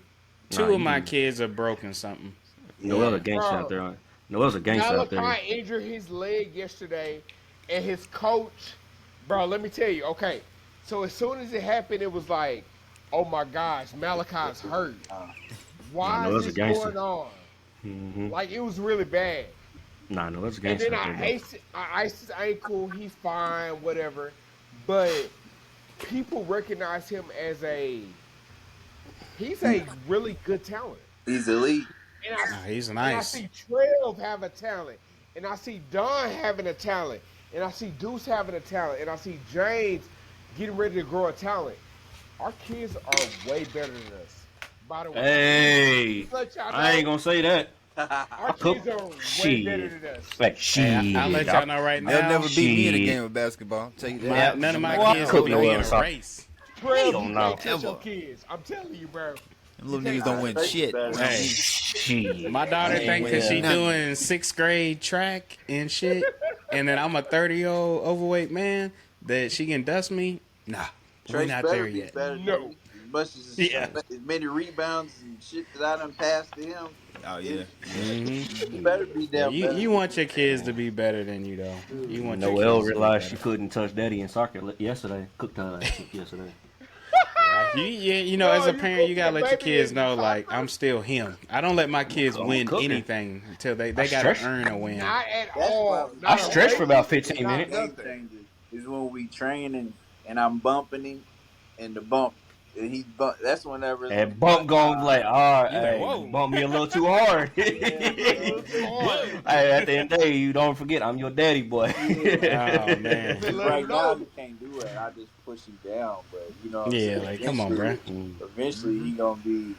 Two of my kids are broken something. Noel's a gangster Bro. out there. Noel's a gangster out there. Malachi injured his leg yesterday, and his coach, bro, let me tell you, okay. So as soon as it happened, it was like, oh my gosh, Malachi's hurt. Why Noel's is a this gangster. going on? Mm-hmm. Like, it was really bad. Nah, Noel's a And gangster then out I there. iced his ankle. He's fine, whatever. But people recognize him as he's a really good talent. He's elite. And He's and I nice. see Trev have a talent. And I see Don having a talent. And I see Deuce having a talent. And I see James getting ready to grow a talent. Our kids are way better than us. By the way. Hey, Let y'all know, I ain't gonna say that. our kids are way Shit. better than us. Like, shit. I'll let y'all know right They'll now. never beat me in a Shit. game of basketball. I'll tell you My- that. none of my What? kids Cook will no be well in a soccer. race. Trev, don't you know. can't touch your Ever. kids. I'm telling you, bro. Them little niggas don't win shit. Hey, Shit. my daughter Hey, think because yeah. she doing 6th grade track and shit, and then I'm a 30-year-old overweight man that she can dust me. Nah, we're Trace not better there be yet. better than No. me. As much as Yeah. as many rebounds and shit that I done passed to him, Oh yeah. he better be Yeah, down better. you want your kids to be better than you though. You want your Noel kids to be realized she better. couldn't touch daddy in soccer yesterday. Cooked her ass yesterday. You know, No, as a you parent, you cook gotta your let your baby kids in know, soccer? like, I'm still him. I don't let my kids I'm win cooking. anything until they I gotta stretch. earn a win. Not at That's all. probably- Not I a stretched for race, about 15 not minutes. Game nothing. changer is when we training and I'm bumping him and the bump and he bump. That's whenever And bump going like, all right, You like, hey, whoa. bump me a little too hard. Hard. Hey, at the end of the day, you don't forget, I'm your daddy boy. Oh man. Let him right now know. you can't do it. I just push him down, but you know. What I'm Yeah, saying? like, come on, bruh. Eventually he gonna be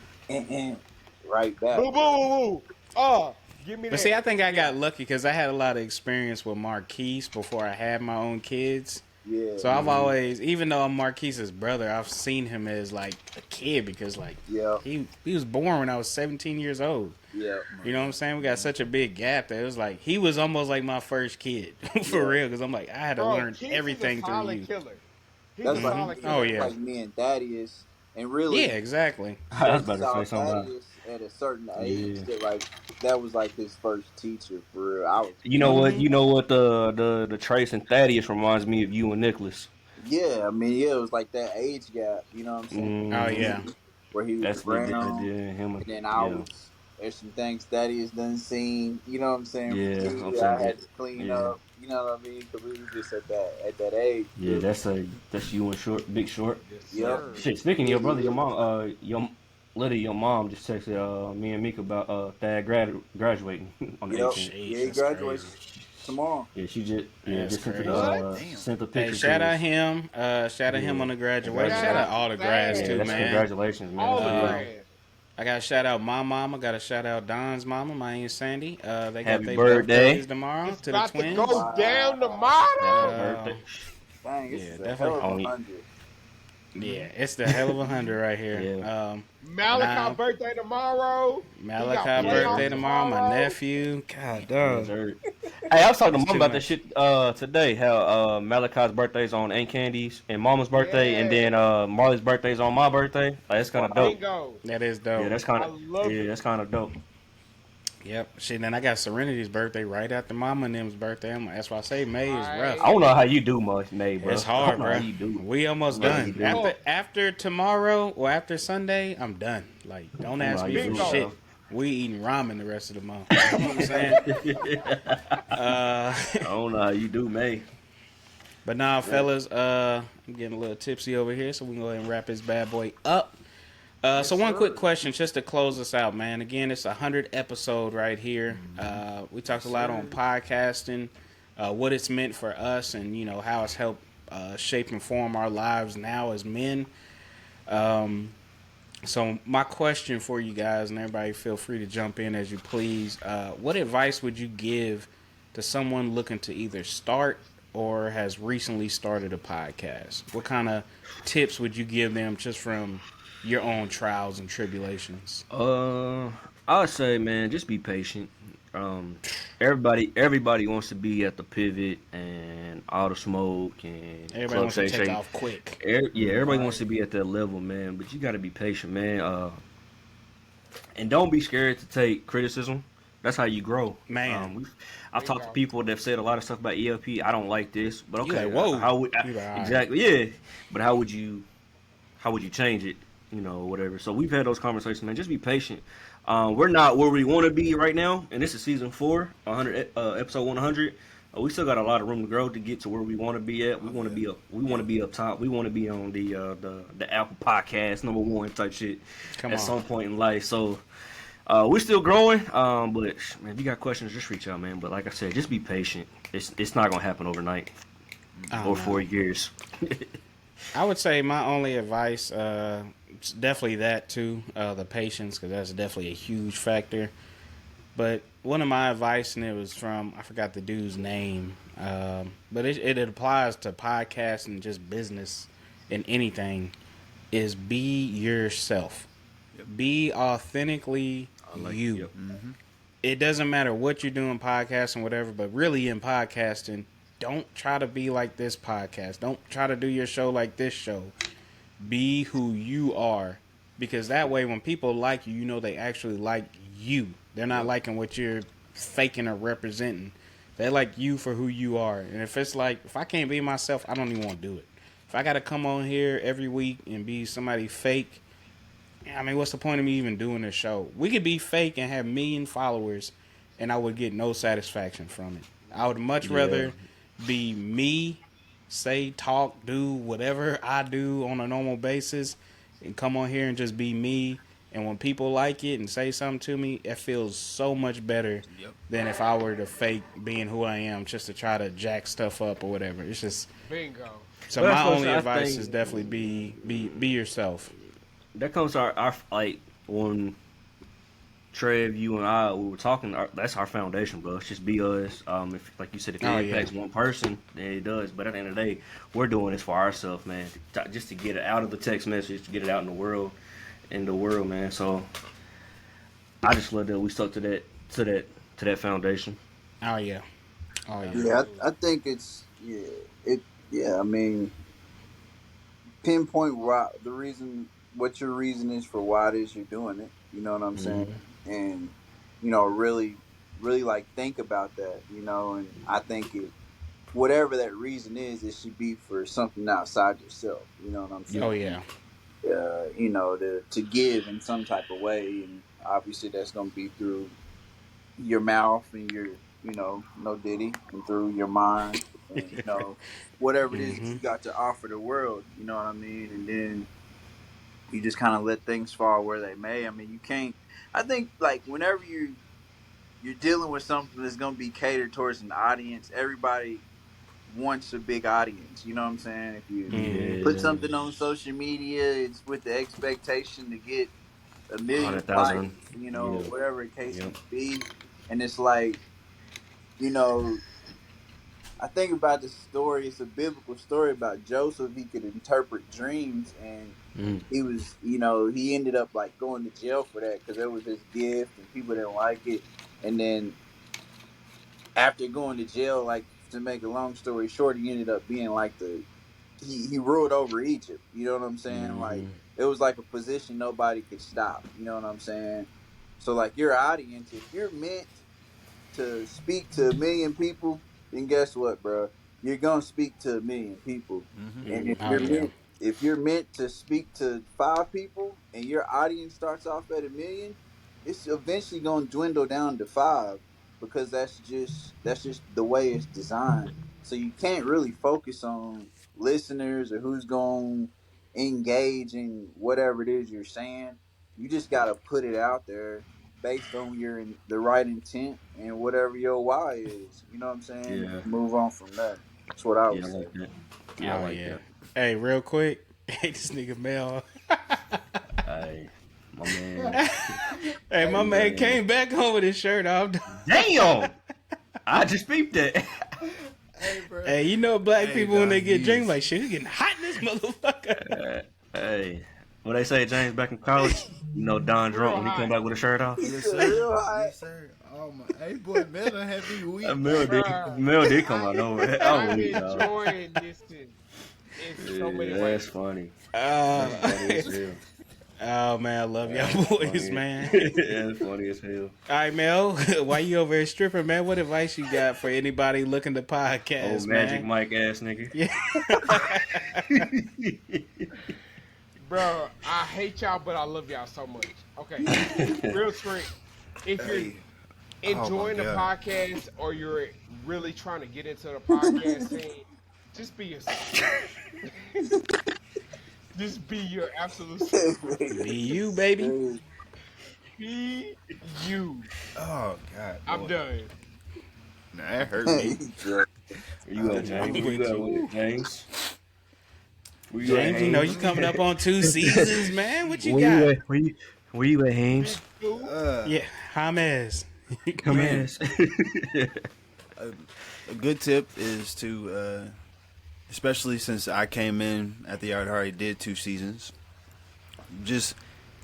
right back. Boo, boo, boo, boo. Give me that. But see, I think I got lucky because I had a lot of experience with Marquise before I had my own kids. Yeah. So I've always, even though I'm Marquise's brother, I've seen him as like a kid because like Yeah. he was born when I was 17 years old. Yeah. You know what I'm saying? We got such a big gap that it was like he was almost like my first kid for Yeah. real. Because I'm like I had to Bro, learn Keith everything is a through silent you. Killer. He's That's a like solid Oh, killer. yeah. like me and Thaddeus, and really Yeah, exactly. I was about to saw say something. Thaddeus at a certain age Yeah. that like that was like his first teacher for real. I was You know what the Trace and Thaddeus reminds me of you and Nicholas. yeah. I mean yeah, it was like that age gap. You know what I'm saying? Oh yeah. Where he was That's what around, him and then I yeah. was. There's some things Thaddeus done seen. You know what I'm saying? Yeah, For me, I'm I saying had to clean yeah. up. You know what I mean? Because we were just at that age. Yeah, that's you and Big Short. Yep. Shit, speaking of your brother, your mom, your mom just texted me and Mika about Thad graduating on the Yep. 18th. Yeah, he that's graduates crazy. tomorrow. Yeah, she just That's sent the crazy. Damn. sent the Hey, picture. shout to out us. him. Shout out him on the graduation. Shout Shout out out all the to grads Thad. Yeah, too, that's man. congratulations, man. All the That's grads. I gotta shout out my mama. Gotta shout out Don's mama, my Aunt Sandy. They got Happy their birthday. birthdays tomorrow It's to the about to twins. go down tomorrow. Happy birthday. Dang, this Yeah, is a definitely. hell of Only- a 100. Yeah, it's the hell of 100 right here. Yeah. Malachi Nah. birthday tomorrow. Malachi He got birthday playoffs tomorrow. My tomorrow. nephew. God, Yes, dog. sir. Hey, I was talking to It's Mom too about much. this shit today. How Malachi's birthday's on Aunt Candy's and Mama's birthday, and Yeah. then Marley's birthday's on my birthday. Like, that's kind of dope. Bingo. That is dope. Yeah, that's kind I of love it. that's kind of dope. Yep. Shit, then I got Serenity's birthday right after Mama and them's birthday. That's why I say May is rough. I don't know how you do, May, bro. It's hard, I don't know bro. how you do. We almost done. After tomorrow or after Sunday, I'm done. Like, don't ask me for shit. We eating ramen the rest of the month. You know what I'm saying? I don't know how you do, May. But nah, fellas, I'm getting a little tipsy over here, so we can go ahead and wrap this bad boy up. So one quick question just to close us out, man. Again, it's 100 episode right here. We talked a lot on podcasting, what it's meant for us, and you know how it's helped shape and form our lives now as men. So my question for you guys, and everybody feel free to jump in as you please. What advice would you give to someone looking to either start or has recently started a podcast? What kind of tips would you give them just from your own trials and tribulations? I would say, man, just be patient. Everybody wants to be at the pivot and all the smoke and everybody wants to take off quick. Everybody wants to be at that level, man. But you got to be patient, man. And don't be scared to take criticism. That's how you grow, man. I've talked to people that have said a lot of stuff about ELP. I don't like this, but okay, whoa, exactly, yeah. But how would you change it? You know, whatever. So we've had those conversations, man. Just be patient. We're not where we want to be right now, and this is season 4, episode 100. We still got a lot of room to grow to get to where we want to be at. We want to be up. We want to be up top. We want to be on the Apple Podcast #1 type shit some point in life. So we're still growing. But man, if you got questions, just reach out, man. But like I said, just be patient. It's not gonna happen overnight or 4 years. I would say my only advice, definitely that too, the patience, because that's definitely a huge factor. But one of my advice, and it was from, I forgot the dude's name, but it applies to podcasts and just business and anything, is be yourself. Yep. Be authentically you. Yep. Mm-hmm. It doesn't matter what you're doing, podcasting, whatever, but really in podcasting, don't try to be like this podcast. Don't try to do your show like this show. Be who you are, because that way when people like you, you know they actually like you. They're not liking what you're faking or representing. They like you for who you are. And if it's like, if I can't be myself, I don't even want to do it. If I got to come on here every week and be somebody fake, I mean, what's the point of me even doing this show? We could be fake and have 1 million followers, and I would get no satisfaction from it. I would much rather be me, say, talk, do whatever I do on a normal basis, and come on here and just be me. And when people like it and say something to me, it feels so much better than if I were to fake being who I am just to try to jack stuff up or whatever. It's just bingo. So my only advice is definitely be yourself. That comes to our like when Trev, you and I, we were talking. That's our foundation, bro. It's just be us. If, like you said, if it impacts one person, then it does. But at the end of the day, we're doing this for ourselves, man. Just to get it out of the text message, to get it out in the world, man. So I just love that we stuck to that foundation. Oh yeah. Yeah, I think it's I mean, pinpoint what your reason is for why it is you're doing it. You know what I'm saying? And you know, really like think about that. You know, and I think whatever that reason is, it should be for something outside yourself. You know what I'm saying? Oh yeah. You know, to give in some type of way, and obviously that's gonna be through your mouth and your, you know, no Diddy, and through your mind, and, you know, whatever it is you got to offer the world. You know what I mean? And then you just kind of let things fall where they may. I mean, you can't. I think like whenever you're dealing with something that's gonna be catered towards an audience, everybody wants a big audience. You know what I'm saying? If you put something on social media, it's with the expectation to get 1 million likes, you know, whatever the case may be. And it's like, you know, I think about this story. It's a biblical story about Joseph. He could interpret dreams, and he was, you know, he ended up like going to jail for that because it was his gift and people didn't like it. And then after going to jail, like, to make a long story short, he ended up being like he ruled over Egypt. You know what I'm saying? Like, it was like a position nobody could stop. You know what I'm saying? So like your audience, if you're meant to speak to 1 million people, then guess what, bro? You're gonna speak to 1 million people. And if Oh you're yeah. meant to speak to 5 people, and your audience starts off at 1 million, it's eventually gonna dwindle down to 5, because that's just the way it's designed. So you can't really focus on listeners or who's gonna engage in whatever it is you're saying. You just gotta put it out there based on the right intent and whatever your why is. You know what I'm saying? Yeah. And move on from there. That's what I would Yeah, I say. like that. Yeah, I Oh like yeah. that. Hey, real quick. Hey, this nigga Mel. Hey, my man. Hey, my man man. came back home with his shirt off. Damn! I just peeped that. Hey, bro. Hey, you know black Hey, people when they dog, get he drinks is- like shit, it's getting hot in this motherfucker. Hey, what they say, James, back in college? You know, Don drunk when he come back with a shirt off. Yes, Real sir. high. Yes, sir. Oh my, hey boy, Mel done had me weak. Mel did come out nowhere. I'm I'm weak, dog. enjoying this in so many Yeah, ways. that's funny. Uh, Funny as hell. oh man, I love y'all boys, Funny. man. Yeah, it's funny as hell. All right, Mel, why you over here stripping, man? What advice you got for anybody looking to podcast, Old Magic man? Mike ass nigga. Yeah. Bro, I hate y'all, but I love y'all so much. Okay, real quick. If you're Hey. enjoying Oh, the my podcast or you're really trying to get into the podcast scene, just be yourself. Just be your absolute self. Be you, baby. Be you. Oh God. I'm boy. done. Nah, that hurt me. Where you at, James? Where you at with it, James? Where you James, at, you know Haynes? you coming up on 2 seasons, man. What you Where got? you at? Where you at, Haynes? Yeah, James. Come in. A good tip is to, especially since I came in at the Yard already did 2 seasons, just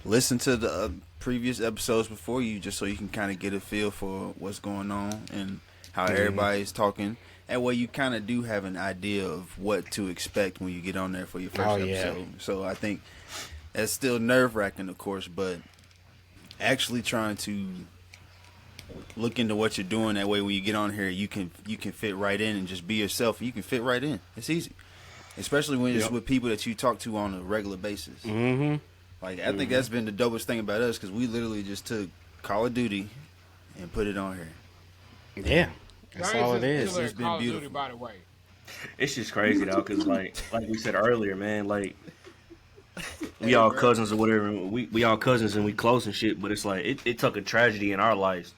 listen to the previous episodes before you, just so you can kind of get a feel for what's going on and how everybody's talking. That way you kind of do have an idea of what to expect when you get on there for your first Oh, yeah. episode. So I think that's still nerve-wracking, of course, but actually trying to look into what you're doing. That way when you get on here, you can fit right in and just be yourself. You can fit right in. It's easy. Especially when it's with people that you talk to on a regular basis. Mm-hmm. Like, I think that's been the dopest thing about us, because we literally just took Call of Duty and put it on here. Yeah, that's all it is. It's been Call of Duty, beautiful. by the way. It's just crazy though, cause like we said earlier, man, like we all cousins or whatever. We all cousins and we close and shit. But it's like it took a tragedy in our lives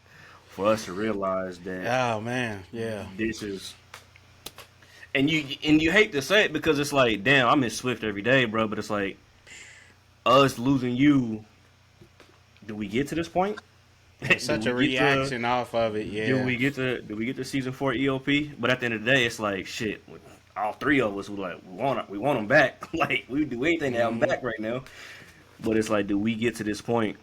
for us to realize that Oh man, yeah. this is. And you hate to say it because it's like, damn, I'm in Swift every day, bro. But it's like us losing you. Do we get to this point? Such Do a we get to- reaction off of it. Yeah. Do we get to season 4 EOP? But at the end of the day, it's like shit. All 3 of us we want them back. Like we would do anything to have them back right now. But it's like, do we get to this point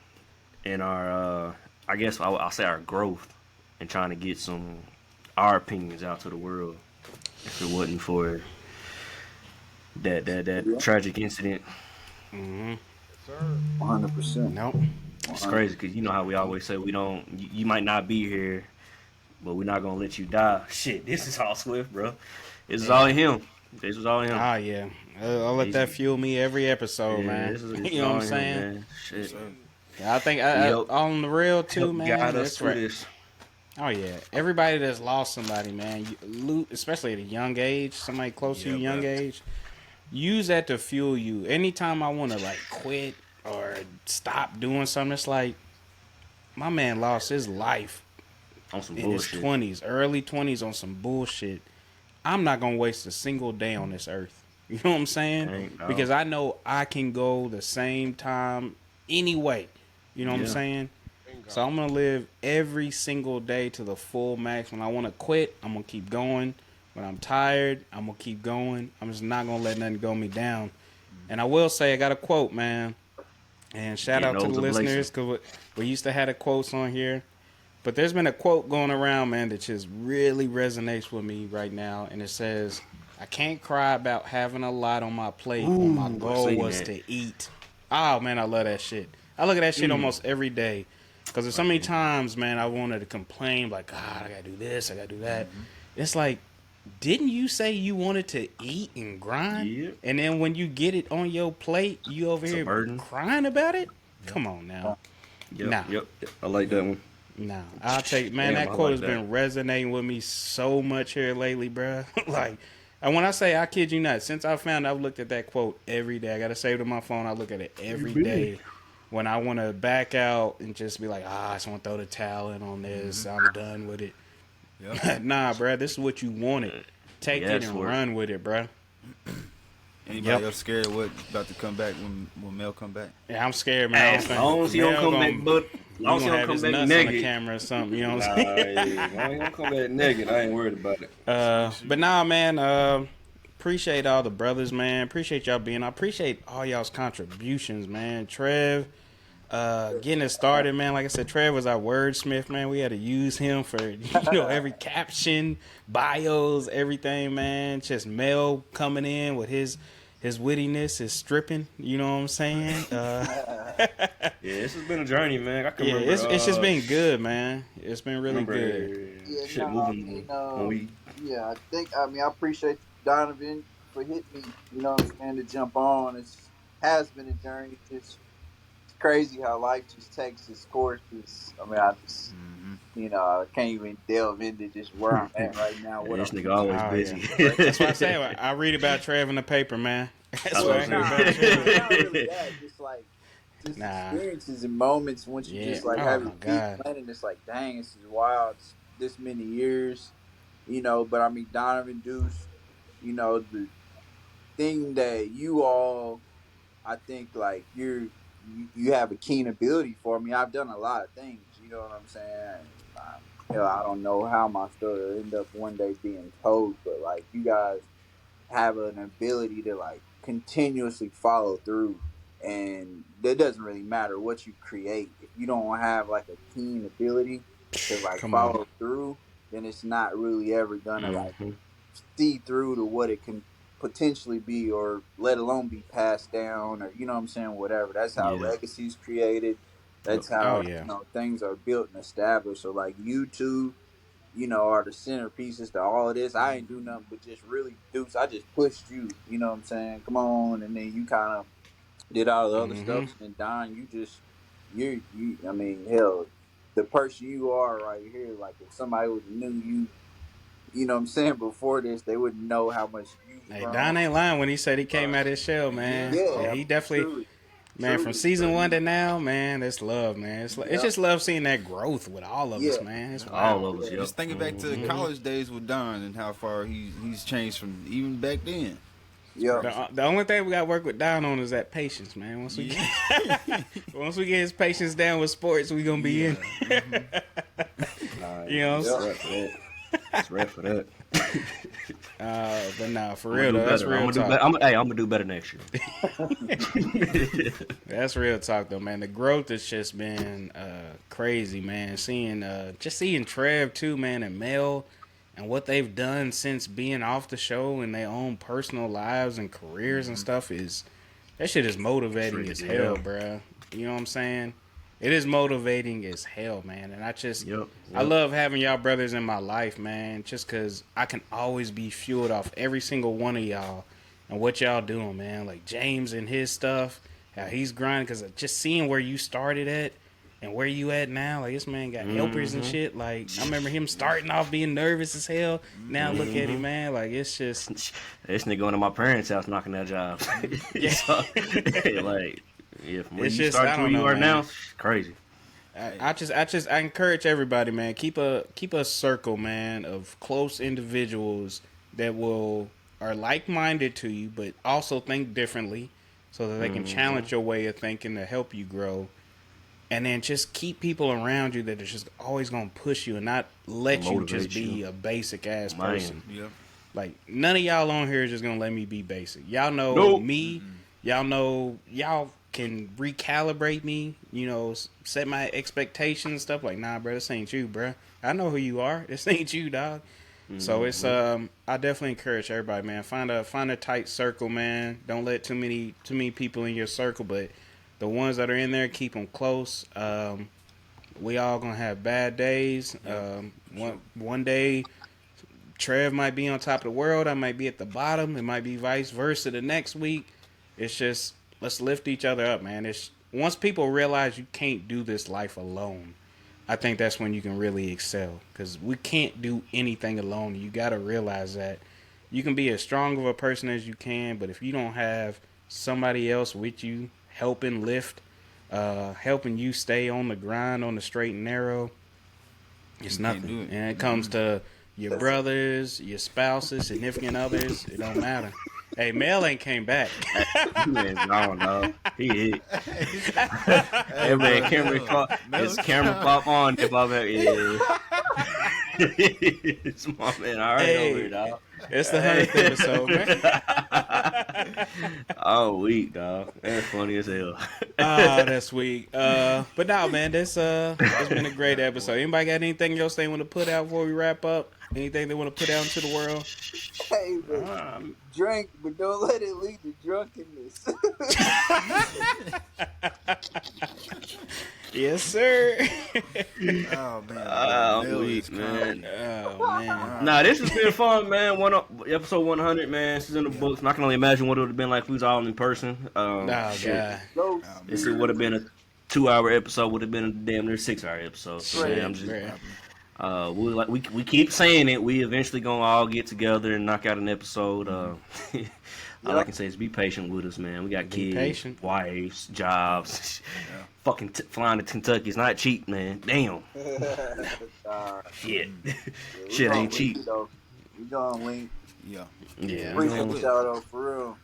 in our? I guess I'll say our growth and trying to get our opinions out to the world. If it wasn't for that tragic incident, Mm-hmm. Sir. 100%. Nope. it's crazy because you know how we always say we don't. You might not be here, but we're not gonna let you die. Shit, this is all Swift, bro. This is all him. This was all him. Ah, yeah. I'll let that fuel me every episode, Yeah, man. this is You know what all I'm him, saying? man. Shit. I think Yep. on the real too, Help man. guide us That's through right. this. Oh yeah, everybody that's lost somebody, man, especially at a young age, somebody close to Yeah, a young bro. age, use that to fuel you. Anytime I want to like quit or stop doing something, it's like my man lost his life On some in bullshit. his 20s, early 20s on some bullshit. I'm not gonna waste a single day on this earth. You know what I'm saying? Ain't no. Because I know I can go the same time anyway. You know what I'm Yeah. saying? So I'm gonna live every single day to the full max. When I want to quit, I'm gonna keep going. When I'm tired, I'm gonna keep going. I'm just not gonna let nothing go me down. And I will say, I got a quote, man. And shout Yeah, out to the those are listeners, because we used to have the quotes on here. But there's been a quote going around, man, that just really resonates with me right now. And it says, I can't cry about having a lot on my plate when my goal seen was that. to eat. Oh, man, I love that shit. I look at that shit almost every day. Because there's so many times, man, I wanted to complain, like, God, I gotta do this, I gotta do that. It's like, didn't you say you wanted to eat and grind? Yeah. And then when you get it on your plate, you over It's a here burden. crying about it? Come on now. Yep, Nah. yep. I like that one. Nah, I'll take, man, Damn, that I quote like has been resonating with me so much here lately, bruh. Like, and when I say, I kid you not, since I found I've looked at that quote every day. I got to save it on my phone. I look at it every day when I want to back out and just be like, I just want to throw the towel in on this. I'm done with it. Yep. Nah, bruh, this is what you wanted. Take Yeah, it and for it. run with it, bruh. Anybody else scared of what's about to come back when Mel come back? Yeah, I'm scared, man. As long as he don't come back, but as long as he don't come back on the naked. camera or something, you know what Nah, I'm saying? as long as he don't come back naked, I ain't worried about it. But nah, man, appreciate all the brothers, man. Appreciate y'all being. I appreciate all y'all's contributions, man. Trev, getting it started, man. Like I said, Trev was our wordsmith, man. We had to use him for every caption, bios, everything, man. Just Mel coming in with his wittiness, his stripping. You know what I'm saying? Yeah, this has been a journey, man. I can Yeah, remember. it's just been good, man. It's been really good. Yeah, Shit no, moving when we. Yeah, I appreciate Donovan for hitting me, you know what I'm saying, to jump on. Has been a journey. It's crazy how life just takes its course. I just, I can't even delve into just where I'm at right now. Yeah, What this I'm nigga always Oh, busy. yeah. That's why I say I read about Trev in the paper, man. That's why I hear about not Trev. really that. Just Nah. experiences and moments once you Yeah. just like Oh, have my your God. feet planted. It's like, dang, this is wild. It's this many years, But I mean, Donovan Deuce, the thing that you all, I think, like you have a keen ability for. I mean, I've done a lot of things. You know what I'm saying? I don't know how my story will end up one day being told, but like you guys have an ability to like continuously follow through, and it doesn't really matter what you create if you don't have like a keen ability to like Come on. follow through, then it's not really ever gonna like Mhm. see through to what it can potentially be, or let alone be passed down, or you know what I'm saying, whatever. That's how Yeah. legacy's created. That's Oh, how yeah. things are built and established. So like you two, are the centerpieces to all of this. I ain't do nothing but just really Deuce. I just pushed you, you know what I'm saying? Come on, and then you kind of did all the other Mm-hmm. stuff, and Don, you. I mean, hell, the person you are right here. Like if somebody would have knew you, you know what I'm saying, before this, they wouldn't know how much you've Hey, grown. Don ain't lying when he said he came out his shell, man. Yeah, He definitely, truly, man, from truly. season 1 to now, man, it's love, man. It's Yeah. just love seeing that growth with all of us, Yeah. man. It's All wild. of us, yep. Just thinking back to the college days with Don and how far he's changed from even back then. Yeah. The only thing we got to work with Don on is that patience, man. Once we get his patience down with sports, we gonna be in. Nah, You know, it's rap for that. It's rap for that. But nah, for I'ma real do though, that's better. real I'm gonna do talk. better. I'm gonna do better next year. That's real talk though, man. The growth has just been crazy, man. Seeing Trev too, man, and Mel, and what they've done since being off the show in their own personal lives and careers and stuff that shit is motivating Really, as hell, yeah. bruh. You know what I'm saying? It is motivating as hell, man. And I Yep. love having y'all brothers in my life, man. Just because I can always be fueled off every single one of y'all and what y'all doing, man. Like James and his stuff, how he's grinding. Because just seeing where you started at and where you at now, like this man got helpers and shit. Like I remember him starting off being nervous as hell. Now look at him, man. Like it's just This nigga going to my parents' house knocking that job. Yeah. So, like, yeah, from where It's you just, start I to where don't you know, are man. now, it's crazy. I encourage everybody, man. Keep a circle, man, of close individuals that are like minded to you, but also think differently, so that they can challenge your way of thinking to help you grow. And then just keep people around you that are just always gonna push you and not let you just Motivate be you. a basic ass Man. person. Yep. Like none of y'all on here is just gonna let me be basic. Y'all know Nope. me. Y'all know y'all can recalibrate me. Set my expectations and stuff. Like, nah, bro, this ain't you, bro. I know who you are. This ain't you, dog. So it's I definitely encourage everybody, man. Find a tight circle, man. Don't let too many people in your circle, but the ones that are in there, keep them close. We all gonna have bad days. One day, Trev might be on top of the world. I might be at the bottom. It might be vice versa the next week. It's just, let's lift each other up, man. It's once people realize you can't do this life alone, I think that's when you can really excel. Because we can't do anything alone. You got to realize that. You can be as strong of a person as you can, but if you don't have somebody else with you helping lift, helping you stay on the grind, on the straight and narrow, it's nothing. And it comes to your brothers, your spouses, significant others, it don't matter. Hey, Mel ain't came back. Man, no, no. He hit. Hey, man, his camera pop on. Yeah. It's my man. All right, over here, dog. It's the 100th episode, man. Oh, weak, dog. That's funny as hell. That's weak. But no, man, it's been a great episode. Anybody got anything else they want to put out before we wrap up? Anything they want to put out into the world? Hey, man, drink, but don't let it lead to drunkenness. Yes, sir. Oh man, I'm weak, man. Oh man. Nah, this has been fun, man. Episode 100, man. This is in the books. I can only imagine what it would have been like if we was all in person. Oh god. This would have been a 2-hour episode. Would have been a damn near 6-hour episode. So, man, I'm just. We keep saying it. We eventually gonna all get together and knock out an episode. All I can say is be patient with us, man. We got kids, wives, jobs. Fucking flying to Kentucky is not cheap, man. Damn. Shit. Shit ain't cheap. We gonna link. Yeah. Appreciate y'all though, for real.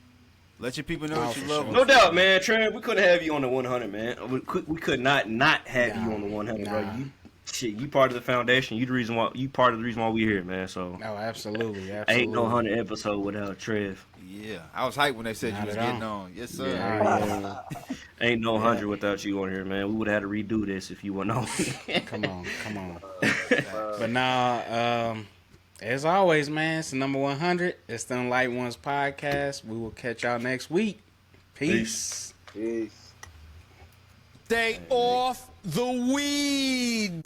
Let your people know what you love. No doubt, man. Trev, we couldn't have you on the 100, man. We could not have you on the 100, bro. You part of the foundation. You part of the reason why we here, man. So. Oh, absolutely. Ain't no 100 episode without Trev. Yeah, I was hyped when they said you was getting on. Yes, sir. Yeah. Ain't no 100 without you on here, man. We would have had to redo this if you weren't on. Come on. But now, as always, man, it's the number 100. It's the Enlightened Ones podcast. We will catch y'all next week. Peace. Peace. Stay off the weed.